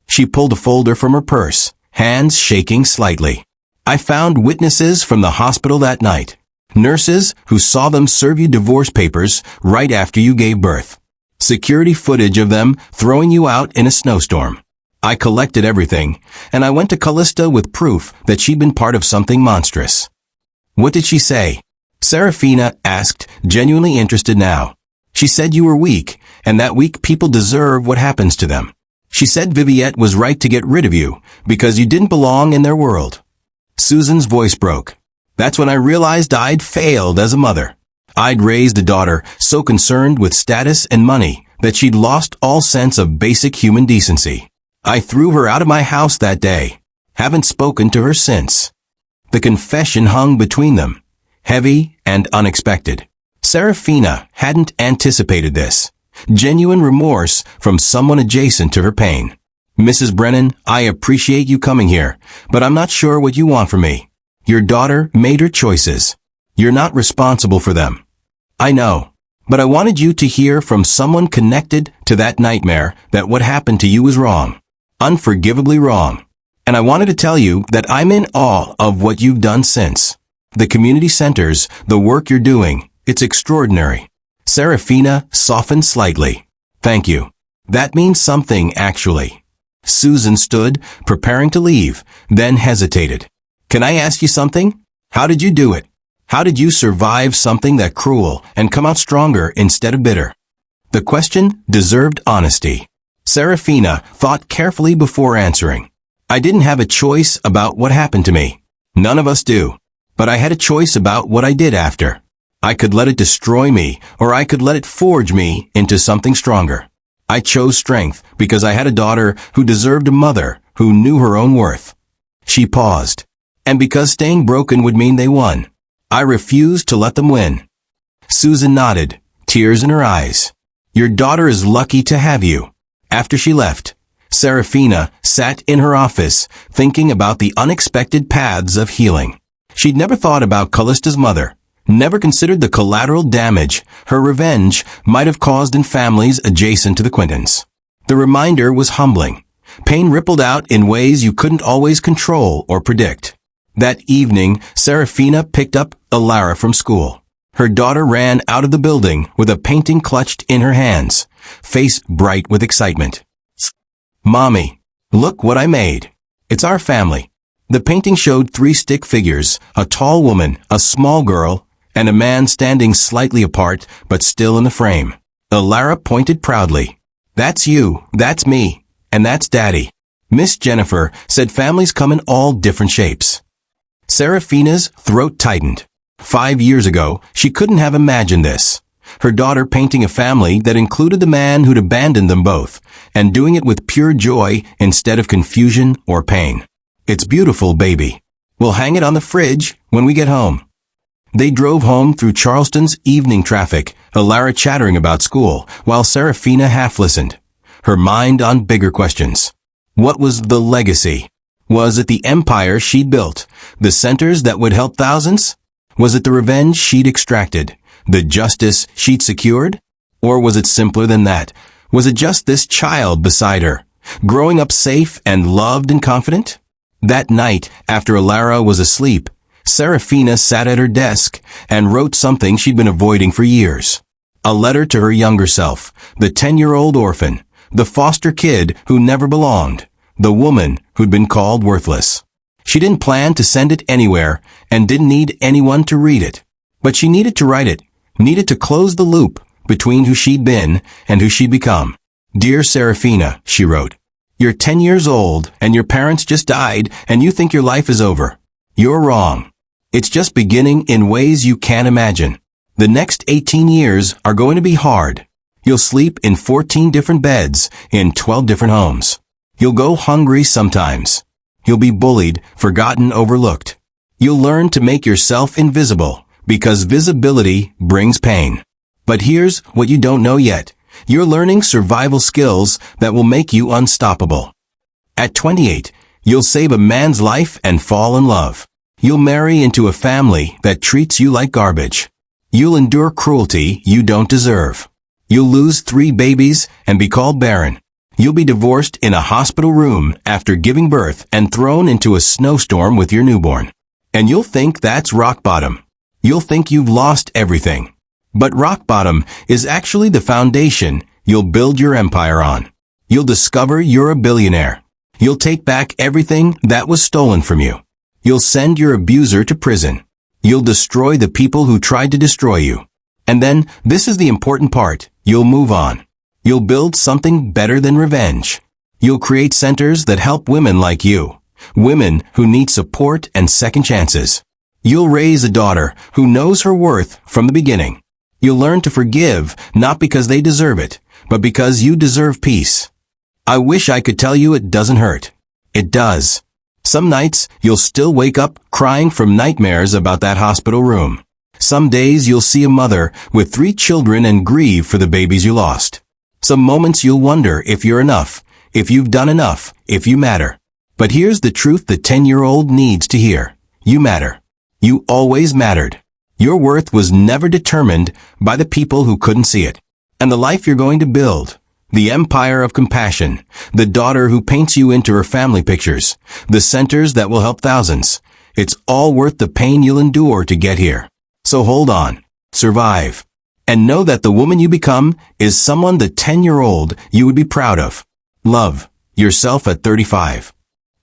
She pulled a folder from her purse, hands shaking slightly. I found witnesses from the hospital that night. Nurses who saw them serve you divorce papers right after you gave birth. Security footage of them throwing you out in a snowstorm. I collected everything, and I went to Callista with proof that she'd been part of something monstrous. What did she say? Seraphina asked, genuinely interested now. She said you were weak, and that weak people deserve what happens to them. She said Viviette was right to get rid of you, because you didn't belong in their world. Susan's voice broke. That's when I realized I'd failed as a mother. I'd raised a daughter so concerned with status and money that she'd lost all sense of basic human decency. I threw her out of my house that day. Haven't spoken to her since. The confession hung between them, heavy and unexpected. Seraphina hadn't anticipated this. Genuine remorse from someone adjacent to her pain. Mrs. Brennan, I appreciate you coming here, but I'm not sure what you want from me. Your daughter made her choices. You're not responsible for them. I know, but I wanted you to hear from someone connected to that nightmare that what happened to you was wrong. Unforgivably wrong. And I wanted to tell you that I'm in awe of what you've done since. The community centers, the work you're doing, it's extraordinary. Seraphina softened slightly. Thank you. That means something, actually. Susan stood, preparing to leave, then hesitated. Can I ask you something? How did you do it? How did you survive something that cruel and come out stronger instead of bitter? The question deserved honesty. Seraphina thought carefully before answering. I didn't have a choice about what happened to me. None of us do. But I had a choice about what I did after. I could let it destroy me, or I could let it forge me into something stronger. I chose strength because I had a daughter who deserved a mother who knew her own worth. She paused. And because staying broken would mean they won. I refused to let them win. Susan nodded, tears in her eyes. Your daughter is lucky to have you. After she left, Seraphina sat in her office, thinking about the unexpected paths of healing. She'd never thought about Callista's mother, never considered the collateral damage her revenge might have caused in families adjacent to the Quintons. The reminder was humbling. Pain rippled out in ways you couldn't always control or predict. That evening, Seraphina picked up Alara from school. Her daughter ran out of the building with a painting clutched in her hands, face bright with excitement. Mommy, look what I made. It's our family. The painting showed three stick figures, a tall woman, a small girl, and a man standing slightly apart but still in the frame. Alara pointed proudly. "That's you, that's me, and that's Daddy." Miss Jennifer said families come in all different shapes. Serafina's throat tightened. 5 years ago, she couldn't have imagined this. Her daughter painting a family that included the man who'd abandoned them both, and doing it with pure joy instead of confusion or pain. "It's beautiful, baby. We'll hang it on the fridge when we get home." They drove home through Charleston's evening traffic, Alara chattering about school, while Serafina half listened, her mind on bigger questions. What was the legacy? Was it the empire she'd built, the centers that would help thousands? Was it the revenge she'd extracted, the justice she'd secured? Or was it simpler than that? Was it just this child beside her, growing up safe and loved and confident? That night, after Alara was asleep, Serafina sat at her desk and wrote something she'd been avoiding for years. A letter to her younger self, the 10-year-old orphan, the foster kid who never belonged, the woman who'd been called worthless. She didn't plan to send it anywhere and didn't need anyone to read it. But she needed to write it, needed to close the loop between who she'd been and who she'd become. "Dear Serafina," she wrote, "you're 10 years old and your parents just died and you think your life is over. You're wrong. It's just beginning in ways you can't imagine. The next 18 years are going to be hard. You'll sleep in 14 different beds in 12 different homes. You'll go hungry sometimes. You'll be bullied, forgotten, overlooked. You'll learn to make yourself invisible, because visibility brings pain. But here's what you don't know yet. You're learning survival skills that will make you unstoppable. At 28, you'll save a man's life and fall in love. You'll marry into a family that treats you like garbage. You'll endure cruelty you don't deserve. You'll lose 3 babies and be called barren. You'll be divorced in a hospital room after giving birth and thrown into a snowstorm with your newborn. And you'll think that's rock bottom. You'll think you've lost everything. But rock bottom is actually the foundation you'll build your empire on. You'll discover you're a billionaire. You'll take back everything that was stolen from you. You'll send your abuser to prison. You'll destroy the people who tried to destroy you. And then, this is the important part, you'll move on. You'll build something better than revenge. You'll create centers that help women like you, women who need support and second chances. You'll raise a daughter who knows her worth from the beginning. You'll learn to forgive, not because they deserve it, but because you deserve peace. I wish I could tell you it doesn't hurt. It does. Some nights, you'll still wake up crying from nightmares about that hospital room. Some days you'll see a mother with 3 children and grieve for the babies you lost. Some moments you'll wonder if you're enough, if you've done enough, if you matter. But here's the truth the 10-year-old needs to hear. You matter. You always mattered. Your worth was never determined by the people who couldn't see it. And the life you're going to build, the empire of compassion, the daughter who paints you into her family pictures, the centers that will help thousands, it's all worth the pain you'll endure to get here. So hold on, survive, and know that the woman you become is someone the 10-year-old you would be proud of. Love yourself at 35.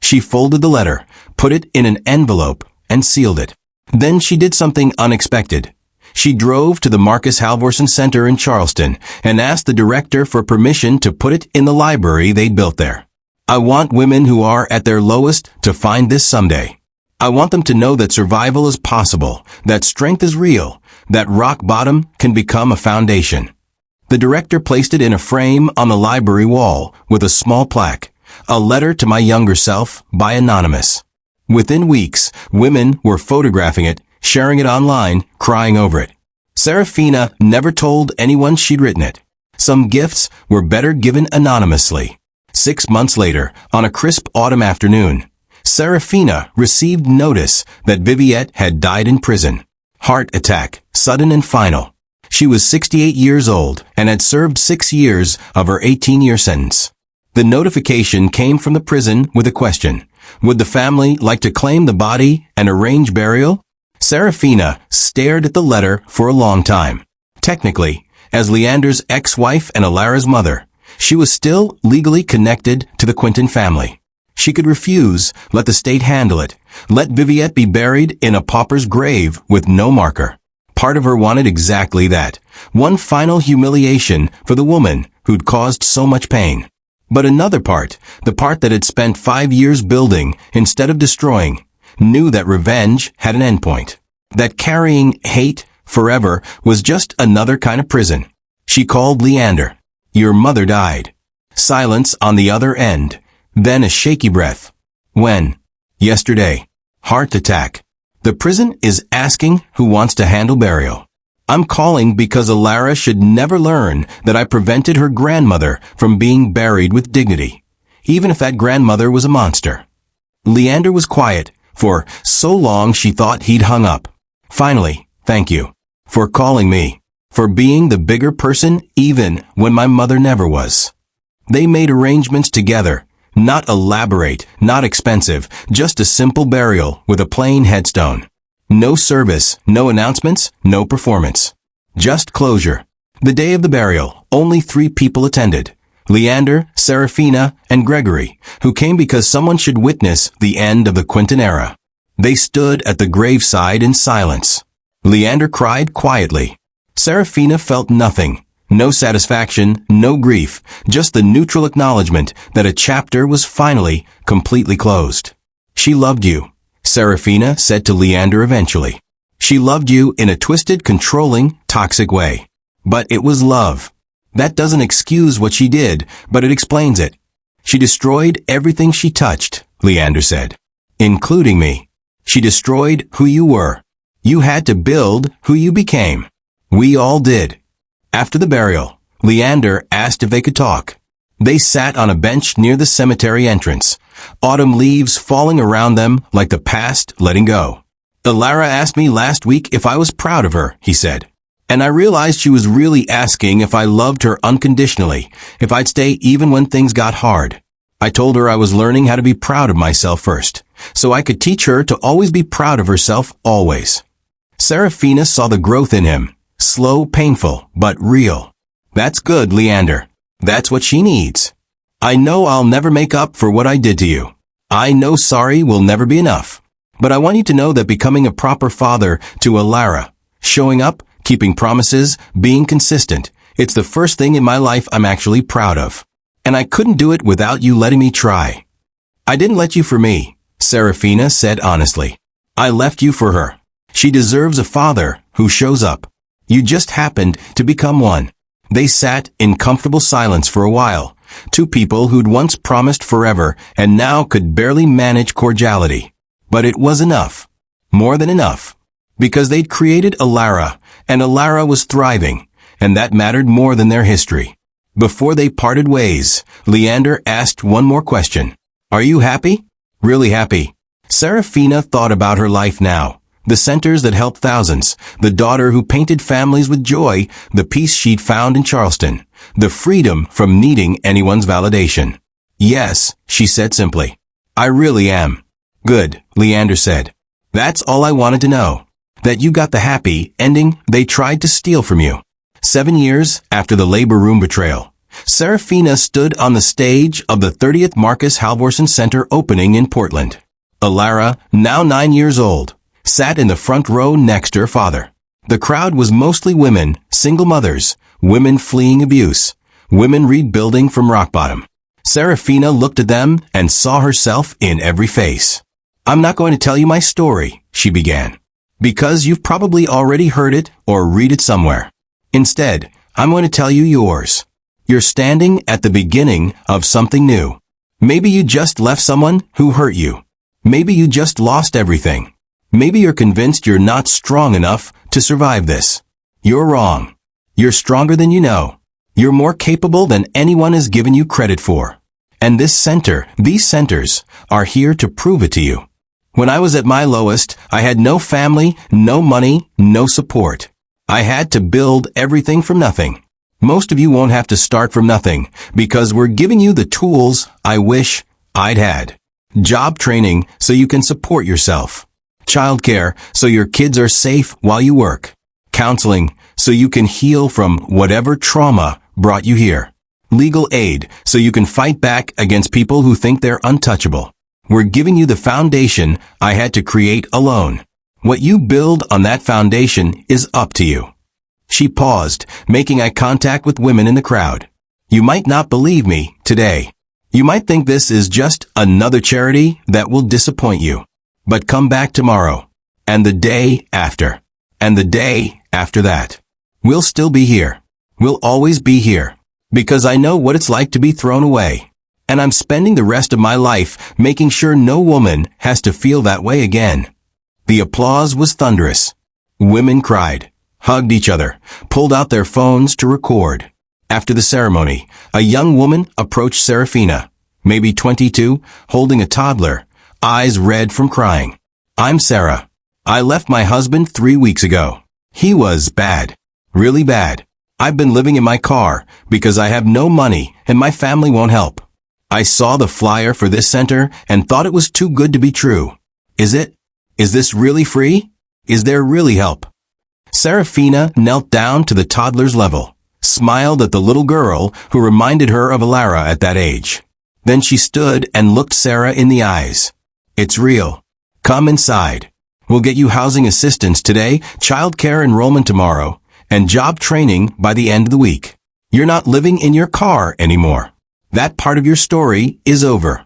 She folded the letter, put it in an envelope, and sealed it. Then she did something unexpected. She drove to the Marcus Halvorson Center in Charleston and asked the director for permission to put it in the library they'd built there. "I want women who are at their lowest to find this someday. I want them to know that survival is possible, that strength is real, that rock bottom can become a foundation." The director placed it in a frame on the library wall with a small plaque, "A letter to my younger self by Anonymous." Within weeks, women were photographing it, sharing it online, crying over it. Serafina never told anyone she'd written it. Some gifts were better given anonymously. 6 months later, on a crisp autumn afternoon, Serafina received notice that Viviette had died in prison. Heart attack, sudden and final. She was 68 years old and had served 6 years of her 18-year sentence. The notification came from the prison with a question. Would the family like to claim the body and arrange burial? Serafina stared at the letter for a long time. Technically, as Leander's ex-wife and Alara's mother, she was still legally connected to the Quinton family. She could refuse, let the state handle it, let Viviette be buried in a pauper's grave with no marker. Part of her wanted exactly that, one final humiliation for the woman who'd caused so much pain. But another part, the part that had spent 5 years building instead of destroying, knew that revenge had an endpoint. That carrying hate forever was just another kind of prison. She called Leander. Your mother died. Silence on the other end. Then a shaky breath. When? Yesterday. Heart attack. The prison is asking who wants to handle burial. I'm calling because Alara should never learn that I prevented her grandmother from being buried with dignity, even if that grandmother was a monster. Leander was quiet. For so long she thought he'd hung up. Finally, thank you. For calling me. For being the bigger person even when my mother never was. They made arrangements together. Not elaborate, not expensive, just a simple burial with a plain headstone. No service, no announcements, no performance. Just closure. The day of the burial, only 3 people attended. Leander, Serafina, and Gregory, who came because someone should witness the end of the Quinton era. They stood at the graveside in silence. Leander cried quietly. Serafina felt nothing. No satisfaction, no grief, just the neutral acknowledgement that a chapter was finally completely closed. She loved you, Serafina said to Leander eventually. She loved you in a twisted, controlling, toxic way. But it was love. That doesn't excuse what she did, but it explains it. She destroyed everything she touched, Leander said. Including me. She destroyed who you were. You had to build who you became. We all did. After the burial, Leander asked if they could talk. They sat on a bench near the cemetery entrance, autumn leaves falling around them like the past letting go. Alara asked me last week if I was proud of her, he said. And I realized she was really asking if I loved her unconditionally, if I'd stay even when things got hard. I told her I was learning how to be proud of myself first, so I could teach her to always be proud of herself always. Serafina saw the growth in him. Slow, painful, but real. That's good, Leander. That's what she needs. I know I'll never make up for what I did to you. I know sorry will never be enough. But I want you to know that becoming a proper father to Alara, showing up, keeping promises, being consistent, it's the first thing in my life I'm actually proud of. And I couldn't do it without you letting me try. I didn't let you for me, Serafina said honestly. I left you for her. She deserves a father who shows up. You just happened to become one. They sat in comfortable silence for a while, 2 people who'd once promised forever and now could barely manage cordiality. But it was enough. More than enough. Because they'd created Alara, and Alara was thriving, and that mattered more than their history. Before they parted ways, Leander asked one more question. Are you happy? Really happy? Serafina thought about her life now. The centers that helped thousands, the daughter who painted families with joy, the peace she'd found in Charleston, the freedom from needing anyone's validation. Yes, she said simply. I really am. Good, Leander said. That's all I wanted to know. That you got the happy ending they tried to steal from you. 7 years after the labor room betrayal, Serafina stood on the stage of the 30th Marcus Halvorsen Center opening in Portland. Alara, now 9 years old, sat in the front row next to her father. The crowd was mostly women, single mothers, women fleeing abuse, women rebuilding from rock bottom. Serafina looked at them and saw herself in every face. I'm not going to tell you my story, she began, because you've probably already heard it or read it somewhere. Instead, I'm going to tell you yours. You're standing at the beginning of something new. Maybe you just left someone who hurt you. Maybe you just lost everything. Maybe you're convinced you're not strong enough to survive this. You're wrong. You're stronger than you know. You're more capable than anyone has given you credit for. And these centers, are here to prove it to you. When I was at my lowest, I had no family, no money, no support. I had to build everything from nothing. Most of you won't have to start from nothing, because we're giving you the tools I wish I'd had. Job training so you can support yourself. Childcare so your kids are safe while you work. Counseling so you can heal from whatever trauma brought you here. legal aid so you can fight back against people who think they're untouchable. We're giving you the foundation I had to create alone. What you build on that foundation is up to you." She paused, making eye contact with women in the crowd. "You might not believe me today. You might think this is just another charity that will disappoint you. But come back tomorrow, and the day after, and the day after that. We'll still be here. We'll always be here. Because I know what it's like to be thrown away. And I'm spending the rest of my life making sure no woman has to feel that way again." The applause was thunderous. Women cried, hugged each other, pulled out their phones to record. After the ceremony, a young woman approached Serafina, maybe 22, holding a toddler, eyes red from crying. "I'm Sarah. I left my husband 3 weeks ago. He was bad. Really bad. I've been living in my car because I have no money and my family won't help. I saw the flyer for this center and thought it was too good to be true. Is it? Is this really free? Is there really help?" Serafina knelt down to the toddler's level, smiled at the little girl who reminded her of Alara at that age. Then she stood and looked Sarah in the eyes. "It's real. Come inside. We'll get you housing assistance today, childcare enrollment tomorrow, and job training by the end of the week. You're not living in your car anymore. That part of your story is over."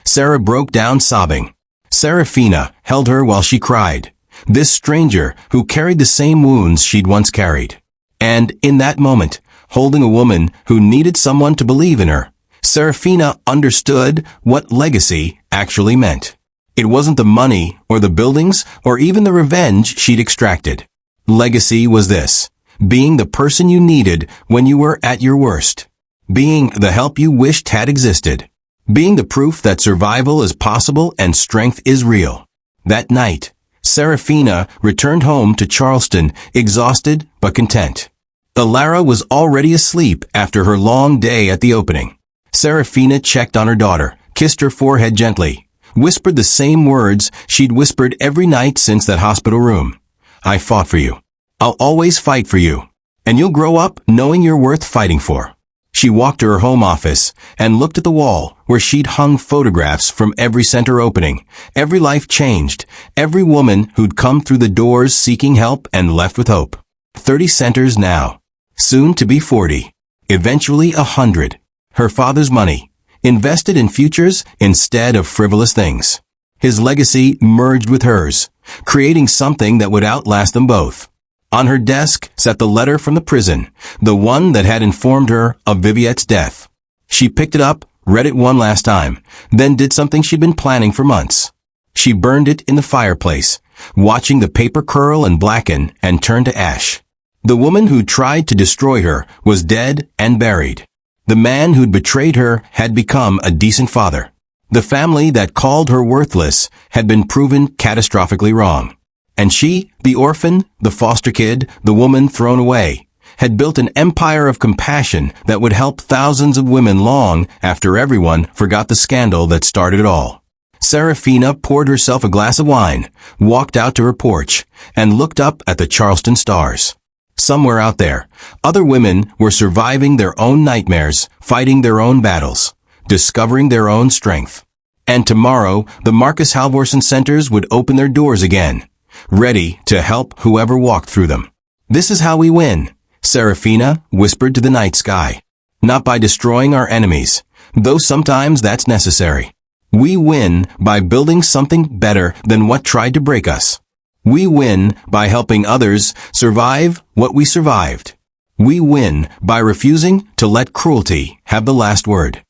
Sarah broke down sobbing. Serafina held her while she cried. This stranger who carried the same wounds she'd once carried. And in that moment, holding a woman who needed someone to believe in her, Serafina understood what legacy actually meant. It wasn't the money or the buildings or even the revenge she'd extracted. Legacy was this: being the person you needed when you were at your worst. Being the help you wished had existed. Being the proof that survival is possible and strength is real. That night, Serafina returned home to Charleston, exhausted but content. Alara was already asleep after her long day at the opening. Serafina checked on her daughter, kissed her forehead gently, whispered the same words she'd whispered every night since that hospital room. "I fought for you. I'll always fight for you. And you'll grow up knowing you're worth fighting for." She walked to her home office and looked at the wall where she'd hung photographs from every center opening, every life changed, every woman who'd come through the doors seeking help and left with hope. 30 centers now. Soon to be 40. Eventually 100. Her father's money, invested in futures instead of frivolous things. His legacy merged with hers, creating something that would outlast them both. On her desk sat the letter from the prison, the one that had informed her of Viviette's death. She picked it up, read it one last time, then did something she'd been planning for months. She burned it in the fireplace, watching the paper curl and blacken and turn to ash. The woman who tried to destroy her was dead and buried. The man who'd betrayed her had become a decent father. The family that called her worthless had been proven catastrophically wrong. And she, the orphan, the foster kid, the woman thrown away, had built an empire of compassion that would help thousands of women long after everyone forgot the scandal that started it all. Serafina poured herself a glass of wine, walked out to her porch, and looked up at the Charleston stars. Somewhere out there, other women were surviving their own nightmares, fighting their own battles, discovering their own strength. And tomorrow, the Marcus Halvorson Centers would open their doors again, ready to help whoever walked through them. "This is how we win," Serafina whispered to the night sky. "Not by destroying our enemies, though sometimes that's necessary. We win by building something better than what tried to break us. We win by helping others survive what we survived. We win by refusing to let cruelty have the last word."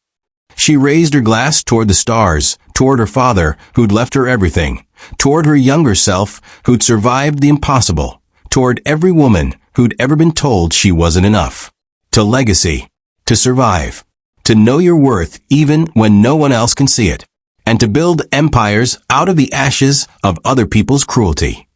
She raised her glass toward the stars, toward her father, who'd left her everything, toward her younger self, who'd survived the impossible, toward every woman who'd ever been told she wasn't enough. To legacy, to survive, to know your worth even when no one else can see it, and to build empires out of the ashes of other people's cruelty.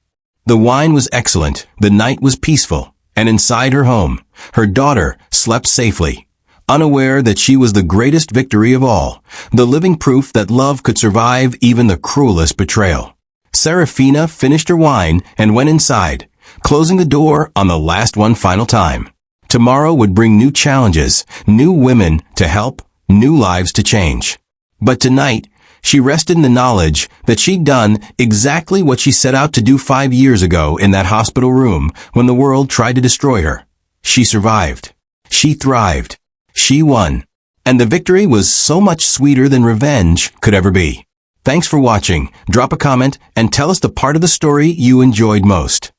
The wine was excellent, the night was peaceful, and inside her home, her daughter slept safely, unaware that she was the greatest victory of all, the living proof that love could survive even the cruelest betrayal. Serafina finished her wine and went inside, closing the door on the last one final time. Tomorrow would bring new challenges, new women to help, new lives to change. But tonight, she rested in the knowledge that she'd done exactly what she set out to do 5 years ago in that hospital room when the world tried to destroy her. She survived. She thrived. She won. And the victory was so much sweeter than revenge could ever be. Thanks for watching. Drop a comment and tell us the part of the story you enjoyed most.